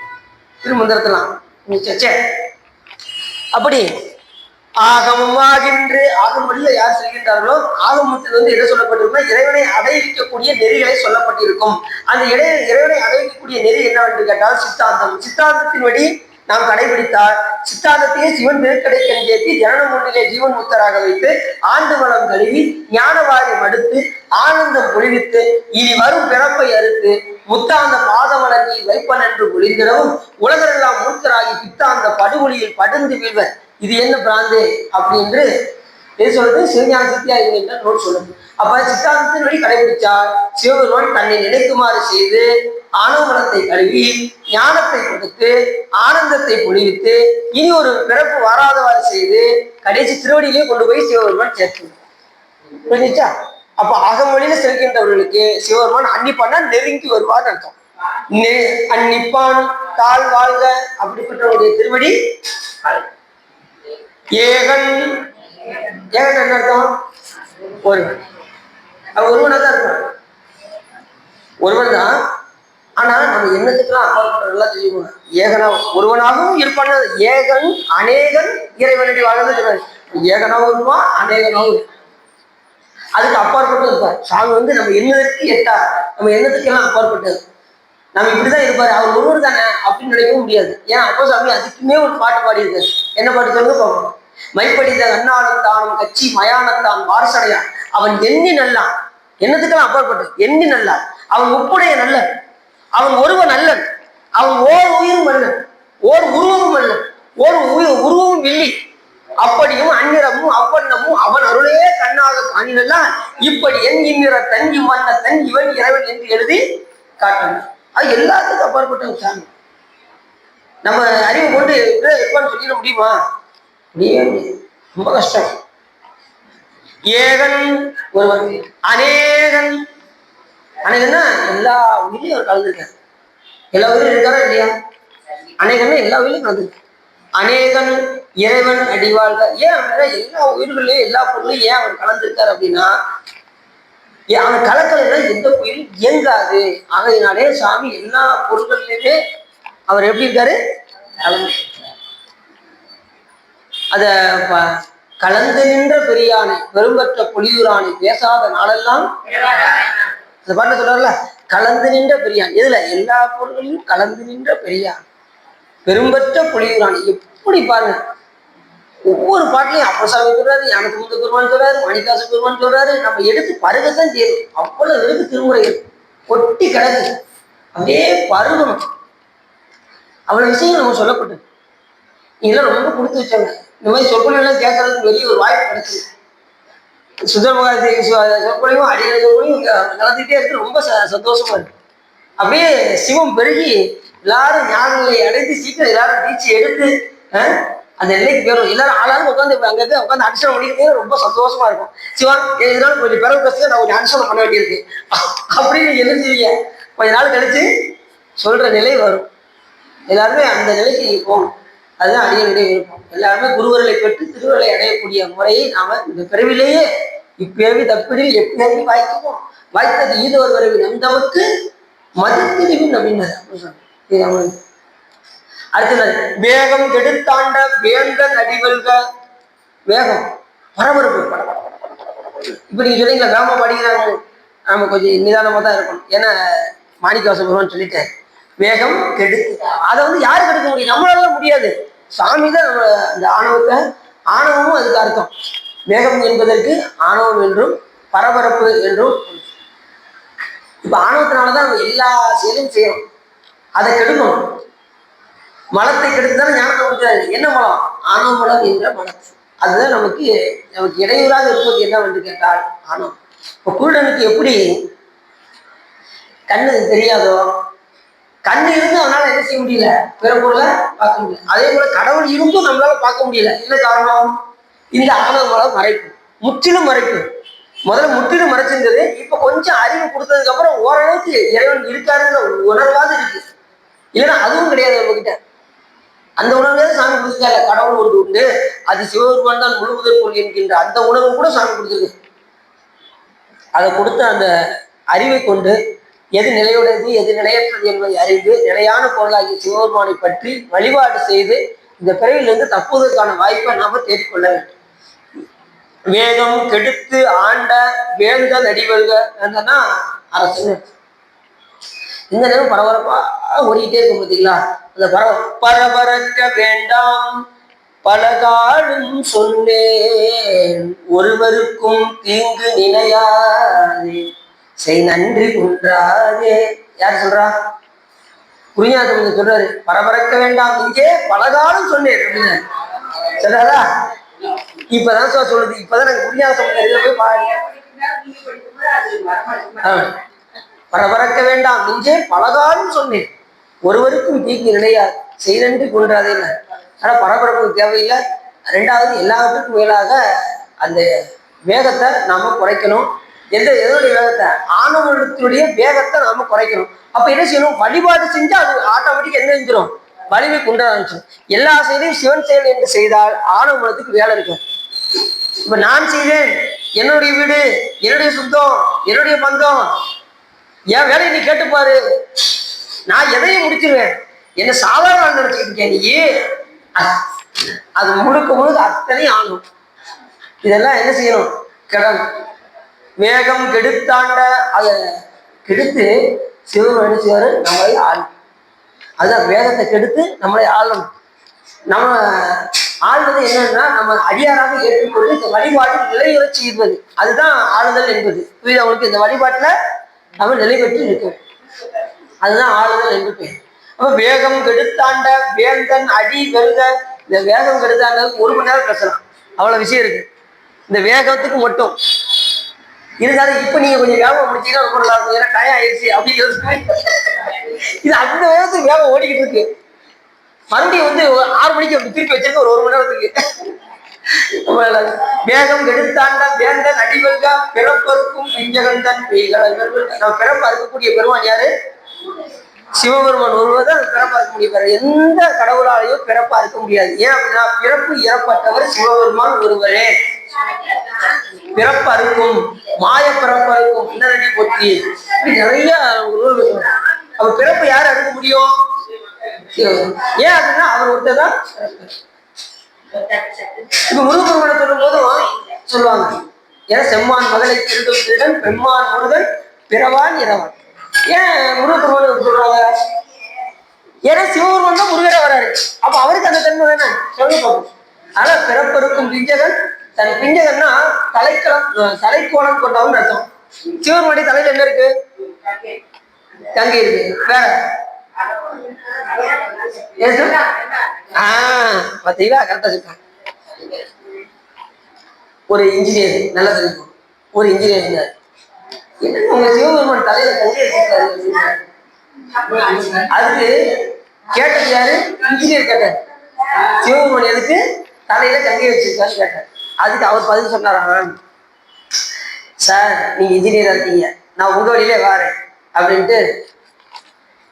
Speaker 1: திருமந்திரத்தெல்லாம். அப்படி ஆகமமாகின்ற ஆகம் வழியில யார் செல்கின்றார்களோ ஆகமத்தில் என்ன சொல்லப்பட்டிருக்குன்னா இறைவனை அடைவிக்கக்கூடிய நெறிகளை சொல்லப்பட்டிருக்கும். அந்த இறைவனை அடைவிக்கக்கூடிய நெறி என்னவென்று கேட்டால் சித்தாந்தம். சித்தாந்தத்தின்படி நாம் கடைபிடித்தால் சித்தாந்தத்தையே சிவன் திருக்கடை கஞ்சேத்தி ஜனனம் ஒன்றிலே ஜீவன் முத்தராக வைத்து ஆண்டு மலம் கழுவி ஞானவாரி மடுத்து ஆனந்தம் பொழிவித்து இனி வரும் பிறப்பை அறுத்து முத்தாந்த பாதமலர்களில் வைப்பன் என்று ஒளிந்திடவும் உலகரெல்லாம் மூர்த்தராகி பித்தாந்த படுகொலியில் படுந்து வீழ்வர். இது என்ன பிராந்து அப்படின்னு எது சொல்றது? சிவஞான சித்தியாகிகள் என்ற நூல் சொல்லுது. அப்ப சித்தாந்தத்தின் வழி கடைபிடிச்சால் சிவபெருமான் தன்னை நினைக்குமாறு செய்து ஆணவமலத்தை கழுவி ஞானத்தை கொடுத்து ஆனந்தத்தை பொழிவித்து இனி ஒரு பிறப்பு வராதவாறு செய்து கடைசி திருவடியிலே கொண்டு போய் சிவபெருமான் சேர்த்து. புரிஞ்சுச்சா? அப்ப அகமொழியில செல்கின்றவர்களுக்கு சிவபெருமான் அன்னிப்பான்னா நெருங்கி வருவார்னு அர்த்தம். அன்னிப்பான் தாழ் வாழ்க அப்படிப்பட்டவருடைய திருவடி. ஏகன் ஏகன் என்ன அர்த்தம்? ஒருவன். ஒருவனா தான் இருப்பான். ஒருவன் தான். ஆனா நம்ம என்னத்துக்குலாம் அப்பாற்பட்டவர்கள்லாம் தெரியும். ஏகனா ஒருவனாகவும் இருப்பான். ஏகன் அநேகன் இறைவனடி வாழ்ந்து ஏகனாவும் இருப்பான் அநேகனாவும். அதுக்கு அப்பாற்பட்டு இருப்பார் சாமி. நம்ம என்னதற்கு எட்டா நம்ம என்னத்துக்கெல்லாம் அப்பாற்பட்டது. நம்ம இப்படிதான் இருப்பாரு. அவர் ஒருவர் தானே அப்படின்னு நினைக்கவும் முடியாது. ஏன் அப்போ சாமி அதுக்குமே ஒரு பாட்டு பாடியிருக்காரு. என்ன பாட்டு சொல்லுங்க பார்ப்போம். மைப்படித்த அண்ணாடும் தானும் கட்சி மயானத்தான் வாரசடையான் அவன் எண்ணி நல்லான். என்னத்துக்கெல்லாம் அப்பாற்பட்டு எண்ணி நல்லான். அவன் ஒப்புடைய நல்லன். அவன் ஒருவன் அல்லன். அவன் ஓர் உயிரும் அல்லன். ஓர் உருவமும் அல்லன். ஓர் உருவமும் வில்லி. அப்படியும் அந்நிறமும் அப்பண்ணமும் அவன் அருளே கண்ணாக காணினெல்லாம் இப்படி என் இன்னிற தன் இம்மன்ன தன் இவன் இறைவன் என்று எழுதி காட்டணும். அது எல்லாத்துக்கும் அப்பாற்பட்ட சாமி. நம்ம அறிவு கொண்டு இருப்பான்னு சொல்லிட முடியுமா? ரொம்ப கஷ்டம். ஏகன் ஒருவன் அநேகன். அநேகன்னா எல்லா உயிரையும் அவர் கலந்துருக்கார். எல்லா உயிரும் இருக்காரா இல்லையா? அநேகன்னா எல்லா உயிரையும் கலந்துருக்கு. அநேகன் இறைவன் அடிவாழ்க. ஏன் அப்படின்னா எல்லா உயிர்களையும் எல்லா பொருளையும் ஏன் அவர் கலந்துருக்காரு அப்படின்னா அவன் கலக்கலைன்னா எந்த உயிரும் இயங்காது. ஆகையினாலே சாமி எல்லா பொருள்கள்லையுமே அவர் எப்படி இருக்காரு? கலந்து. அத கலந்து நின்ற பெரியானை பெரும்பற்ற பொலியூரானை பேசாத நாளெல்லாம் அந்த பாட்டு சொல்றாருல கலந்து நின்ற பெரியான். எதுல? எல்லா பொருள்களையும் கலந்து நின்ற பெரியான் பெரும்பற்ற பொலியூரானை. எப்படி பாருங்க, ஒவ்வொரு பாட்டிலையும் அப்ப சாமி சொல்றாரு, எனக்கு முந்த பெருமான் சொல்றாரு, மணிக்காசு பெருமான் சொல்றாரு. நம்ம எடுத்து பருகத்தான் செய்யணும். அவ்வளவு இருக்கு திருமுறைகள் கொட்டி கிடக்கு. அப்படியே பருகணும். அவ்வளவு விஷயங்கள் நம்ம சொல்லப்பட்டது. இதெல்லாம் ரொம்ப கொடுத்து வச்சாங்க. இந்த மாதிரி சொற்பொழிவுலாம் கேட்கறதுக்கு வெளியே ஒரு வாய்ப்பு கிடைச்சது. சுந்தரமகாதி சொற்பொழிவும் அடிக்கிற சொற்பொழிவும் நடந்துகிட்டே இருக்கு. ரொம்ப சந்தோஷமா இருக்கு. அப்படியே சிவம் பெருகி எல்லாரும் ஞான நிலையை அடைந்து சீக்கிரம் எல்லாரும் தீட்சி எடுத்து அந்த நிலைக்கு போயிடும். எல்லாரும் ஆளாலும் உட்காந்து அங்கே உட்காந்து அனுஷனம் பண்ணிக்கிறதே ரொம்ப சந்தோஷமா இருக்கும். சிவா இதனால கொஞ்சம் பிறகு பேசுங்க, நான் கொஞ்சம் அனுஷனம் பண்ண வேண்டியிருக்கு அப்படின்னு என்ன செய்வீங்க? கொஞ்ச நாள் கழிச்சு சொல்ற நிலை வரும். எல்லாருமே அந்த நிலைக்கு போகணும். அதுதான் அடியனுடைய விருப்பம். எல்லாருமே குருவர்களை பெற்று திருவர்களை அடையக்கூடிய முறையை நாம இந்த பிறவிலேயே இப்பிறவி தப்பிடில் எப்படி வாய்க்குவோம். வாய்த்தது ஈதோர் வரவி நந்தவர்க்கு மதித்திரிவின் அப்படின்னது. அடுத்தது வேகம் கெடுத்தாண்ட வேந்தன் அடிவல்க. வேகம் பரபரப்பு இப்ப நீங்க சொன்னீங்களா வேகமா படிக்கிறாங்க, நாம கொஞ்சம் நிதானமா தான் இருக்கணும். ஏன்னா மாணிக்கவாசகர் பெருமான் சொல்லிட்டேன், வேகம் கெடுத்து. அதை வந்து யாரு கெடுக்க முடியும்? நம்மளால முடியாது. சாமி தான் நம்ம அந்த ஆணவத்தை, ஆணவமும் அதுக்கு அர்த்தம். வேகம் என்பதற்கு ஆணவம் என்றும் பரபரப்பு என்றும். இப்ப ஆணவத்தினாலதான் நம்ம எல்லா செயலும் செய்யணும். அதை கெடுக்கணும். மலத்தை கெடுத்துதான் ஞானத்தை கொடுக்கிறாரு. என்ன மலம்? ஆணவ மலம் என்ற மலம். அதுதான் நமக்கு நமக்கு இடையூறாக இருப்பது என்னவென்று கேட்டால் ஆணவம். இப்ப குருடனுக்கு எப்படி கண்ணு தெரியாதோ, கண்ணு இருந்து அவனால என்ன செய்ய முடியல, பிற பொருளை பார்க்க முடியல. அதே போல கடவுள் இருந்தும் நம்மளால பார்க்க முடியல. என்ன காரணம்? இந்த ஆணவ மலம் மறைப்பு, முற்றிலும் மறைப்பு. முதல்ல முற்றிலும் மறைச்சிருந்தது. இப்ப கொஞ்சம் அறிவு கொடுத்ததுக்கு அப்புறம் ஓரளவுக்கு இறைவன் இருக்காருங்கிற உணர்வாது இருக்கு. இல்லைன்னா அதுவும் கிடையாது நம்ம கிட்ட. அந்த உணர்வே சாமி கொடுத்துருக்காரு. கடவுள் ஒன்று உண்டு, அது சிவபெருமான் தான் முழுவதற் பொருள் என்கின்ற அந்த உணர்வு கூட சாமி கொடுத்துருக்கு. அதை கொடுத்த அந்த அறிவை கொண்டு எது நிலையுடையது எது நிலையற்றது என்பதை அறிந்து நிலையான பொருளாகிய சிவபெருமானை பற்றி வழிபாடு செய்து இந்த பிறவிலிருந்து தப்புவதற்கான வாய்ப்பை நாம தேடிக்கொள்ள வேண்டும். வேகம் கெடுத்து ஆண்ட வேந்தன் அடிவல்க என்னன்னா அரசு. இந்த நேரம் பரபரப்பா ஓடிக்கிட்டே இருக்கும் பார்த்தீங்களா? அந்த பரபரக்க வேண்டாம் பலகாலும் சொன்னேன் ஒருவருக்கும் தீங்கு நினையாதே செய் நன்றி குன்றாதே. யார் சொல்றா? புரியாத சொல்றாரு. பரபரக்க வேண்டாம் இங்கே பலகாலம் சொன்னேன் அப்படின்னு சொல்றாரா? இப்பதான் சொல்லுது. இப்பதான் நாங்க புரியாத போய் பாருங்க. பரபரக்க வேண்டாம் நெஞ்சே பலகாலம் சொன்னேன் ஒருவருக்கும் தீங்கு நினையாது செய் நன்றி குன்றாதே. ஆனா பரபரப்புக்கு தேவையில்லை. ரெண்டாவது, எல்லாவற்றுக்கும் மேலாக அந்த வேகத்தை நாம குறைக்கணும். எதனுடைய வேகத்தை? ஆணவத்தினுடைய வேகத்தை நாம குறைக்கணும். அப்ப என்ன செய்யணும்? வழிபாடு செஞ்சா அது ஆட்டோமேட்டிக் என்ன செஞ்சிடும்? வலிமை குன்ற ஆரம்பிச்சிடும். எல்லா செயலையும் சிவன் செயல் என்று செய்தால் ஆணவத்துக்கு வேலை இருக்கு. இப்ப நான் செய்தேன், என்னுடைய வீடு, என்னுடைய சுத்தம், என்னுடைய பந்தம், என் வேலையை நீ கேட்டுப்பாரு, நான் எதையும் முடிச்சிருவேன், என்ன சாதாரண நினைச்சுக்கிட்டு இருக்கேன் நீ. அது முழுக்க முழுக்க அத்தனையும் ஆணும். இதெல்லாம் என்ன செய்யணும்? கடன். வேகம் கெடுத்தாண்ட அதை கெடுத்து சிவன் செய்வாரு நம்மளை ஆளும். அதுதான் வேகத்தை கெடுத்து நம்மளை ஆளணும். நம்ம ஆளுவது என்னன்னா நம்ம அடியாராக ஏற்றுக்கொண்டு இந்த வழிபாட்டில் நிலையுற செய்வது. அதுதான் ஆளுதல் என்பது. புரியுது அவங்களுக்கு? இந்த வழிபாட்டுல நம்ம நிலை பெற்று இருக்கோம். அதுதான் ஆளுதல் என்று பேர். அப்ப வேகம் கெடுத்தாண்ட வேந்தன் அடி வெல்க. இந்த வேகம் கெடுத்தாண்ட 1 மணி நேரம் பேசலாம், அவ்வளவு விஷயம் இருக்கு இந்த வேகத்துக்கு மட்டும். இருந்தாலும் இப்ப நீங்க கொஞ்சம் வேகம் முடிச்சீங்கன்னா ரொம்ப நல்லா இருக்கும். ஏன்னா டயம் ஆயிடுச்சு அப்படிங்கிறது. இது அந்த வேகத்துக்கு வேகம் ஓடிக்கிட்டு இருக்கு. மறுபடியும் 6 மணிக்கு அப்படி திருப்பி வச்சிருக்க ஒரு 1 மணி நேரத்துக்கு. வேகம் எடுத்தாண்ட வேந்தன் அடிவல்கா பிறப்பருக்கும் பிஞ்சகந்தன் நம்ம பிறப்பு அறுக்கக்கூடிய பெருமான் யாரு? சிவபெருமான் ஒருவர்தான் பிறப்பா இருக்க முடியும். எந்த கடவுளாலையும் பிறப்பா இருக்க முடியாது. ஏன் அப்படின்னா பிறப்பு இறப்பட்டவர் சிவபெருமான் ஒருவரே. பிறப்பருக்கும் மாய பிறப்பருக்கும் பின்னரடி போற்றி நிறைய அப்ப பிறப்பு யாரு அறுக்க முடியும்? ஏன் அப்படின்னா அவர் ஒருத்தர் தான். இப்ப முருகப்பெருமானை சொல்லும் போதும் சொல்லுவாங்க, ஏன்னா செம்மான் மகளை திருடும் திருடன் பெம்மான் முருகன் பிறவான் இரவான். ஏன் முருகப்பெருமானை சொல்றாங்க? ஏன்னா சிவபெருமான் தான் முருகரை வராரு. அப்ப அவருக்கு அந்த தன்மை தானே சொல்ல போகும். ஆனா பிறப்பருக்கும் பிஞ்சகன். தன் பிஞ்சகன்னா தலைக்கோணம் கொண்டவன் அர்த்தம். சிவபெருமானுடைய தலையில என்ன இருக்கு? தங்கை இருக்கு. வேற பாத்தீங்களா? கரெக்டா சொல்றாங்க. ஒரு இன்ஜினியர் நல்லா தெரியும். ஒரு இன்ஜினியர் இருந்தார். என்ன உங்க சிவபெருமான் தலையில தங்கை வச்சிருக்காரு? அதுக்கு கேட்டது யாரு? இன்ஜினியர் கேட்டார். சிவபெருமான் எதுக்கு தலையில தங்கை வச்சிருக்காருன்னு கேட்டார். அதுக்கு அவர் பதில் சொன்னாரா, சார் நீங்க இன்ஜினியரா இருக்கீங்க, நான் உங்க வழியிலே வாரேன் அப்படின்ட்டு,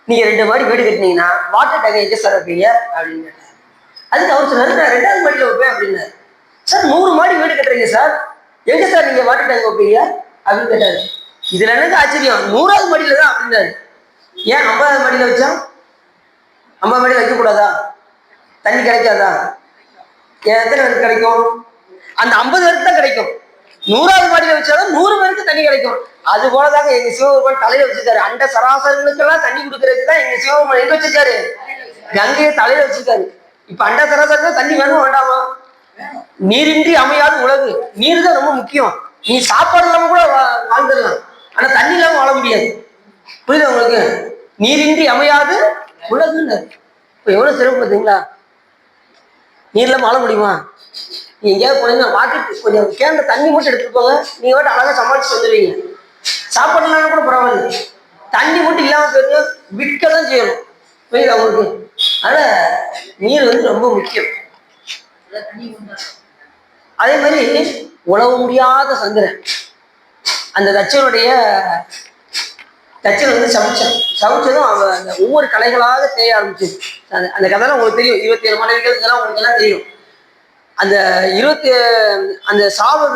Speaker 1: நீங்க 2 மாடி வீடு கட்டினீங்கன்னா வாட்டர் டேங்கை எங்க சார் வைப்பீங்க அப்படின்னு கேட்டார். அதுக்கு அவர் சொன்னாரு, நான் 2வது மாடியில வைப்பேன் அப்படின்னாரு. சார் 100 மாடி வீடு கட்டுறீங்க சார், எங்க சார் நீங்க வாட்டர் டேங்க் வைப்பீங்க அப்படின்னு கேட்டாரு. இதுல எனக்கு ஆச்சரியம், 100வது மாடியில தான் அப்படின்னாரு. ஏன் 50வது மாடியில வச்சா? 50 மாடியில வைக்க கூடாதா? தண்ணி கிடைக்காதா? எத்தனை பேருக்கு கிடைக்கும்? அந்த 50 பேருக்கு தான் கிடைக்கும். 100வது மாடியில வச்சாதான் 100 பேருக்கு தண்ணி கிடைக்கும். அது போலதாங்க எங்க சிவபெருமான் தலையில வச்சிருக்காரு. அண்ட சராசரங்களுக்கெல்லாம் தண்ணி கொடுக்கறதுக்கு தான் எங்க சிவபெருமான் எங்க வச்சிருக்காரு, கங்கையை தலையில வச்சிருக்காரு. இப்ப அண்ட சராசரங்கள் தண்ணி வேணும் வேண்டாமா? நீரின்றி அமையாது உலகு. நீர் தான் ரொம்ப முக்கியம். நீ சாப்பாடு இல்லாம கூட வாழ்ந்துடலாம், ஆனா தண்ணி இல்லாம வாழ முடியாது. புரியுதா உங்களுக்கு? நீரின்றி அமையாது உலகுன்னு இப்ப எவ்வளவு சிறப்பு பார்த்தீங்களா? நீர் இல்லாம வாழ முடியுமா? நீ எங்கேயாவது போனீங்கன்னா வாட்டர் கொஞ்சம் கேண்ட தண்ணி மட்டும் எடுத்துட்டு போங்க, நீங்க மட்டும் அழகா சமாளிச்சு வந்துடுவீங்க. சாப்பாடு இல்லாம கூட பரவாயில்ல, தண்ணி மட்டும் இல்லாம போயிட்டு விற்கதான் செய்யணும். புரியுதா உங்களுக்கு? அதனால நீர் வந்து ரொம்ப முக்கியம். அதே மாதிரி உழவு முடியாத சந்திரன், அந்த தச்சனுடைய தச்சன் வந்து சமைச்சதும் அவ அந்த ஒவ்வொரு கலைகளாக தேய ஆரம்பிச்சு. அந்த கதைலாம் உங்களுக்கு தெரியும். 27 மனைவிகள் இதெல்லாம் உங்களுக்கு எல்லாம் தெரியும். அந்த அந்த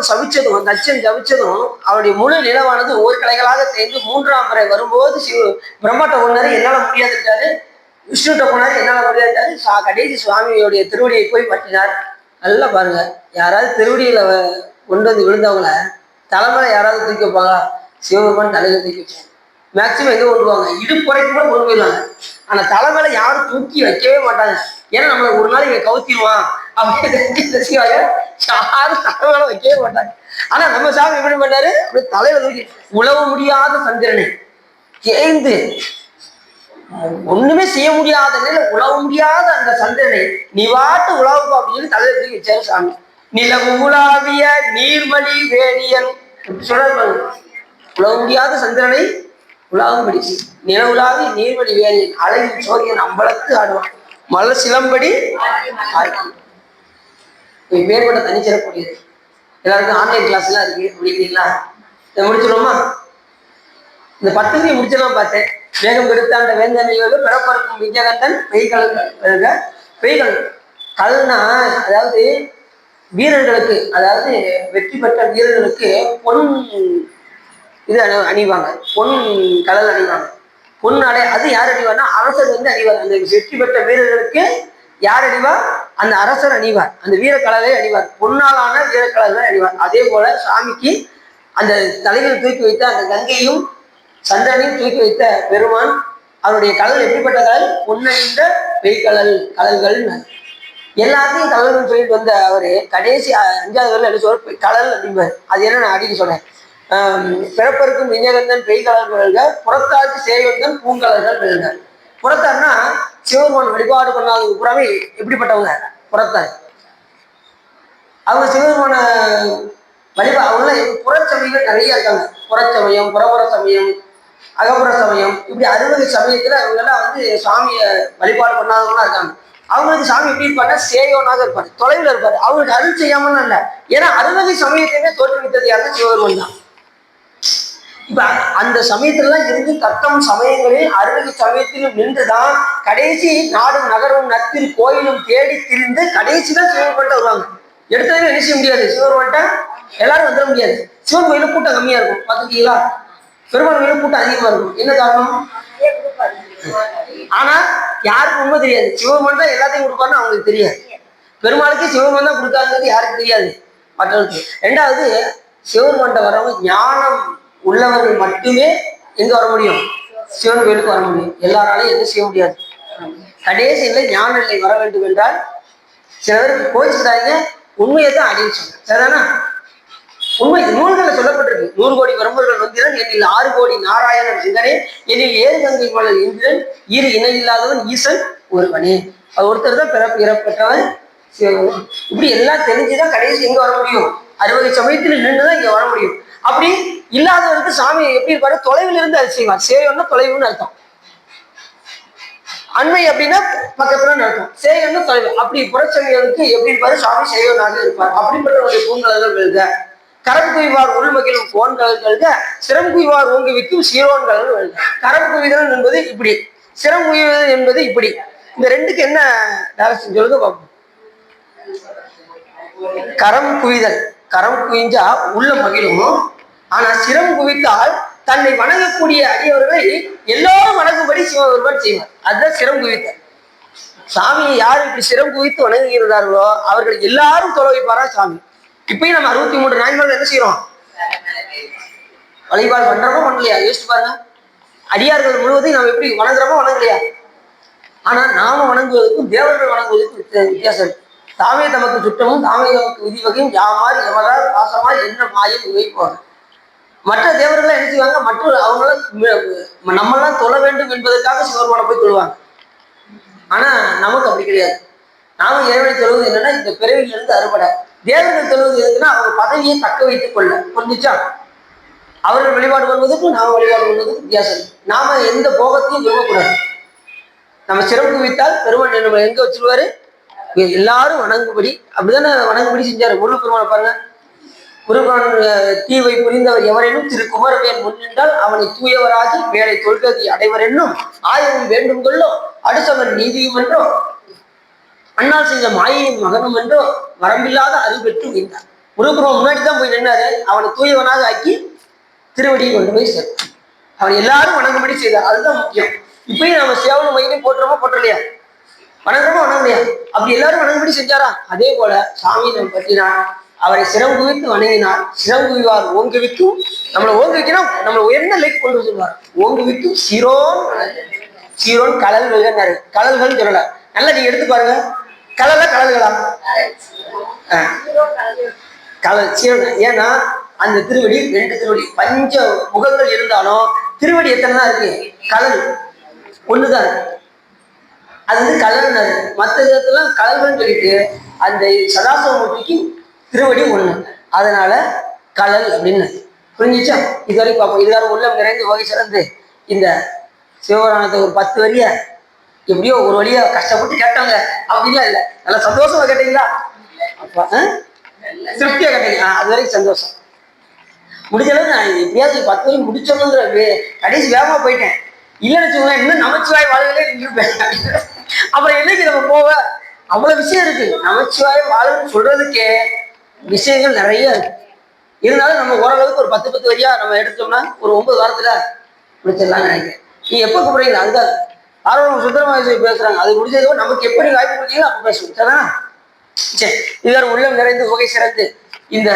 Speaker 1: சவிச்சதும் அந்த தச்சன் சவிச்சதும் அவருடைய முழு நிலவானது ஒவ்வொரு கலைகளாக தேர்ந்து 3ஆம் முறை வரும்போது பிரம்மாட்ட போனாரு, என்னால முடியாதுட்டாரு. விஷ்ணுட்ட போனாரு, என்னால முடியாதுட்டாரு. கடைசி சுவாமியோடைய திருவடியை போய் பற்றினார். நல்லா பாருங்க, யாராவது திருவடியில கொண்டு வந்து விழுந்தவங்கள தலைமையில யாராவது தூக்கி வைப்பாங்க? சிவபெருமான் தலையில தூக்கி வச்சாங்க. மேக்சிமம் எங்க கொண்டு போவாங்க, இடுப்புறைக்கு கூட கொண்டு போயிடுவாங்க. ஆனா தலைமையில யாரும் தூக்கி வைக்கவே மாட்டாங்க. ஏன்னா நம்மளை ஒரு நாள் இங்க கவுத்திடுவான் அப்படின்னு யாரும் தலைமையில வைக்கவே மாட்டாங்க. ஆனா நம்ம சாமி எப்படி பண்ணாரு, அப்படி தலையில தூக்கி உழவு முடியாத சந்திரனை தேய்ந்து ஒண்ணுமே செய்ய முடியாத நிலை, உழவு முடியாத அந்த சந்திரனை நீ வாட்டு உழவு அப்படின்னு தலையில தூக்கி வச்சாரு சாமி. நிலவு உலாவிய நீர்மலி வேணியன் சொல்றாரு. உழவு முடியாத சந்திரனை உலாவும்படி நிலவுலாவி நீர்வழி வேணியன் அழகில் சோரியன் அம்பலத்து ஆடுவான் மலர் சிலம்படி மேற்பட்ட தனிச்சிறக்கூடியது. எல்லாருக்கும் ஆன்லைன் கிளாஸ் எல்லாம் இருக்கு, முடிக்கிறீங்களா? இதை முடிச்சிடுவோமா? இந்த 10 முடிச்செல்லாம் பார்த்தேன். வேகம் கெடுத்தாண்ட வேந்தனையோடு பிறப்பறுக்கும் விஜயகண்டன் பெய்கள் கல்னா, அதாவது வீரர்களுக்கு, அதாவது வெற்றி பெற்ற வீரர்களுக்கு பொன் இது அணிவாங்க, பொன் கடல் அணிவாங்க. பொன் அடை அது யார் அணிவார்னா அரசர் வந்து அணிவார். அந்த வெற்றி பெற்ற வீரர்களுக்கு யார் அணிவார்? அந்த அரசர் அணிவார். அந்த வீரக்கலரை அணிவார், பொன்னாலான வீரக்கலரை அணிவார். அதே போல சாமிக்கு அந்த தலையில் தூக்கி வைத்த அந்த கங்கையும் சந்திரனையும் தூக்கி வைத்த பெருமான், அவருடைய கடல் எப்படிப்பட்ட கடல்? பொன்னணிந்த பெய்கடல் கடல்கள். எல்லாத்தையும் கடல்கள் சொல்லிட்டு வந்த அவரு கடைசி 5வது வரல என்ன சொல்ற, கடல் அப்படிம்பார். அது என்ன நான் அடிக்க சொன்னேன், பிறப்பருக்கும் விஞ்ஞகந்தன் பெய்கடல்கள் வெல்க, புறத்தாருக்கு சேவந்தன் பூங்கலர்கள் வெல்க. புறத்தார்னா சிவபெருமான் வழிபாடு பண்ணாதவங்க பூராமே எப்படிப்பட்டவங்க? புறத்தார். அவங்க சிவபெருமான அவங்கள புறச்சமயங்கள் நிறைய இருக்காங்க. புறச்சமயம், புறப்புற சமயம், அகப்புற சமயம், இப்படி 60 சமயத்துல அவங்கெல்லாம் வந்து சாமியை வழிபாடு பண்ணாதவங்களா இருக்காங்க. அவங்களுக்கு சாமி எப்படி இருப்பாங்க? சேயோனாக இருப்பாரு, தொலைவில் இருப்பாரு. அவங்களுக்கு அருள் செய்யாமலாம் இல்லை. ஏன்னா 60 சமயத்தையுமே தோற்றுவித்தது யாருன்னா சிவபெருமான் தான். இப்ப அந்த சமயத்துலலாம் இருந்து தத்தம் சமயங்களில் 60 சமயத்திலும் நின்றுதான் கடைசி நாடும் நகரும் நத்தில் கோயிலும் தேடி திரிந்து கடைசிதான் சிவபெருமான் வருவாங்க. எடுத்ததுமே என்ன செய்ய முடியாது, சிவபெருமான் எல்லாரும் வந்துட முடியாது. சிவன் கோயில கூட்டம் கம்மியா இருக்கும், பார்த்துட்டீங்களா? பெருமாள் கோயில கூட்டம் அதிகமா இருக்கும். என்ன காரணம்? ஆனா யாருக்கும் உண்மை தெரியாது. சிவபெருமான் தான் எல்லாத்தையும் கொடுப்பாருன்னு அவங்களுக்கு தெரியாது. பெருமாளுக்கு சிவபெருமான் தான் கொடுத்தாருங்கிறது யாருக்கு தெரியாது, மற்றவருக்கு. 2வது, சிவபெருமான் வரவங்க ஞானம் உள்ளவர்கள் மட்டுமே எங்க வர முடியும்? சிவன் கோயிலுக்கு வர முடியும். எல்லாராலையும் எதுவும் செய்ய முடியாது. கடைசியில் ஞான நிலை வர வேண்டும் என்றால் சில பேருக்கு கோச்சிட்டாங்க, உண்மையை தான் அடின்னு சொன்னேன். சரிதானா? உண்மை நூல்களில் சொல்லப்பட்டிருக்கு. 100 கோடி பிரம்மர்கள் வந்திரன், என்னில் 6 கோடி நாராயணன் சிந்தனே, என்னில் 7 கங்கை மலர் இந்திரன், இரு இணை இல்லாதவன் ஈசன் ஒருவனே. அது ஒருத்தர் தான் பிறப்பு இறப்பட்டவன். இப்படி எல்லாம் தெரிஞ்சுதான் கடைசி எங்க வர முடியும்? 60 சமயத்தில் நின்றுதான் இங்க வர முடியும். அப்படி இல்லாதவருக்கு சாமி எப்படி இருப்பாரு? தொலைவில் இருந்து அது செய்வார். சேயம்னா தொலைவுன்னு அர்த்தம், அண்மை அப்படின்னா பக்கத்துல அர்த்தம். சேயம்னா தொலைவு. அப்படி புறச்சமயருக்கு எப்படி இருப்பாரு? சாமி சேயனாக இருப்பார். அப்படிப்பட்ட பூங்கலர்கள் வெல்க, கரம் குவிவார் உள்மகிழும் கோன்கலர்களுக, சிரம் குவிவார் ஓங்கி வைக்கும் சீரோன்கள் வெல்க. கரம் குவிதல் என்பது இப்படி, சிரம் குவிதல் என்பது இப்படி. இந்த ரெண்டுக்கு என்ன டைரக்ஷன் சொல்லுங்க பார்ப்போம். கரம் குவிதல், கரம் குவிஞ்சா உள்ள மகிழும். ஆனா சிரம் குவித்தால் தன்னை வணங்கக்கூடிய அடியவர்களை எல்லோரும் வணங்கும்படி சிவபெருமான் செய்வார். அதுதான் சிரம் குவித்தல். சாமியை யார் இப்படி சிரம் குவித்து வணங்குகிறார்களோ அவர்கள் எல்லாரும் தொலை வைப்பாரா சாமி. இப்பயும் நம்ம 63 நாயன்மார்கள் என்ன செய்யறோம்? வழிபாடு பண்றோமோ பண்ணலையா? யோசிச்சு பாருங்க. அடியார்கள் முழுவதையும் நம்ம எப்படி வணங்குறோமோ வணங்கலையா? ஆனா நாம வணங்குவதற்கும் தேவர்கள் வணங்குவதற்கும் வித்தியாசம். தாமே தமக்கு சுற்றமும் தாமே தமக்கு விதி வகையும் யாமாறு எவரால் பாசமாய் என்ன மாயம் வைப்பாங்க. மற்ற தேவர்கள் என்ன செய்வாங்க? மற்ற அவங்களாம் நம்மளாம் தொழ வேண்டும் என்பதற்காக சிவபெருமானை போய் தொழுவாங்க. ஆனா நமக்கு அப்படி கிடையாது. நாம இறைவனை தொழுவது என்னன்னா இந்த பிறவியிலிருந்து அறுபடை. தேவர்கள் தொழுவது எதுக்குன்னா அவங்க பதவியை தக்க வைத்துக் கொள்ள. புரிஞ்சுச்சா? அவர்கள் வழிபாடு பண்ணுவதற்கும் நாம வழிபாடு பண்ணுவதற்கும் வித்தியாசம். நாம எந்த போகத்தையும் விரும்பக்கூடாது. நம்ம சிறப்பு வைத்தால் பெருமான் நம்ம எங்க வச்சிருவாரு? எல்லாரும் வணங்குபடி. அப்படிதானே வணங்குபடி செஞ்சாரு. முருகப்பெருமானை பாருங்க. முருகன் தீவை புரிந்தவர் எவரெனும் திரு குமரவேல் முன்னின்றால் அவனை தூயவராகி வேலை தொல்கதி அடைவர் என்னும் ஆயவும் வேண்டும் கொள்ளும் அடுத்தவர் நீதியும் என்றோ அண்ணால் செஞ்ச மாயையும் மகனும் என்றோ வரம்பில்லாத அறிவு பெற்று உயிர்ந்தார். முருகப்பெருமான் முன்னாடி தான் போய் நின்றாரு. அவனை தூயவனாக ஆக்கி திருவடியை கொண்டு போய் சேர்த்தார். அவன் எல்லாரும் வணங்கும்படி செய்தார். அதுதான் முக்கியம். இப்பயும் நம்ம சேவன மையிலையும் போட்டுறோமா போட்டலையா? வணங்குறோமா வணங்கலையா? அப்படி எல்லாரும் வணங்கும்படி செஞ்சாரா? அதே போல சாமி நம்ம பற்றினார். அவரை சிரம் குவித்து வணங்கினார். சிரம் குவிவார் ஓங்குவிக்கும். நம்மளை ஓங்குவிக்கணும். நம்மளை உயர்ந்த லைக் கொண்டு சொல்லுவார். ஓங்குவிக்கும் சீரோன் சீரோன் கலல்கள். கலல்கள் சொல்லல. நல்லா நீங்க எடுத்து பாருங்க. கலல்ல கலல்களா? கலல் சீரோன். ஏன்னா அந்த திருவடி 2 திருவடி பஞ்ச முகங்கள் இருந்தாலும் திருவடி எத்தனை தான் இருக்கு? கலல் ஒண்ணுதான் இருக்கு. அது வந்து கலல்னாரு. மற்ற இடத்துலாம் கலல்கள்னு சொல்லிட்டு அந்த சதாசிவமூர்த்திக்கு திருவடி ஒண்ணு. அதனால கலல் அப்படின்னு புரிஞ்சிச்சா? இது வரைக்கும் பார்ப்போம். இதுக்காக உள்ளம் நிறைந்து வகை சிறந்து இந்த சிவபுராணத்தை ஒரு 10 வரிய எப்படியோ ஒரு வழியா கஷ்டப்பட்டு கேட்டாங்க அப்படின்னா இல்லை. நல்லா சந்தோஷமா கேட்டீங்களா? அப்ப திருப்தியா கேட்டீங்க. அது வரைக்கும் சந்தோஷம். முடிஞ்ச அளவு நான் எப்படியாவது 10 வரைக்கும் முடிச்சோங்கிற கடைசி வேகமா போயிட்டேன். இல்லைன்னு வச்சுக்கோங்களேன், இன்னும் நமச்சிவாய் வாழ்களே நின்றுப்பேன். அப்புறம் என்னைக்கு நம்ம போவ? அவ்வளவு விஷயம் இருக்கு. நமச்சிவாய் வாழ்ன்னு சொல்றதுக்கே விஷயங்கள் நிறைய இருக்கு. இருந்தாலும் நம்ம ஓரளவுக்கு ஒரு 10 வரியா நம்ம எடுத்தோம்னா ஒரு 9 வாரத்துல முடிச்சிடலாம்னு நினைக்கிறேன். நீ எப்போ கூப்பிடுறீங்களா? அதுதான் ஆர்வம் சுந்தரமாக பேசுறாங்க. அது முடிஞ்சதோ நமக்கு எப்படி வாய்ப்பு கொடுத்தீங்களோ அப்போ பேசுவோம். சரிதான்? சரி. இவர் உள்ளம் நிறைந்து வகை சிறந்து இந்த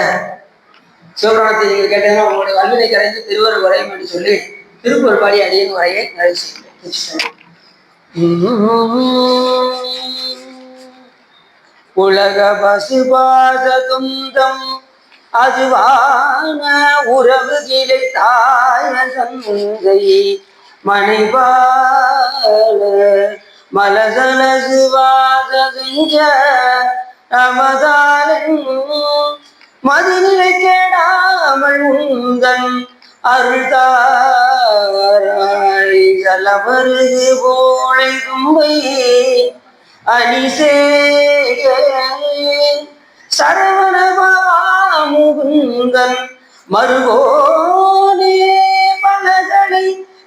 Speaker 1: சிவபுராணத்தை நீங்கள் கேட்டீங்கன்னா உங்களுடைய வல்வினை கரைந்து திருவருள் வரையும் என்று சொல்லி திருப்பூர் பாடி அடியின் வரையை நிறைவு செய்கிறேன். உலக பசுபாத துந்தம் அதுவான உறவு கிளை தாய சந்தை மணிபால மலசல சிவாத செஞ்ச ரமதானன் மதிநிலை கேடாமல் உந்தன் அருள்தாராய் ஜலமருகு போனை தும்பை அணிசே சரவணபாமுகுந்தன் மருகோனே பலகளை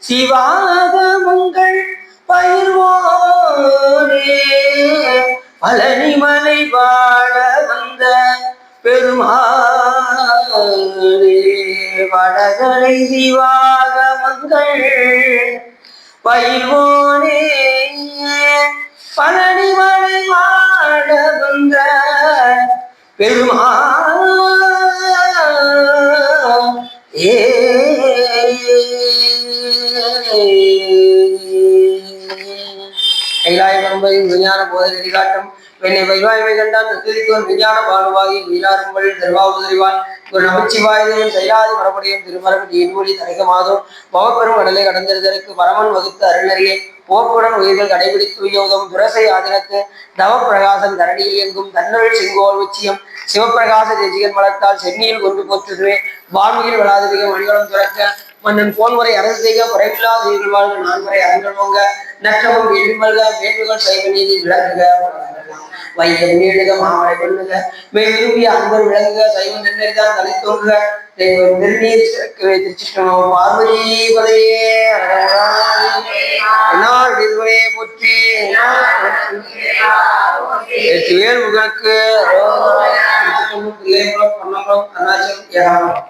Speaker 1: சிவாகமங்கள் பயிர்வோனே பழனிமலை வாழ வந்த பெருமாளே வடகரை சிவாகமங்கள் பயிர்வோனே பழனிமலை வாழ வந்த பெருமாளே. கைலாய பரம்பரையின் விஞ்ஞான போதை நெறிகாட்டும் என்னை வைவாய்மை கண்டான் திருக்குவர் விஞ்ஞான வாழ்வாகி வீராரும்பல் திருவாவுதறிவான் ஒரு நமச்சிவாயுதன் செயலாதி மரபுடையும் திருமரபு நீர்மொழி தரைகமாதும் பவப்பெரும் கடலை கடந்திருதற்கு பரமன் வகுத்த அருளறியை போக்குடன் உயிர்கள் கடைபிடித்து உயோகம் துரசை ஆதினத்து தவப்பிரகாசம் தரணியில் எங்கும் தன்னொழில் செங்கோல் உச்சியம் சிவப்பிரகாச தேசிகன் வளர்த்தால் சென்னியில் கொண்டு போற்றுவே வான்மையில் வளாதிக மணிகளும் துறக்க மன்னன் போன்முறை அரசு செய்க குறைவில்லாத உயிர்கள் வாழ்க நான்முறை அரங்கள் போங்க நற்றமும் வேள்விமல்க வேள்விகள் சைவ நீதி விளங்குக வையம் நீடுக மாமலை கொள்ளுக மெய் விரும்பிய அன்பர் விளங்குக சைவ நெல்லறிதான் தலை தோன்றுக நெருநீர் சிறக்கவே திருச்சிற்றம்பலம் பார்வதி பதையே என்னால் இதுவரையே போற்றி வேல் முகனுக்கு அருணாச்சலம் ஏகாமலம்.